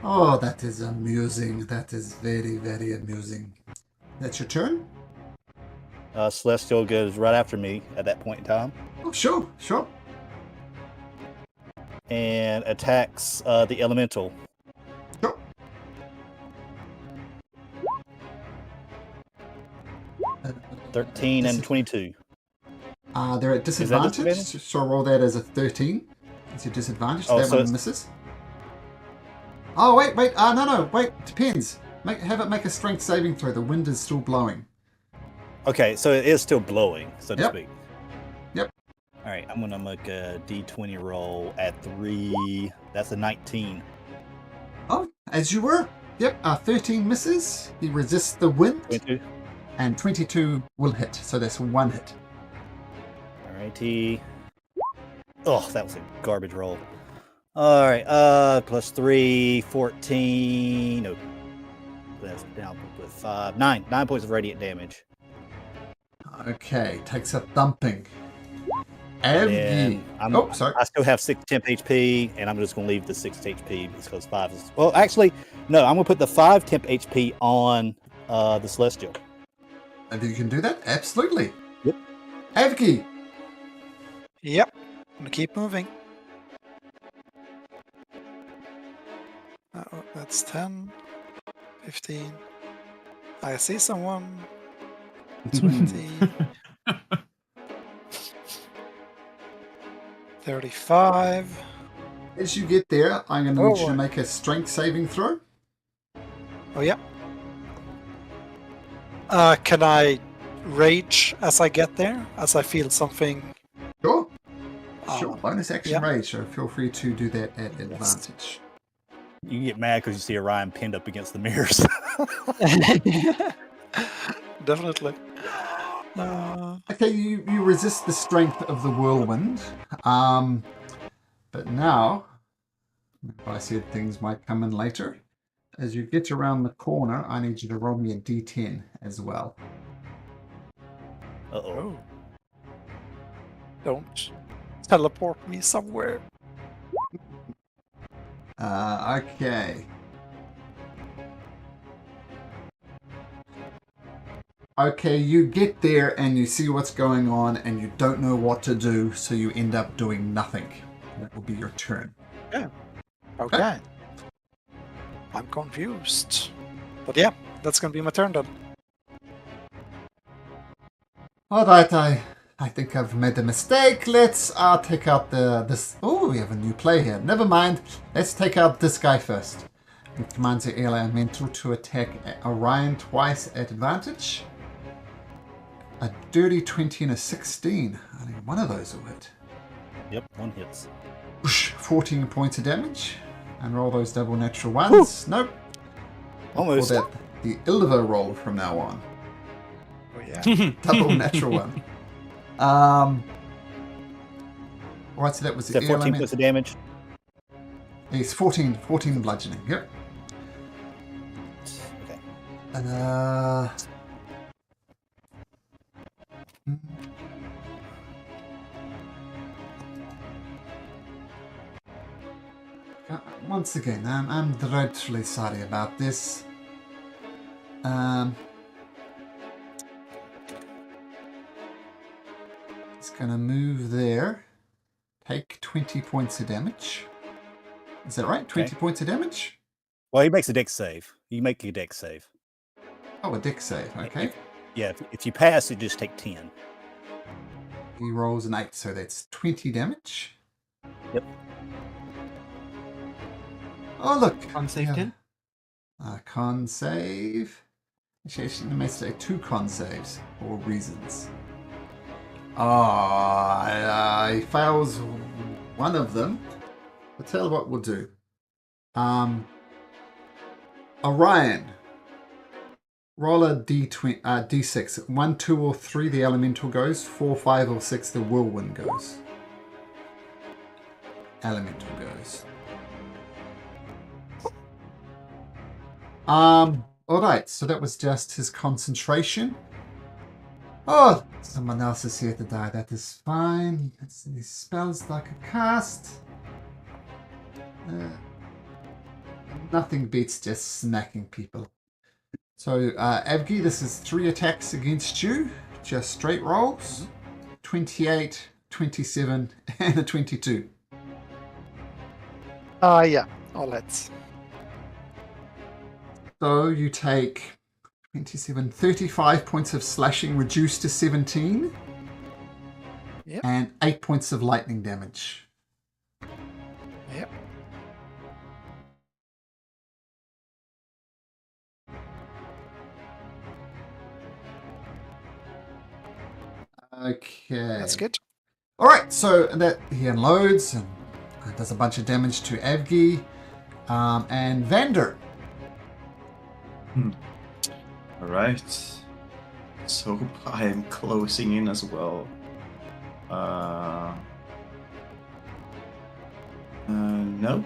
Oh, that is amusing. That is very, very amusing. That's your turn? Celestial goes right after me at that point in time. Oh, sure. And attacks the elemental. Sure. 13 and 22. They're at disadvantage. disadvantage? So I'll roll that as a 13. It's your disadvantage. Oh, That so one it's- misses. Oh, wait. No. Wait, depends. Have it make a strength saving throw. The wind is still blowing. Okay, so it is still blowing, so to Yep. speak. Yep. All right, I'm gonna make a D20 roll at 3. That's a 19. Oh, as you were. Yep, 13 misses. He resists the wind. 22. And 22 will hit. So that's one hit. Alrighty. Oh, that was a garbage roll. All right, plus 3, 14. No, that's down with 5. 9 points of radiant damage. Okay, takes a thumping. And Oh, sorry. I still have 6 temp HP, and I'm just going to leave the 6 HP because 5 is... Well, actually, no, I'm going to put the 5 temp HP on the Celestial. And you can do that? Absolutely. Yep. Avki. Yep. I'm gonna keep moving. Oh, that's 10, 15. I see someone. 20. 35. As you get there, I'm going to need you Oh. to make a strength saving throw. Oh, yeah. Can I rage as I get there? As I feel something? Sure. Oh, Sure. Bonus action yeah. rage, so feel free to do that at advantage. You get mad because you see Orion pinned up against the mirrors. Definitely. Okay, you resist the strength of the whirlwind. But now, I said things might come in later. As you get around the corner, I need you to roll me a d10 as well. Uh-oh. Oh. Don't teleport me somewhere. Okay. Okay, you get there and you see what's going on and you don't know what to do, so you end up doing nothing. That will be your turn. Okay. I'm confused. But yeah, that's gonna be my turn then. Alright, I think I've made a mistake. Let's take out this... Oh, we have a new play here. Never mind. Let's take out this guy first. It commands the elemental to attack Orion twice at advantage. A dirty 20 and a 16. Only one of those will hit. Yep, one hits. 14 points of damage. And roll those double natural ones. Whew. Nope. Almost. Or that the Illiver roll from now on. Oh yeah. Double natural one. Right, so that was the 14 points of damage. It's 14 bludgeoning, yep. Okay. And once again, I'm dreadfully sorry about this. It's gonna move there. Take 20 points of damage. Is that right? 20 points of damage? Well, he makes a dex save. You make a dex save. Oh, a dex save, okay. If you pass, you just take 10. He rolls an 8, so that's 20 damage. Yep. Oh, look. Con save 10? Con save. Actually, I may say 2 con saves for reasons. He fails one of them. I'll tell you what we'll do. Orion. Roll a D6. 1, 2, or 3, the elemental goes. 4, 5, or 6, the whirlwind goes. Elemental goes. Alright, so that was just his concentration. Oh, someone else is here to die. That is fine. Let's see these spells like a cast. Nothing beats just smacking people. So, Avgi, this is 3 attacks against you. Just straight rolls. 28, 27, and a 22. Yeah, all hits. So you take 27, 35 points of slashing reduced to 17. Yep. And 8 points of lightning damage. Yep. Okay. That's good. Alright, so that he unloads and does a bunch of damage to Avgi. And Vander. Alright. So I am closing in as well. Nope.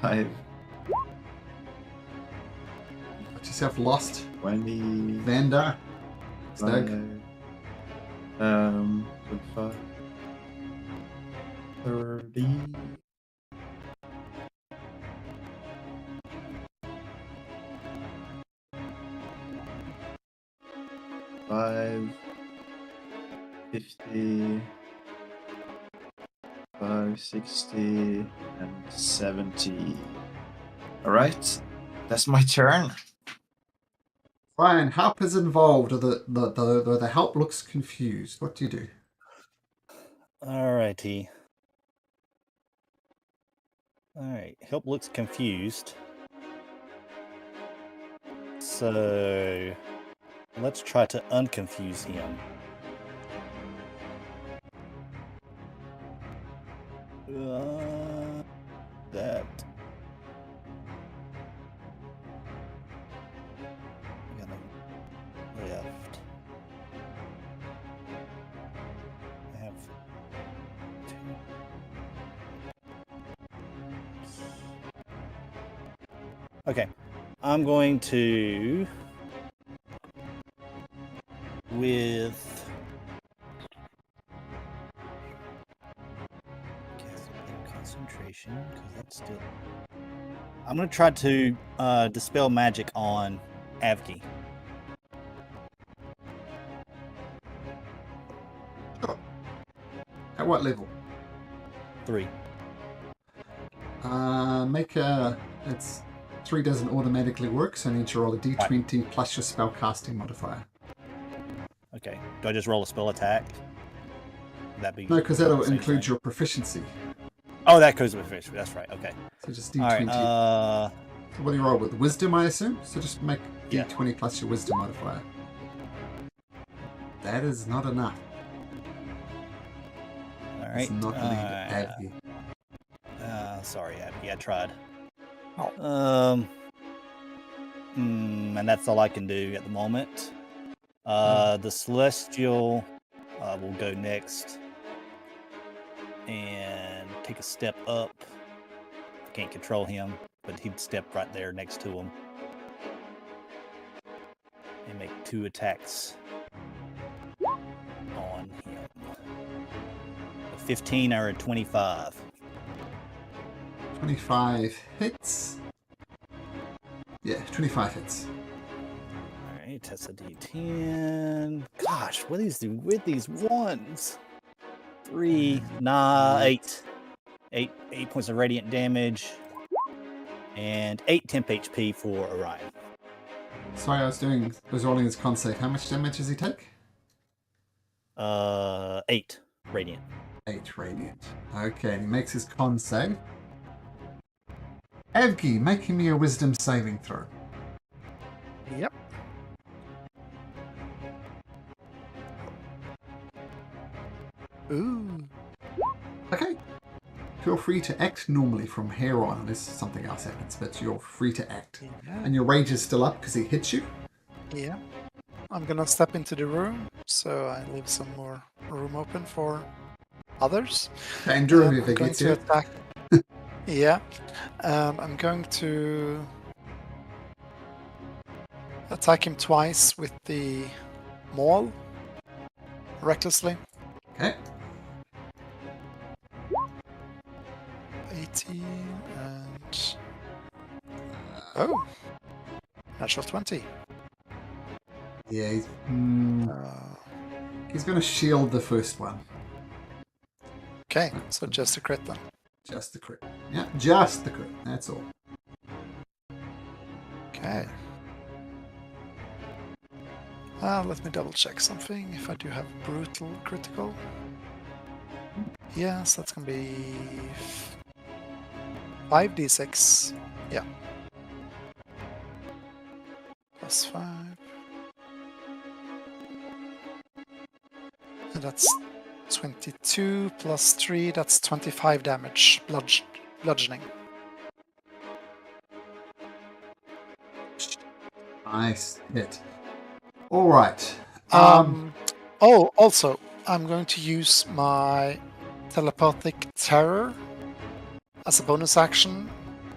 I've Got yourself lost. 20. Vander. Stug. 25. 30. 5, 50, 5, 60, and 70. Alright, that's my turn. Ryan, help is involved. The help looks confused. What do you do? Alrighty. Alright, help looks confused. So let's try to unconfuse him. That. I got no left. I have 2. Okay, I'm going to with concentration, because that's still. I'm going to try to dispel magic on Avgi. Sure. At what level? 3. Make a. It's 3 doesn't automatically work, so I need to roll a d20 plus your spellcasting modifier. Okay. Do I just roll a spell attack? That be No, because that'll same include thing? your proficiency. Oh, that goes with proficiency. That's right. Okay. So just All d20. right. So what do you roll with? Wisdom, I assume? So just make Yeah. d20 plus your wisdom modifier. That is not enough. All It's right. not lead Abby. Sorry, Abby. I tried. Oh. And that's all I can do at the moment. The Celestial will go next and take a step up. I can't control him, but he'd step right there next to him and make 2 attacks on him. A 15 or a 25. 25 hits. Yeah, 25 hits. All right, that's a D10. Gosh, what is with these ones? 3, 8. 8 points of radiant damage, and 8 temp HP for Orion. Sorry, I was rolling his con save. How much damage does he take? 8 radiant. 8 radiant. Okay, he makes his con save. Evgi, making me a wisdom saving throw. Yep. Ooh. Okay. Feel free to act normally from here on, unless something else happens, but you're free to act. Yeah. And your rage is still up because he hits you. Yeah. I'm gonna step into the room, so I leave some more room open for others. Andrew, I'm if they going get to you. attack. Yeah. I'm going to attack him twice with the maul, recklessly. Okay. 18 and... Oh! Natural 20. Yeah, Uh, he's going to shield the first one. okay, so just a crit then. Just the crit. Yeah, just the crit. That's all. Okay. Let me double check something. If I do have brutal critical. Yes, that's gonna be 5d6. Yeah. Plus 5. And that's 22 plus 3. That's 25 damage. Bludgeoning. Nice hit. All right. Oh, also, I'm going to use my telepathic terror as a bonus action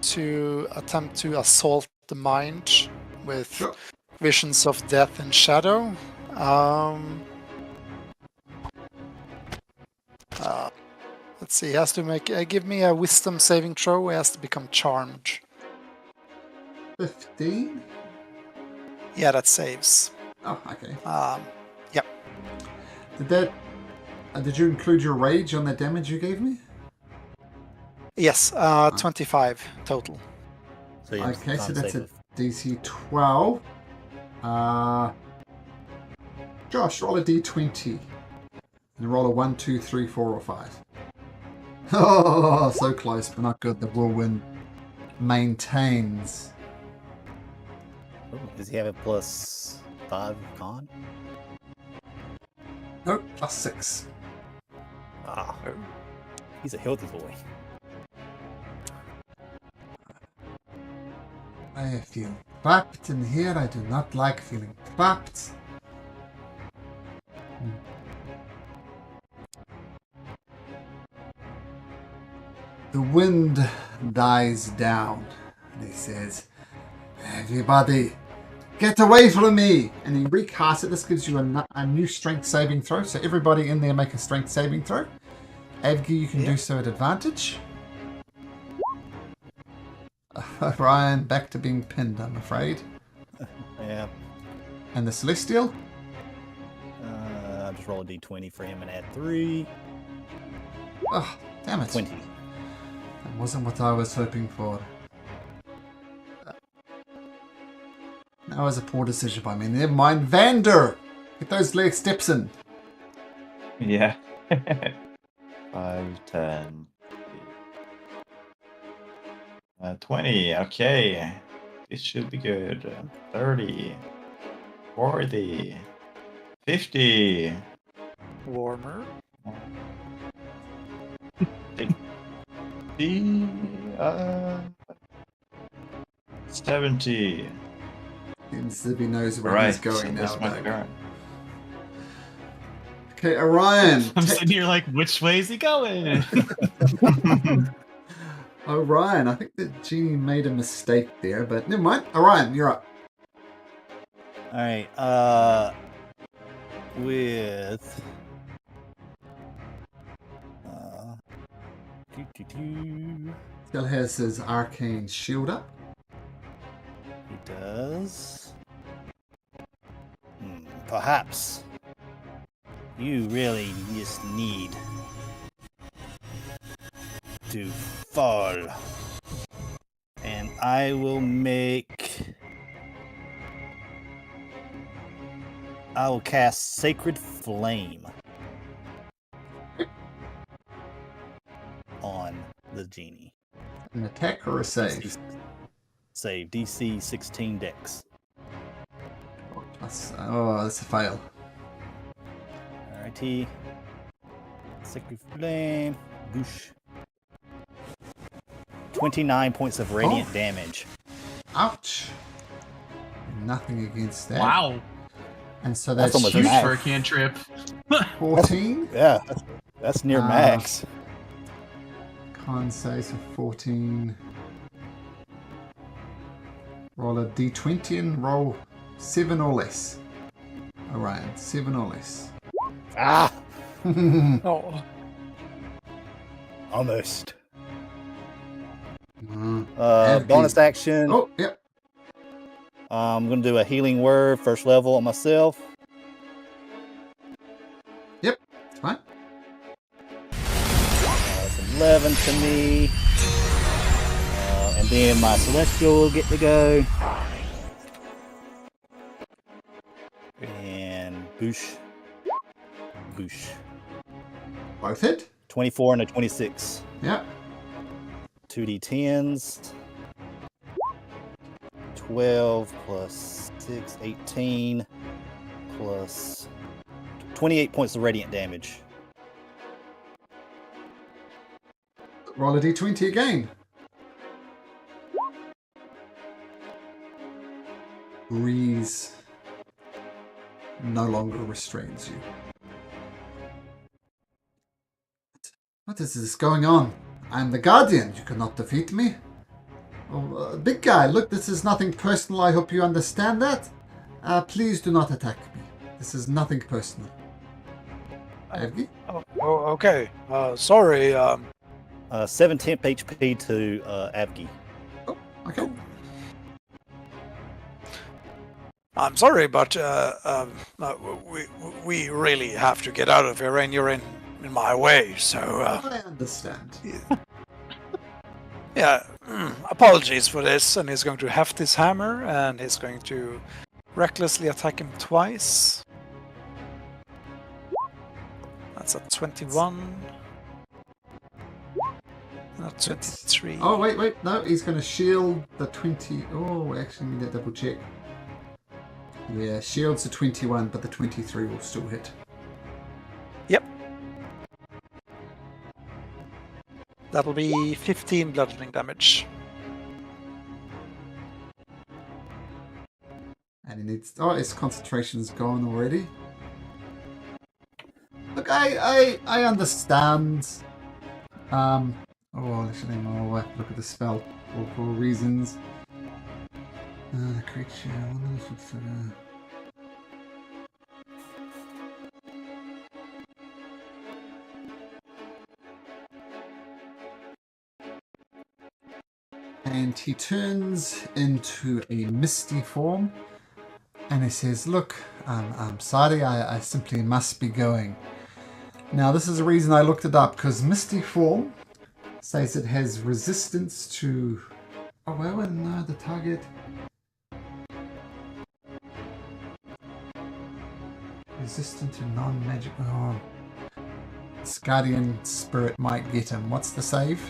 to attempt to assault the mind with Sure. visions of death and shadow. Let's see. He has to make give me a wisdom saving throw. He has to become charmed. 15? Yeah, that saves. Oh, okay. Yep. Did you include your rage on the damage you gave me? Yes. 25 total. So you have Okay, so con that's save a of- DC 12. Josh, roll a D20. And roll a 1, 2, 3, 4, or 5. Oh, so close, but not good. The whirlwind maintains. Oh, does he have a plus 5 con? Nope, plus 6. Ah, he's a healthy boy. I feel trapped in here. I do not like feeling trapped. The wind dies down, and he says, "Everybody, get away from me!" And he recasts it. This gives you a new strength saving throw. So everybody in there make a strength saving throw. Avgi, you can do so at advantage. Ryan, back to being pinned, I'm afraid. Yeah. And the Celestial? I'll just roll a d20 for him and add 3. Oh, damn it. 20. That wasn't what I was hoping for. That was a poor decision by me. Never mind. Vander! Get those leg steps in. Yeah. 5, 10, 20. Okay. This should be good. 30, 40, 50. Warmer. 60, 70. Seems to be knows where Right, he's going now. that's my Doug. turn. Okay, Orion. I'm sitting here like, which way is he going? Orion, I think the genie made a mistake there, but never mind. Orion, you're up. All right. With Still has his arcane shield up. he does. Perhaps you really just need to fall, and I will cast Sacred Flame on the genie. An attack or a save? Save DC 16 Dex. That's a fail. Alrighty. Sacred Flame. Boosh. 29 points of radiant damage. Ouch. Nothing against that. Wow. And so That's that's almost Huge max. for a cantrip. 14. Yeah, that's near max. Con saves for 14. Roll a d20 and roll 7 or less. Orion, 7 or less. Ah, Oh, almost. Have Bonus you- action. Oh, yep. I'm gonna do a healing word first level on myself. Yep, it's fine. That's 11 to me. And then my celestial will get to go. And boosh. Boosh. Both hit. 24 and a 26. Yep. 2d10s. 12 plus 6, 18 plus 28 points of radiant damage. Roll a d20 again. Breeze no longer restrains you. What is this going on? I am the Guardian. You cannot defeat me. Oh, big guy, look, this is nothing personal. I hope you understand that. Please do not attack me. This is nothing personal. Evgie? oh, okay. Sorry. 17 HP to Avgi. Oh, okay. I'm sorry, but we really have to get out of here, and you're in my way. So I understand. yeah, apologies for this. And he's going to heft his hammer, and he's going to recklessly attack him twice. That's a 21. Not 23. Oh, wait. No, he's going to shield the 20. Oh, actually, need to double check. Yeah, shields a 21, but the 23 will still hit. Yep. That'll be 15 bludgeoning damage. And he needs. Oh, his concentration's gone already. Look, I understand. Oh, actually, no, I have to look at the spell for reasons. Creature. I wonder if it's, And he turns into a misty form, and he says, "Look, I'm sorry. I simply must be going." Now, this is the reason I looked it up, because misty form says it has resistance to. Oh well, no, the target. Resistant to non-magic. Oh. Guardian spirit might get him. What's the save?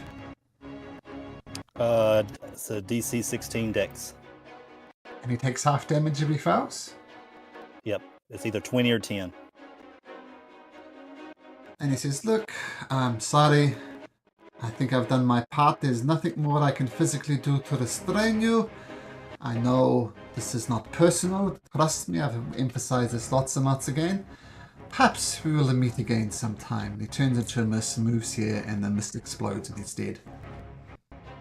It's a DC 16 Dex. and he takes half damage if he fails. Yep. It's either 20 or 10. And he says, look, I'm sorry. I think I've done my part. There's nothing more I can physically do to restrain you. I know this is not personal. Trust me, I've emphasized this lots and lots again. Perhaps we will meet again sometime. And he turns into a mist, moves here, and the mist explodes and he's dead.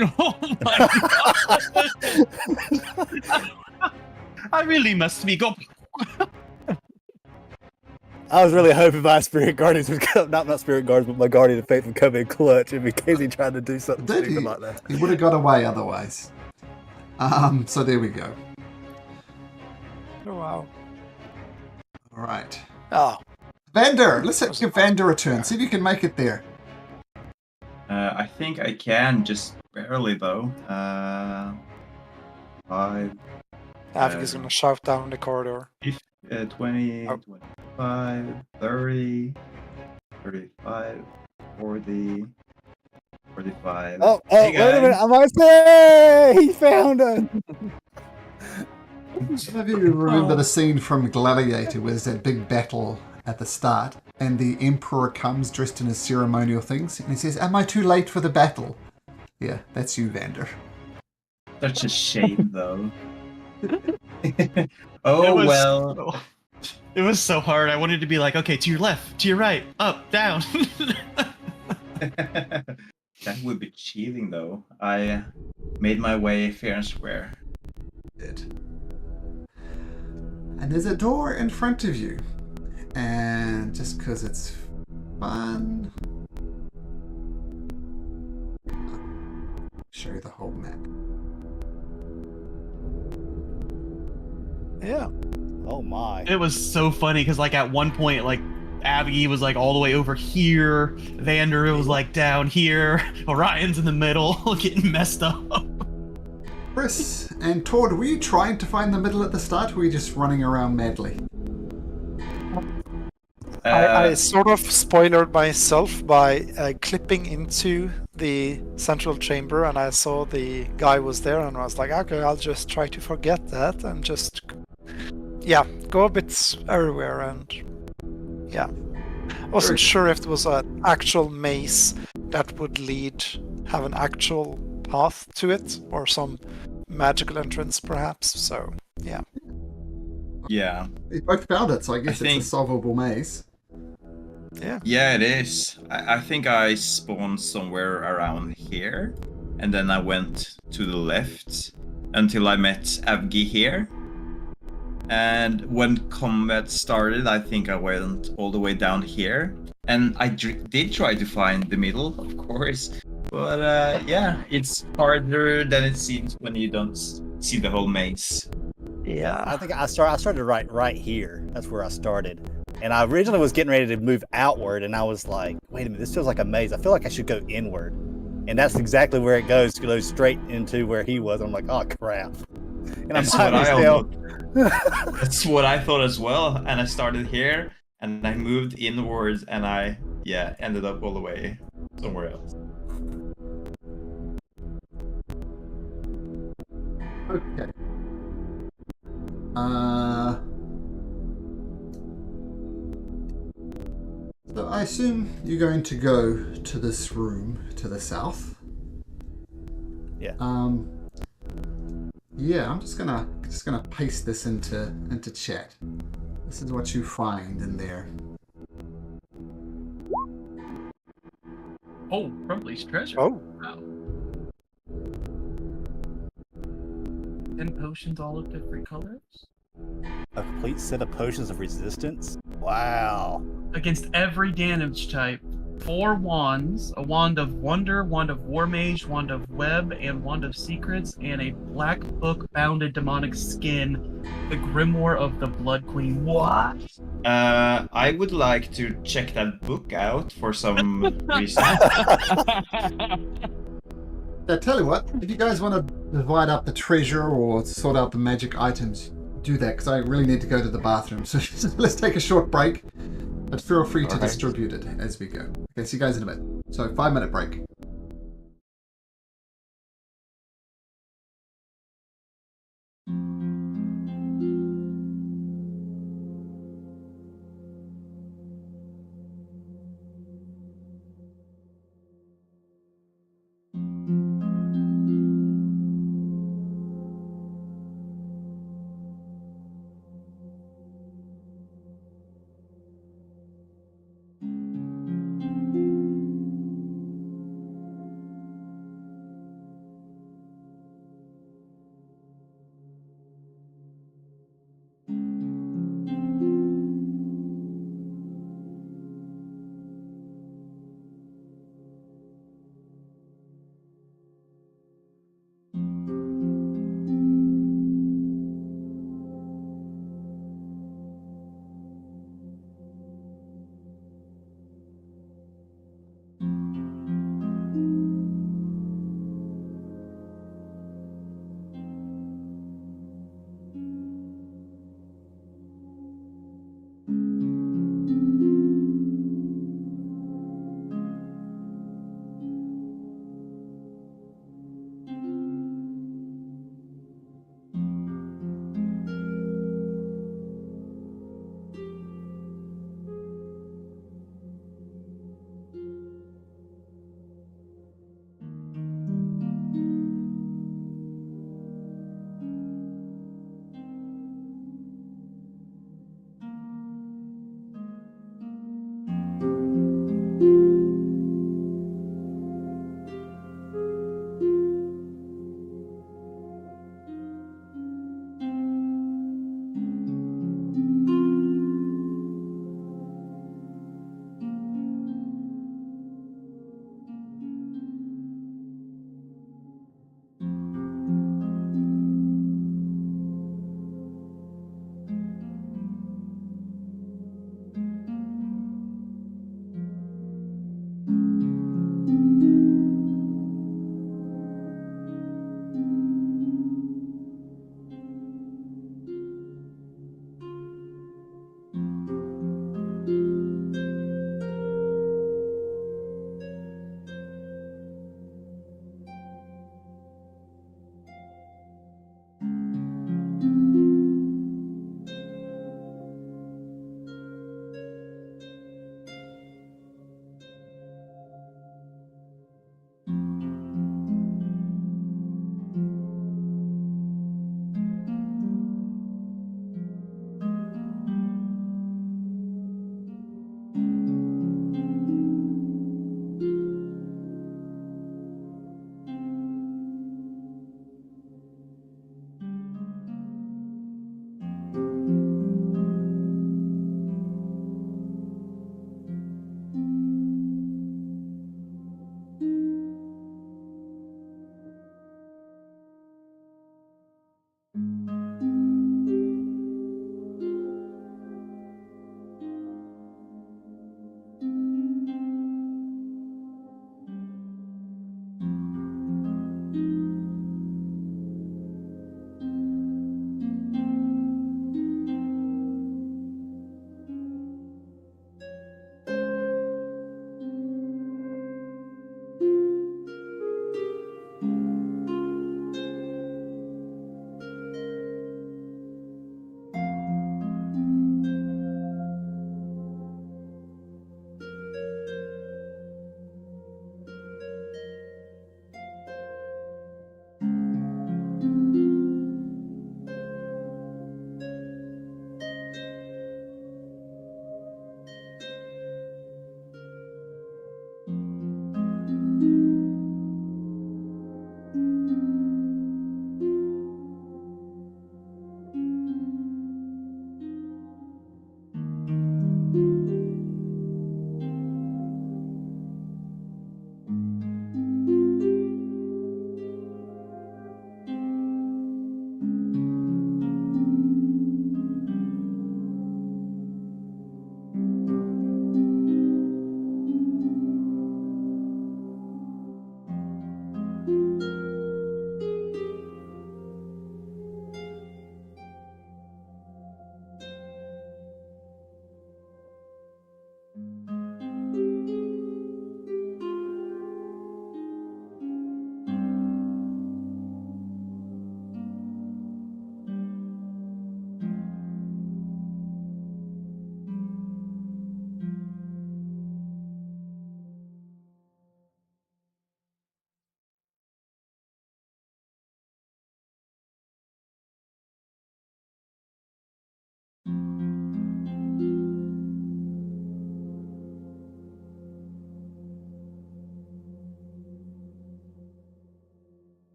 Oh my god! I really must be go. I was really hoping my spirit guardians would come, not spirit guards, but my guardian of faith would come in clutch in case he tried to do something Did stupid he? like that. He would have got away otherwise. So there we go. Oh, wow. All right. Oh, Vander, let's give Vander a turn. See if you can make it there. I think I can, just barely though. 5, Avik is gonna shout down the corridor. 20, Oh. 25, 30, 35, 40, 45. Oh, Hey, wait a minute. guys. I might say he found him. Some of you remember the scene from Gladiator where there's that big battle at the start and the Emperor comes dressed in his ceremonial things and he says, am I too late for the battle? Yeah, that's you, Vander. Such a shame, though. It Oh, was well. so- it was so hard. I wanted to be like, okay, to your left, to your right, up, down. That would be cheating, though. I made my way fair and square. Did. And there's a door in front of you. And just because it's fun, I'll show you the whole map. Yeah. Oh my. It was so funny because, like, at one point, like, Abby was like all the way over here, Vander was like down here, Orion's in the middle, getting messed up. Chris and Todd, were you trying to find the middle at the start, or were you just running around madly? I sort of spoiled myself by clipping into the central chamber, and I saw the guy was there, and I was like, okay, I'll just try to forget that and just, yeah, go a bit everywhere, and yeah. Wasn't sure if it was an actual maze that would have an actual path to it, or some magical entrance, perhaps. So, yeah. Yeah. You both found it, so I guess think- it's a solvable maze. Yeah. Yeah, it is. I think I spawned somewhere around here, and then I went to the left until I met Avgi here. And when combat started, I think I went all the way down here, and I did try to find the middle, of course. But yeah, it's harder than it seems when you don't see the whole maze. Yeah. I think I started right here. That's where I started. And I originally was getting ready to move outward, and I was like, wait a minute, this feels like a maze. I feel like I should go inward. And that's exactly where it goes. It goes straight into where he was. I'm like, oh, crap. And That's I'm what I still... almost- That's what I thought as well. And I started here, and I moved inwards, and I ended up all the way somewhere else. Okay. So I assume you're going to go to this room to the south. Yeah. Yeah, I'm just gonna paste this into chat. This is what you find in there. Oh, Crumbly's treasure. Oh. Wow. 10 potions, all of different colors. A complete set of potions of resistance? Wow. Against every damage type. 4 wands, a wand of wonder, wand of war mage, wand of web, and wand of secrets, and a black book bounded demonic skin, the grimoire of the blood queen. What? I would like to check that book out for some reason. Now, tell you what, if you guys want to divide up the treasure or sort out the magic items, do that, because I really need to go to the bathroom. So let's take a short break, but feel free to distribute it as we go. Okay, see you guys in a bit. So 5-minute break.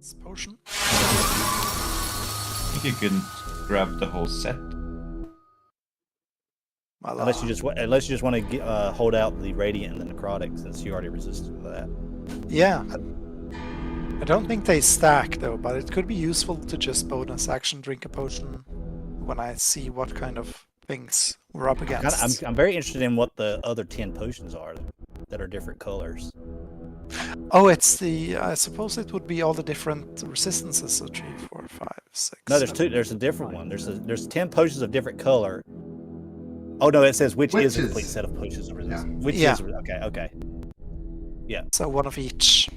It's potion. I think you can grab the whole set. Well, Unless you just want to hold out the radiant and the necrotic, since you already resisted that. Yeah. I don't think they stack though, but it could be useful to just bonus action drink a potion when I see what kind of things we're up against. I'm very interested in what the other 10 potions are that are different colors. Oh, it's the. I suppose it would be all the different resistances. So 3, 4, 5, 6. No, there's 2. There's a different one. There's 10 potions of different color. Oh no, it says which is a complete set of potions of resistance. Yeah. Which Yeah. is okay. Yeah. So one of each.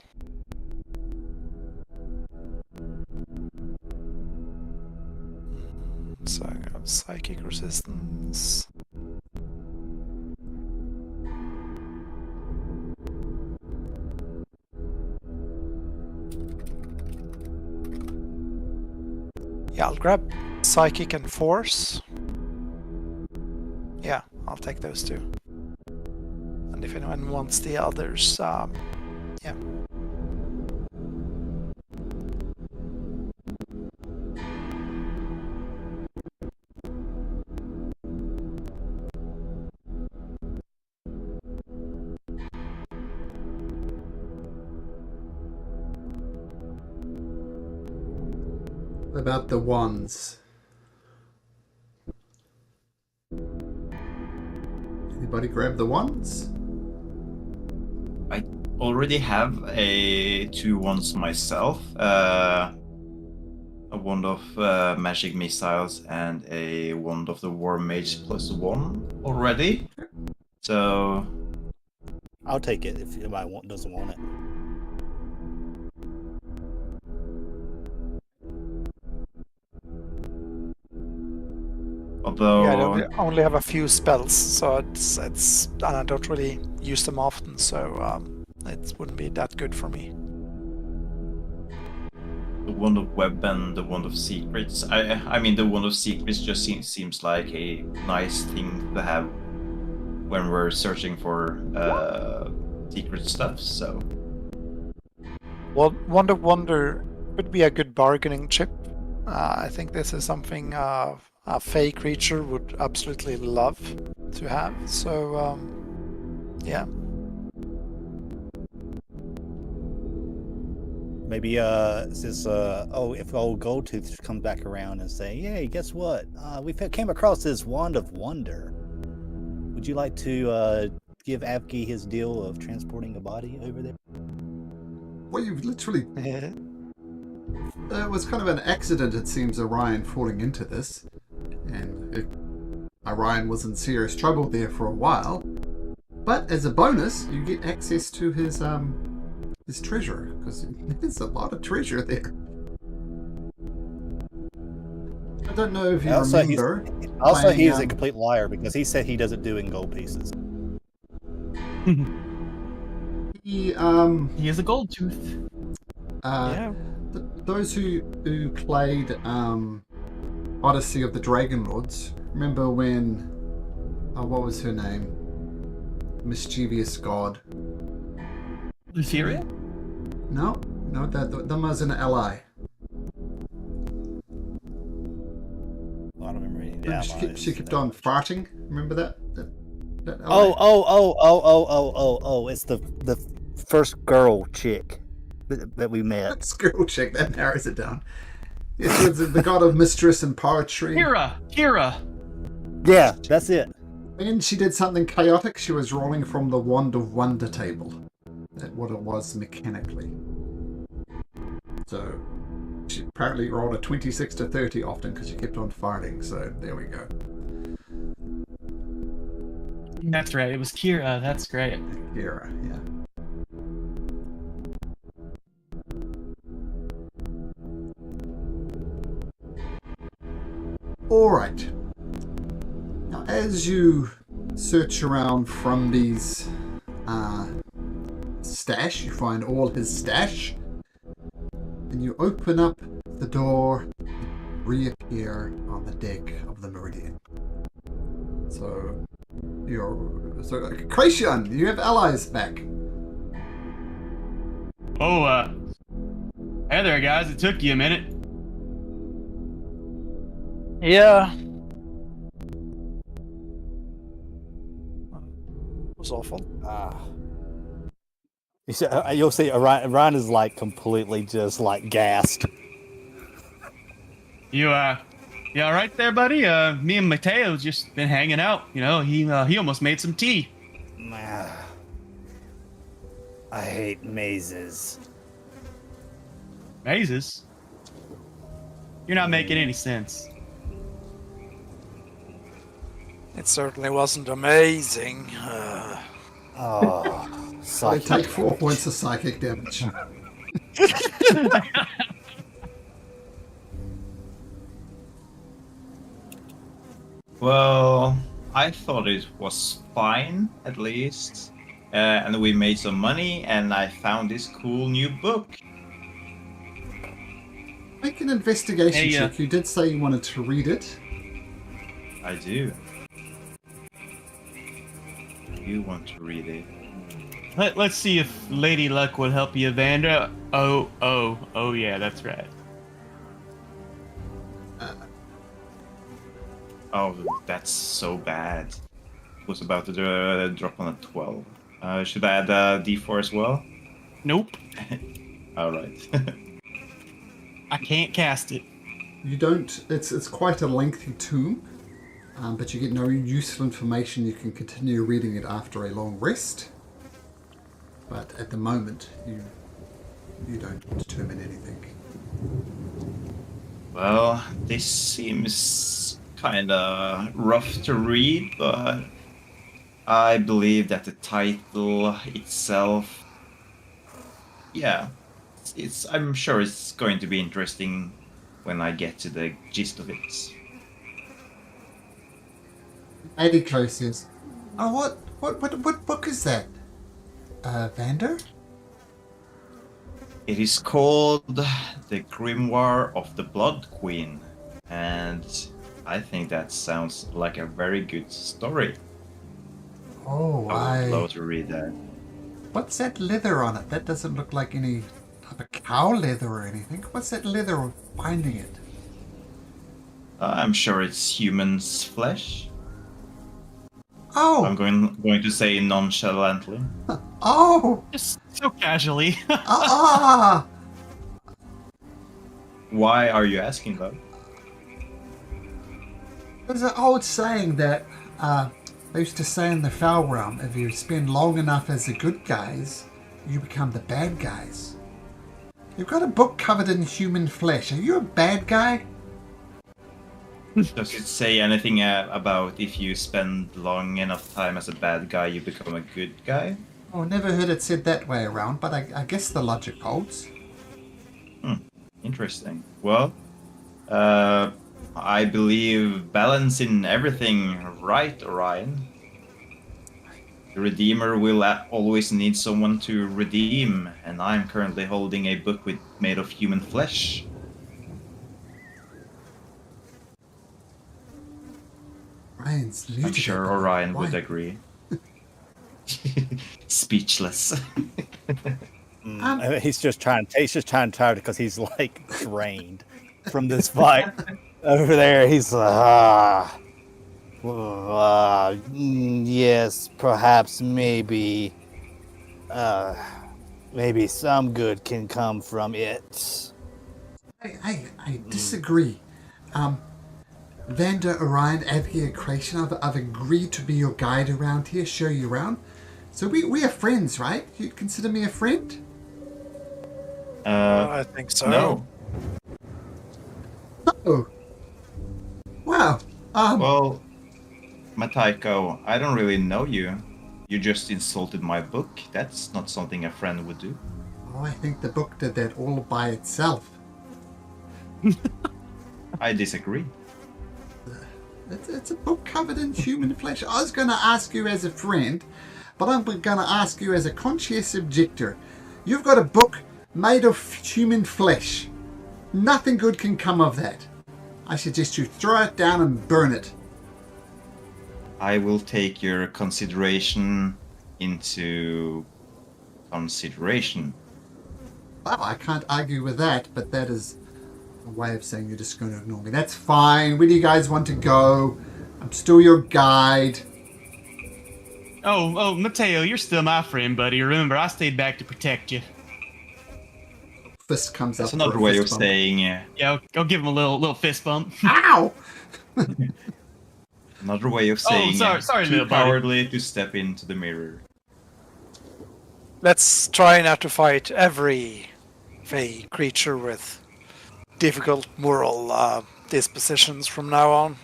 So I have psychic resistance. Yeah, I'll grab psychic and force. Yeah, I'll take those two. And if anyone wants the others, yeah. What about the wands? Anybody grab the wands? I already have a 2 wands myself. A wand of magic missiles and a wand of the war mage +1 already. So I'll take it if anybody doesn't want it. although Yeah, I only have a few spells, so it's and I don't really use them often, so it wouldn't be that good for me. the wand of web and the wand of secrets. I mean the wand of secrets just seems like a nice thing to have when we're searching for secret stuff. So Well, Wand of Wonder would be a good bargaining chip. I think this is something a fey creature would absolutely love to have. So, yeah. Maybe says if old Goldtooth comes back around and say, "Hey, guess what? We came across this Wand of Wonder. Would you like to give Avki his deal of transporting a body over there?" Well, you've literally... it was kind of an accident, it seems, Orion falling into this. And Orion was in serious trouble there for a while. But as a bonus, you get access to his treasure, because there's a lot of treasure there. I don't know if you remember. He's a complete liar because he said he doesn't do in gold pieces. He is a gold tooth. Yeah. Those who played Odyssey of the Dragon Lords, remember when what was her name? Mischievous God. Lutheria? No, that was an ally. I don't remember any of that. She kept on farting. Remember that? That Oh! It's the first girl chick that we met. That's girl chick. That narrows it down. It was the god of mistress and poetry. Kira! Yeah, that's it. And she did something chaotic. She was rolling from the Wand of Wonder table. That's what it was mechanically. So she apparently rolled a 26 to 30 often because she kept on farting. So there we go. That's right, it was Kira. That's great. Kira, yeah. Alright. Now, as you search around from these stash, you find all his stash, and you open up the door and reappear on the deck of the Meridian. So, Kracian, you have allies back. Oh, Hey there, guys. It took you a minute. Yeah. It was awful. You'll see Orion is like completely just like gassed. You all right there, buddy? Me and Mateo's just been hanging out. You know, he almost made some tea. I hate mazes. Mazes? You're not making any sense. It certainly wasn't amazing. Oh, I take 4 points of psychic damage. Well, I thought it was fine, at least. And we made some money, and I found this cool new book. Make an investigation check. You did say you wanted to read it. I do. You want to read it? Let's see if Lady Luck will help you, Vander. Oh, yeah, that's right. Oh, that's so bad. Was about to drop on a 12. Should I add a D4 as well? Nope. Alright. I can't cast it. You don't. It's quite a lengthy tome, but you get no useful information. You can continue reading it after a long rest. But at the moment, you don't determine anything. Well, this seems kinda rough to read, but I believe that the title itself, yeah, I'm sure it's going to be interesting when I get to the gist of it. Adiko says, "Oh, what book is that, Vander?" It is called The Grimoire of the Blood Queen, and I think that sounds like a very good story. Oh, I would love to read that. What's that leather on it? That doesn't look like any type of cow leather or anything. What's that leather binding it? I'm sure it's human's flesh. Oh! I'm going to say nonchalantly. Oh! Just so casually. Ah! Why are you asking that? There's an old saying that they used to say in the Foul Realm, if you spend long enough as the good guys, you become the bad guys. You've got a book covered in human flesh. Are you a bad guy? Does it say anything about if you spend long enough time as a bad guy, you become a good guy? Oh, never heard it said that way around, but I guess the logic holds. Interesting. Well, I believe balance in everything, right, Orion? The Redeemer will always need someone to redeem, and I'm currently holding a book made of human flesh. Ryan's I'm sure Orion would agree. Speechless. He's just trying to tire because he's like drained from this fight. Over there, he's yes, perhaps maybe some good can come from it. I disagree. Vander, Orion, Advocate Creation, I've agreed to be your guide around here, show you around. So we are friends, right? You'd consider me a friend? I think so. No. Oh. Wow. Well, Mataiko, I don't really know you. You just insulted my book. That's not something a friend would do. Oh, I think the book did that all by itself. I disagree. It's a book covered in human flesh. I was going to ask you as a friend, but I'm going to ask you as a conscious objector. You've got a book made of human flesh. Nothing good can come of that. I suggest you throw it down and burn it. I will take your consideration into consideration. Well, I can't argue with that, but that is a way of saying you're just going to ignore me. That's fine. Where do you guys want to go? I'm still your guide. Oh, Mateo, you're still my friend, buddy. Remember, I stayed back to protect you. Fist comes That's up. for another a way fist of bump. saying. Yeah, I'll give him a little fist bump. Ow! Another way of saying. sorry, too little buddy. cowardly to step into the mirror. Let's try not to fight every Fey creature with difficult moral dispositions from now on.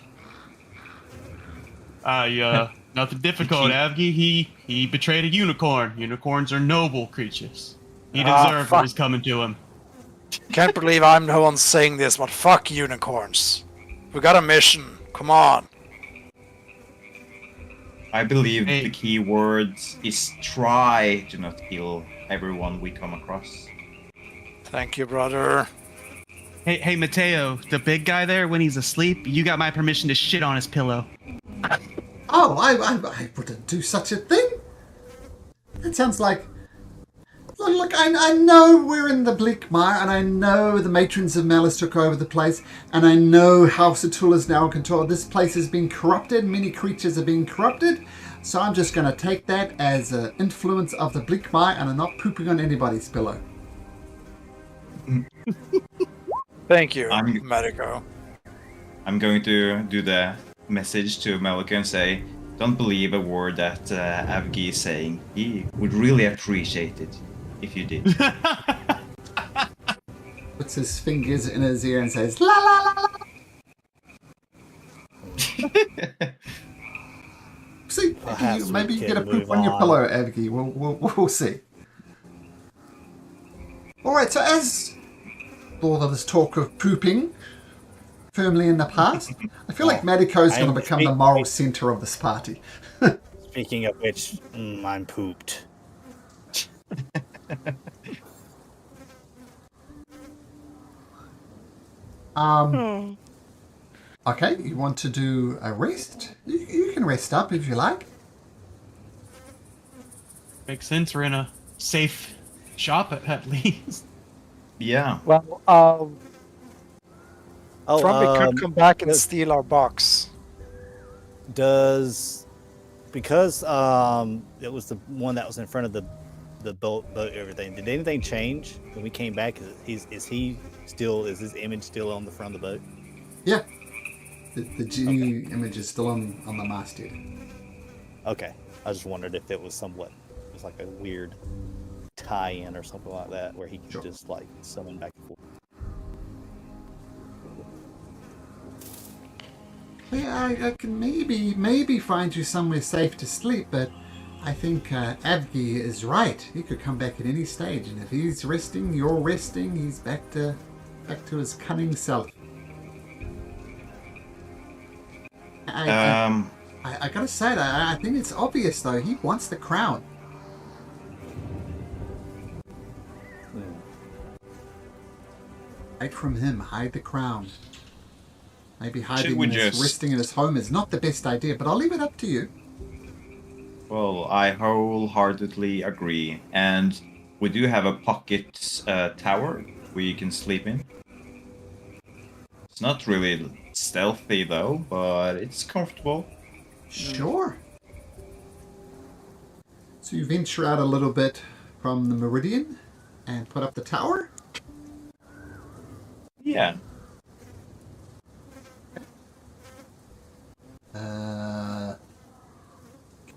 Nothing difficult, Avgi. He betrayed a unicorn. Unicorns are noble creatures. He deserved what was coming to him. Can't believe I'm the one saying this, but fuck unicorns. We got a mission. Come on. I believe Hey. the key words is try to not kill everyone we come across. Thank you, brother. Hey, Mateo, the big guy there, when he's asleep, you got my permission to shit on his pillow. Oh, I wouldn't do such a thing. That sounds like... Look, I know we're in the Bleak Mire, and I know the Matrons of Malice took over the place, and I know House Atul is now in control. This place has been corrupted. Many creatures are being corrupted. So I'm just going to take that as an influence of the Bleak Mire, and I'm not pooping on anybody's pillow. Thank you, I'm- Medico. I'm going to do the message to Malika and say, don't believe a word that Avgi is saying. He would really appreciate it if you did. Puts his fingers in his ear and says, la la la la. See, Perhaps we maybe you can get a poop move on your on. pillow, Avgi. We'll see. Alright, so as all of this talk of pooping firmly in the past, I feel like Medico's going to become the moral center of this party. Speaking of which, I'm pooped. Okay, you want to do a rest? You can rest up if you like. Makes sense. We're in a safe shop at least. Yeah. Well, Frumby could come back and steal our box. Because it was the one that was in front of the boat everything. Did anything change when we came back? Is his image still on the front of the boat? Yeah. The genie image is still on the masthead. Okay. I just wondered if it was like a weird tie-in or something like that where he could Sure. just like summon back and forth. Yeah, I can maybe find you somewhere safe to sleep, but I think Avgi is right. He could come back at any stage, and if he's resting, you're resting. He's back to his cunning self. I gotta say that I think it's obvious though. He wants the crown. Hide from him. Hide the crown. Maybe hiding we in his, just- resting in his home is not the best idea, but I'll leave it up to you. Well, I wholeheartedly agree. And we do have a pocket tower we can sleep in. It's not really stealthy though, but it's comfortable. Sure. So you venture out a little bit from the meridian and put up the tower. Yeah.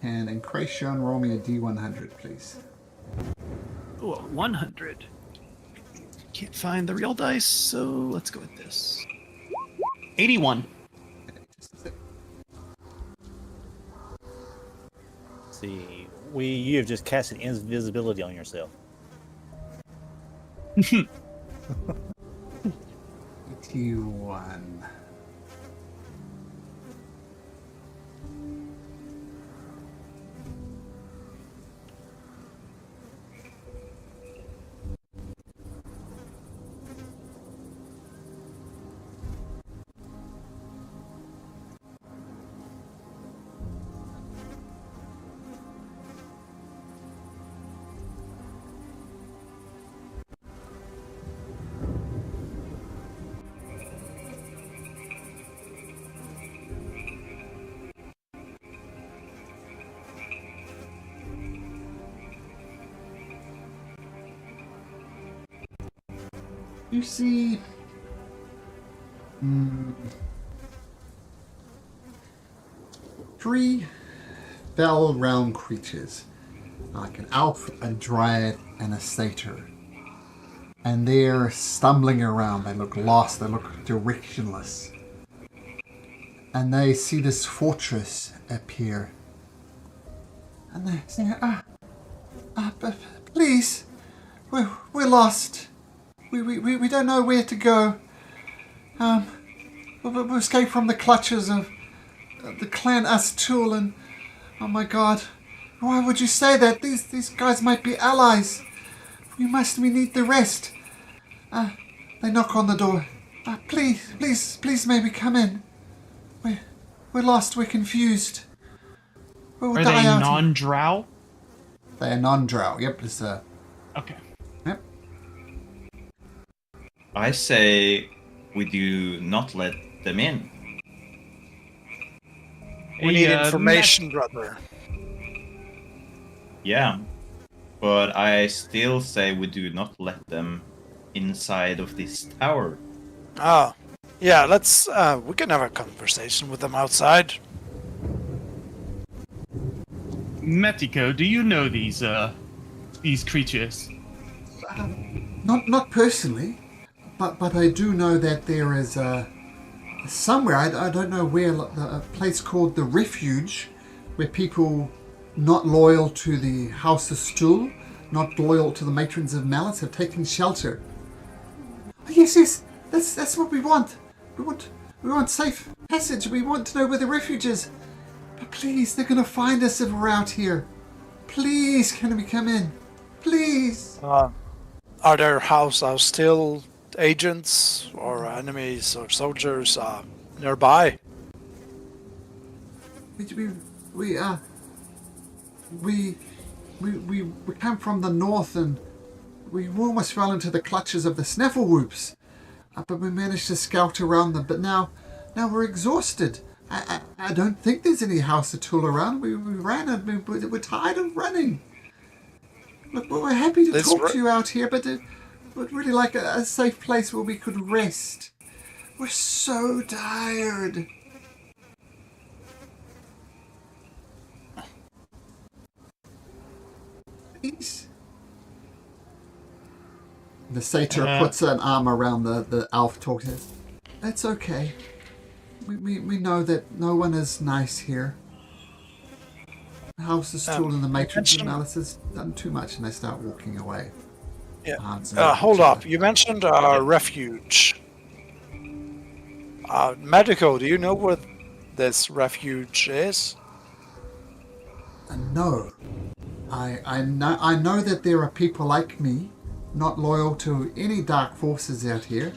Can Encration roll me a D100, please? Ooh, 100. Can't find the real dice, so let's go with this. 81. Okay, just a sec. See, you have just casted invisibility on yourself. 81. You see... three fell round creatures, like an elf, a dryad, and a satyr. And they're stumbling around. They look lost. They look directionless. And they see this fortress appear. And they say, please, we're lost. We don't know where to go. We escaped from the clutches of the clan Astul, and oh my god, why would you say that? These guys might be allies. We need the rest. They knock on the door. Please, maybe come in. We're lost. We're confused. We'll Are die they out. non-drow? They're non-drow. Yep, it's Okay. Yep. I say we do not let them in. We need information, brother. Yeah, but I still say we do not let them inside of this tower. Ah, yeah. Let's. We can have a conversation with them outside. Metiko, do you know these creatures? Not personally, but I do know that there is somewhere, I don't know where, a place called the Refuge, where people not loyal to the House of Stool, not loyal to the Matrons of Malice, have taken shelter. Oh, yes, that's what we want. We want safe passage. We want to know where the refuge is. But please, they're going to find us if we're out here. Please, can we come in? Please. Are there house still agents or enemies or soldiers nearby? We come from the north, and we almost fell into the clutches of the Snafflewoops. But we managed to scout around them. But now we're exhausted. I don't think there's any house at all around. We ran, and we're tired of running. Look, we're happy to talk to you out here, but we'd really like a safe place where we could rest. We're so tired. Please. The satyr puts an arm around the elf, talks. It's okay. We know that no one is nice here. The house is still in the Matrix of Malice has done too much, and they start walking away. Yeah. Hold up. You mentioned refuge. Medico, do you know where this refuge is? No. I know that there are people like me, not loyal to any dark forces out here.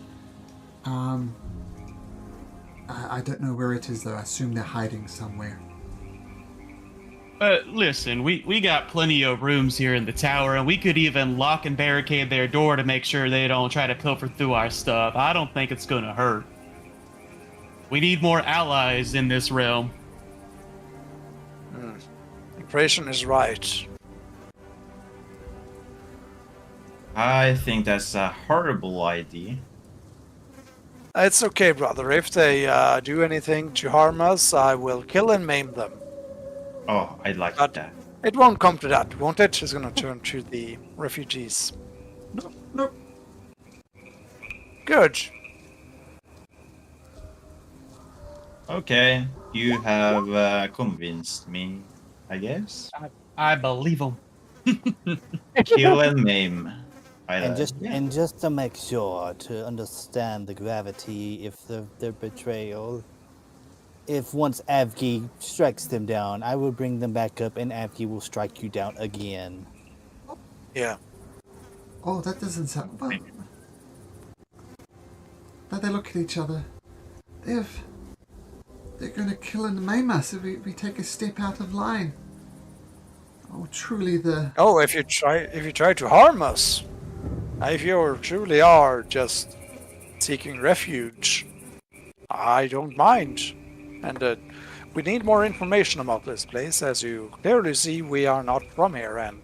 I don't know where it is, though. I assume they're hiding somewhere. Listen, we got plenty of rooms here in the tower, and we could even lock and barricade their door to make sure they don't try to pilfer through our stuff. I don't think it's gonna hurt. We need more allies in this realm. Impression is right. I think that's a horrible idea. It's okay, brother. If they do anything to harm us, I will kill and maim them. Oh, I like But that. it won't come to that, won't it? It's gonna turn to the refugees. Nope. Good. Okay, you have convinced me, I guess. I believe them. Kill and maim. And just to make sure to understand the gravity if their betrayal, if once Avgi strikes them down, I will bring them back up and Avgi will strike you down again. Yeah. Oh, that doesn't sound well. Now they look at each other. They're going to kill and maim us if we take a step out of line. Oh, truly the... Oh, if you try to harm us, if you truly are just seeking refuge, I don't mind. And we need more information about this place. As you clearly see, we are not from here, and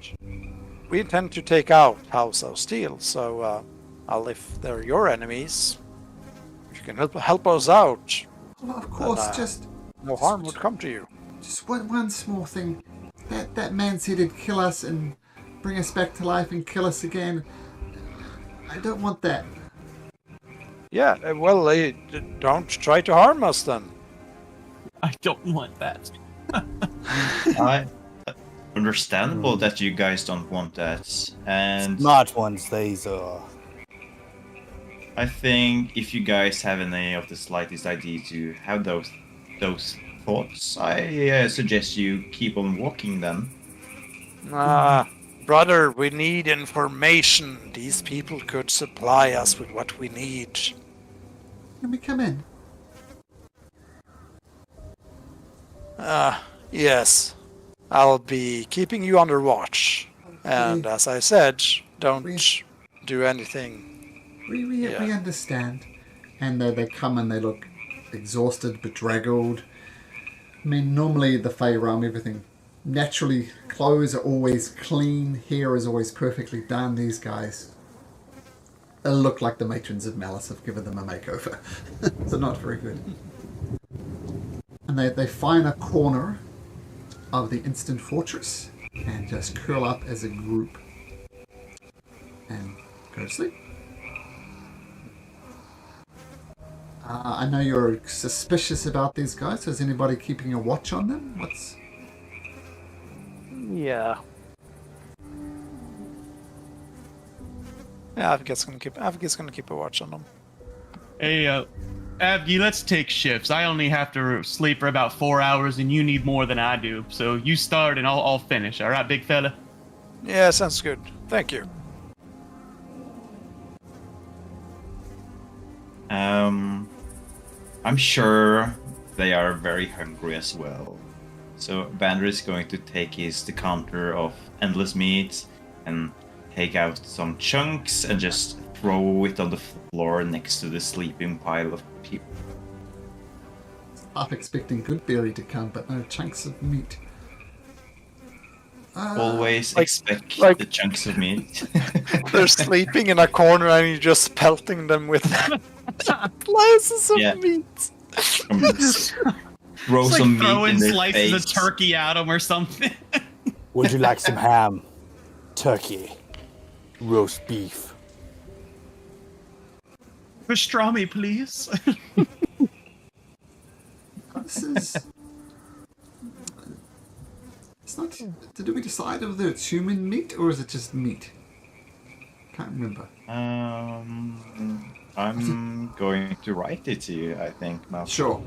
we intend to take out House of Steel. So Well, if they're your enemies, if you can help us out, Well, of course, then, just no harm would come to you. just one small thing. That man said he'd kill us and bring us back to life and kill us again. I don't want that. Yeah, well, don't try to harm us then. I don't want that. I understandable that you guys don't want that, and Smart ones, these are. I think if you guys have any of the slightest idea to have those thoughts, I suggest you keep on walking then. Brother, we need information. These people could supply us with what we need. Can we come in? Yes. I'll be keeping you under watch. And as I said, don't do anything. We understand. And they come and they look exhausted, bedraggled. I mean, normally the Fey realm, everything. Naturally, clothes are always clean, hair is always perfectly done. These guys look like the matrons of Malice have given them a makeover. So not very good. And they find a corner of the instant fortress and just curl up as a group and go to sleep. I know you're suspicious about these guys. Is anybody keeping a watch on them? Yeah. Yeah, Avgit's gonna keep a watch on them. Hey, Avgi, let's take shifts. I only have to sleep for about 4 hours, and you need more than I do. So you start, and I'll finish. All right, big fella? Yeah, sounds good. Thank you. I'm sure they are very hungry as well. So Vander is going to take his decanter of endless meat and take out some chunks and just throw it on the floor next to the sleeping pile of people. Half expecting Goodberry to come, but no chunks of meat. Always like- expect like- the chunks of meat. They're sleeping in a corner and you're just pelting them with slices of Yeah. meat. Throw It's some like meat throwing in their slices face. of turkey at them or something. Would you like some ham? Turkey? Roast beef? Pastrami, please. This is... It's not... Did we decide whether it's human meat or is it just meat? Can't remember. I'm going to write it to you, I think, Mal. Sure.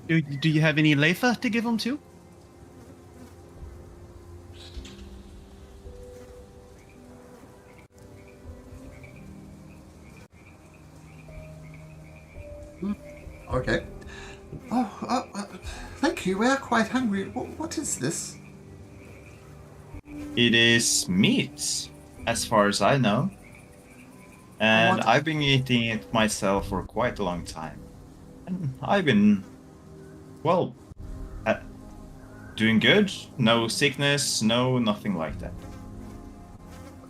Do you have any lefa to give them to? Okay. Thank you. We are quite hungry. What is this? It is meat, as far as I know. And I've been eating it myself for quite a long time. And I've been, well, doing good. No sickness, nothing like that.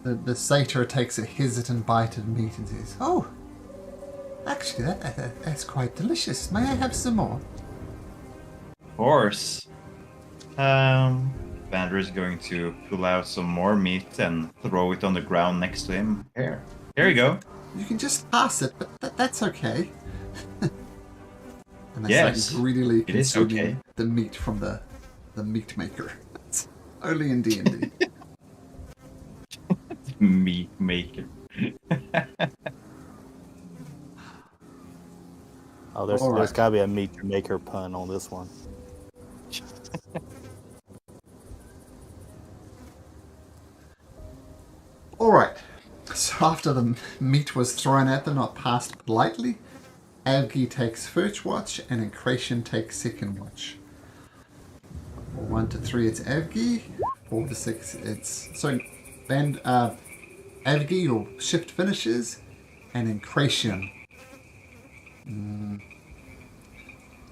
The satyr takes a hesitant bite of meat and says, "Oh, actually, that's quite delicious. May I have some more?" Of course. Vander is going to pull out some more meat and throw it on the ground next to him. Here you go. You can just pass it, but that's okay. And they Yes, start greedily it is consuming okay. the meat from the meat maker. It's only in D&D. Meat maker. Oh, there's All right. gotta be a meat maker pun on this one. All right. So after the meat was thrown at them, not passed politely, Avgi takes first watch and Incration takes second watch. 1 to 3, it's Avgi. 4 to 6, it's... So, then Avgi, your shift finishes, and Incration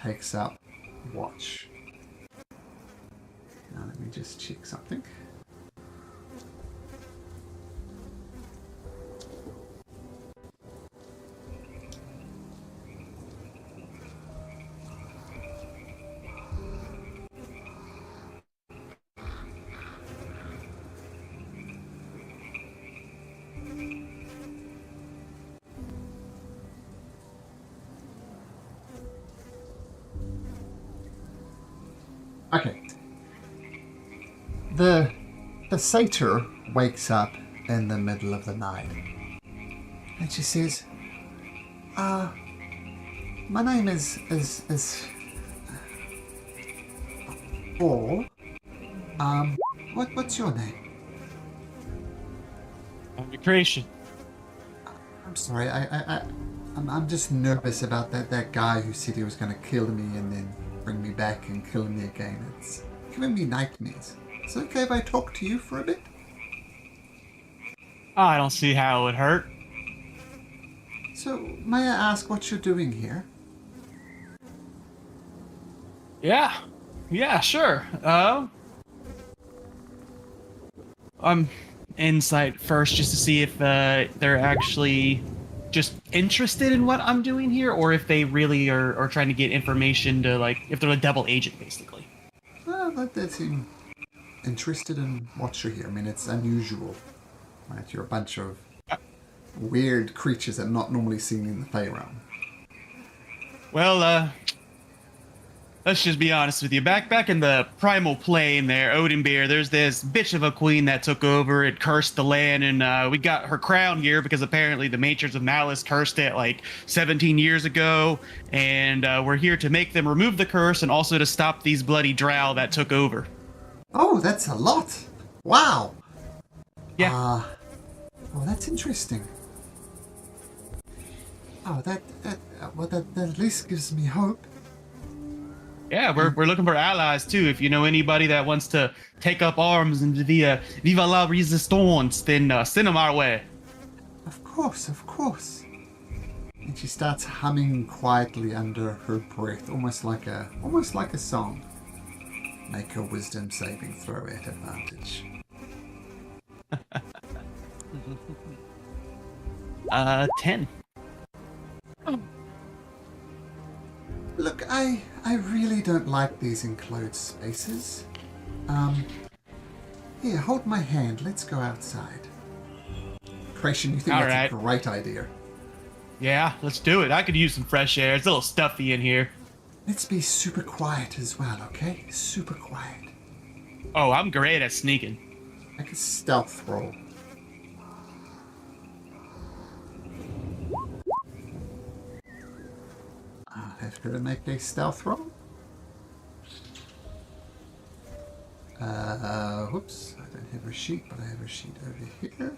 takes up watch. Now let me just check something. Okay. The satyr wakes up in the middle of the night. And she says, my name is Paul. What's your name? I'm your creation. I'm sorry, I'm just nervous about that guy who said he was going to kill me and then bring me back and kill me again. It's giving me nightmares. Is it okay if I talk to you for a bit? I don't see how it would hurt. So, may I ask what you're doing here? Yeah, sure. I'm insight first just to see if they're actually just interested in what I'm doing here, or if they really are trying to get information to, like, if they're a double agent, basically. Well, they seem interested in what you're here. I mean, it's unusual, right? You're a bunch of weird creatures that are not normally seen in the Fey realm. Well, let's just be honest with you. Back in the primal plane there, Oathbreaker, there's this bitch of a queen that took over. It cursed the land, and we got her crown here because apparently the Matrons of Malice cursed it like 17 years ago, and we're here to make them remove the curse and also to stop these bloody drow that took over. Oh, that's a lot. Wow. Yeah. Well, that's interesting. Oh, that at least gives me hope. Yeah, we're looking for allies too. If you know anybody that wants to take up arms and viva la resistance, then send them our way. Of course. And she starts humming quietly under her breath, almost like a song. Make a wisdom saving throw at advantage. 10. Look, I really don't like these enclosed spaces. Here, hold my hand. Let's go outside. Creation, you think All that's right. a great idea? Yeah, let's do it. I could use some fresh air. It's a little stuffy in here. Let's be super quiet as well, okay? Super quiet. Oh, I'm great at sneaking. Make a stealth roll. I'll have her make a stealth roll. Whoops. I don't have her sheet, but I have her sheet over here.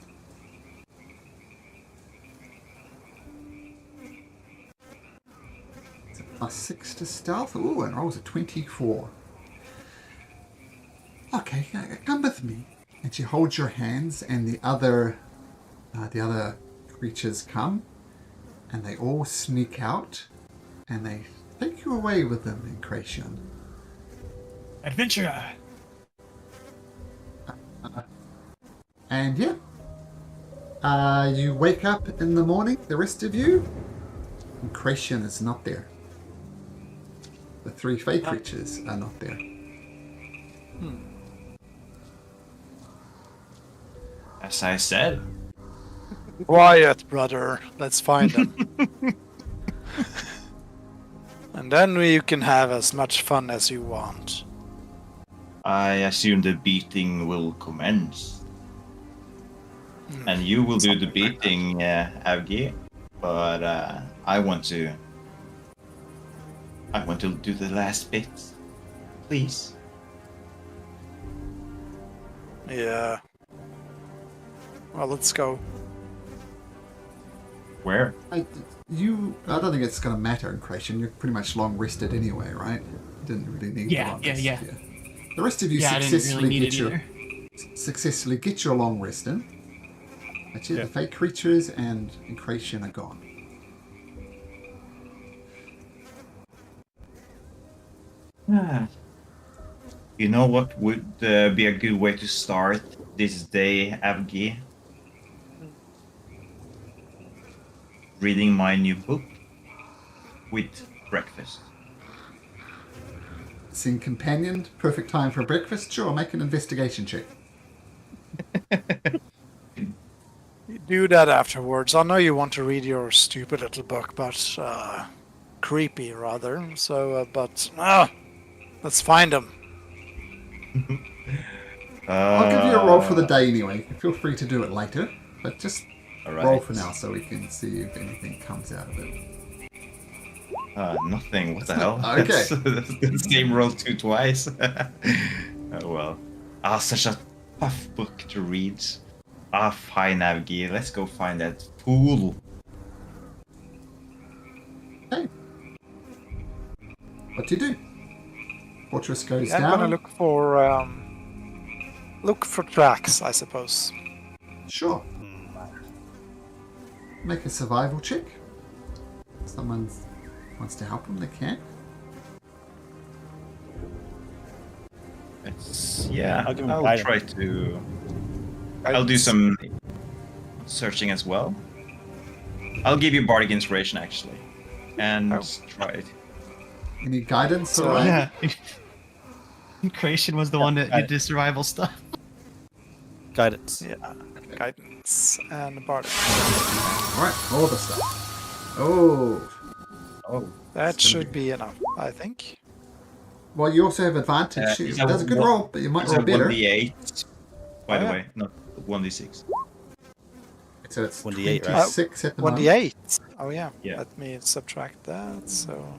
It's a +6 to stealth. Ooh, and rolls a 24. Okay, come with me. And she holds your hands, and the other creatures come, and they all sneak out, and they take you away with them in Creation. Adventure. And yeah, you wake up in the morning, the rest of you, and Creation is not there. The 3 fey creatures are not there. As I said, Quiet, brother. Let's find them. And then you can have as much fun as you want. I assume the beating will commence. And you will do the beating, Avgi. But I want to do the last bit. Please. Yeah. Well, let's go. Where? I don't think it's going to matter in Creation. You're pretty much long rested anyway, right? You didn't really need the long rest. Yeah. The rest of you Yeah, I didn't really need it either. successfully get your long rest in. But yeah, the fake creatures and Creation are gone. You know what would be a good way to start this day, Avgi? Reading my new book with breakfast. Seeing companion, perfect time for breakfast. Sure, make an investigation check. You do that afterwards. I know you want to read your stupid little book, but creepy rather. So, let's find them. I'll give you a roll for the day anyway. Feel free to do it later, but just Alright. roll for now so we can see if anything comes out of it. Nothing. What the hell? Okay. That's the same roll twice. Oh well. Such a tough book to read. Fine, Navgi. Let's go find that pool. Hey. What do you do? Fortress goes I'm down. gonna look for tracks, I suppose. Sure. Make a survival check. Someone wants to help them, they can. I'll give him guidance. try to. I'll do some searching as well. I'll give you bardic inspiration actually, and try it. Any guidance? So, or Yeah. Creation was the one that did the survival stuff. Guidance. Yeah, guidance and bardic. Alright, all the stuff. Oh. Oh, That should be enough, I think. Well, you also have advantage. is that That's a good one- roll, but you might It's roll a better. 1d8. By Oh, the yeah. way, not 1d6. So it's 1d8, right? 26 at the moment. 1d8. Oh yeah. Yeah. Let me subtract that. So.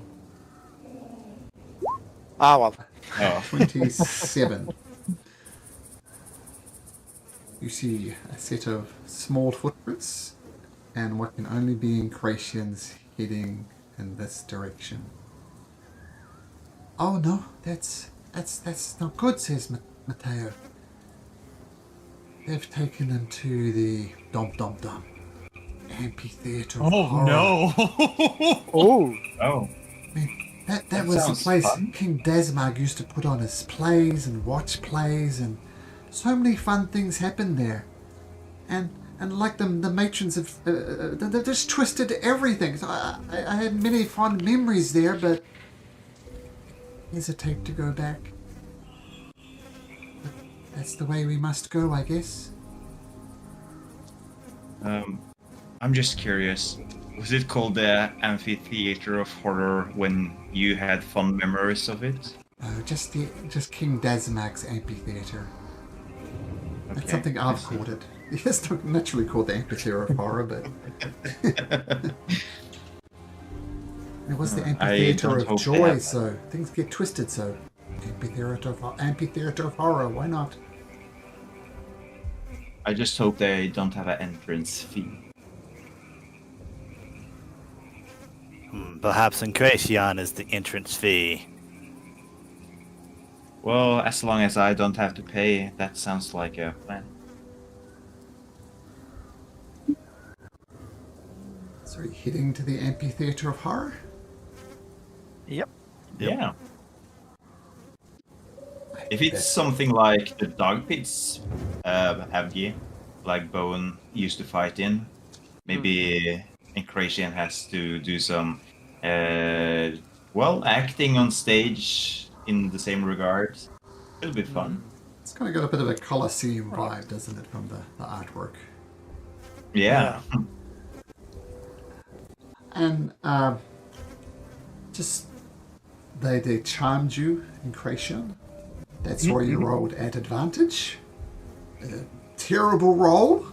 Ah well. Oh, 27. You see a set of small footprints and what can only be Incratians heading in this direction. Oh no, that's not good, says Matteo. They've taken them to the amphitheater. of Oh horror. no! Oh. oh. I mean, that That was the sounds place fun. King Dasmag used to put on his plays and watch plays, and so many fun things happened there. And like the matrons of, they just twisted everything. So I had many fond memories there, but hesitate to go back. But that's the way we must go, I guess. I'm just curious. Was it called the Amphitheater of Horror when you had fond memories of it? Just King Dasmag's amphitheater. That's Okay, something I I've see. called it. It's not naturally called the Amphitheater of Horror, but it was the I Amphitheater don't of hope they Joy, have that. so Things get twisted, so Amphitheater of Horror, why not? I just hope they don't have an entrance fee. Perhaps Incration is the entrance fee. Well, as long as I don't have to pay, that sounds like a plan. So you're heading to the Amphitheater of Horror? Yep. Yeah. If it's something like the dog pits have you, like Bowen used to fight in, maybe Incration has to do some, acting on stage in the same regard. It'll be fun. It's kind of got a bit of a Colosseum vibe, doesn't it, from the artwork? Yeah. And just they charmed you in Creation. That's why you rolled at advantage. Terrible roll.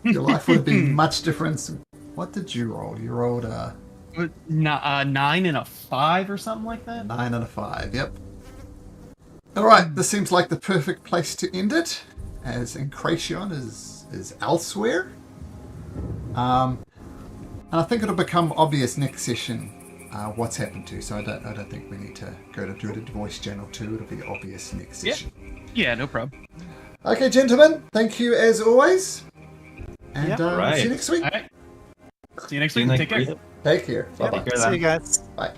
Your life would have been much different. What did you roll? You rolled a 9 and a 5 or something like that. 9 and a 5. Yep. All right. This seems like the perfect place to end it, as Incration is elsewhere. And I think it'll become obvious next session what's happened to. So I don't think we need to go to do it at Voice Channel 2. It'll be obvious next Yeah. session. Yeah, no problem. Okay, gentlemen. Thank you as always. And Yep. we'll see you Right. next week. All right. See you next See you week. next Take care. week. Take care. Bye bye. Take care See then. you guys. Bye.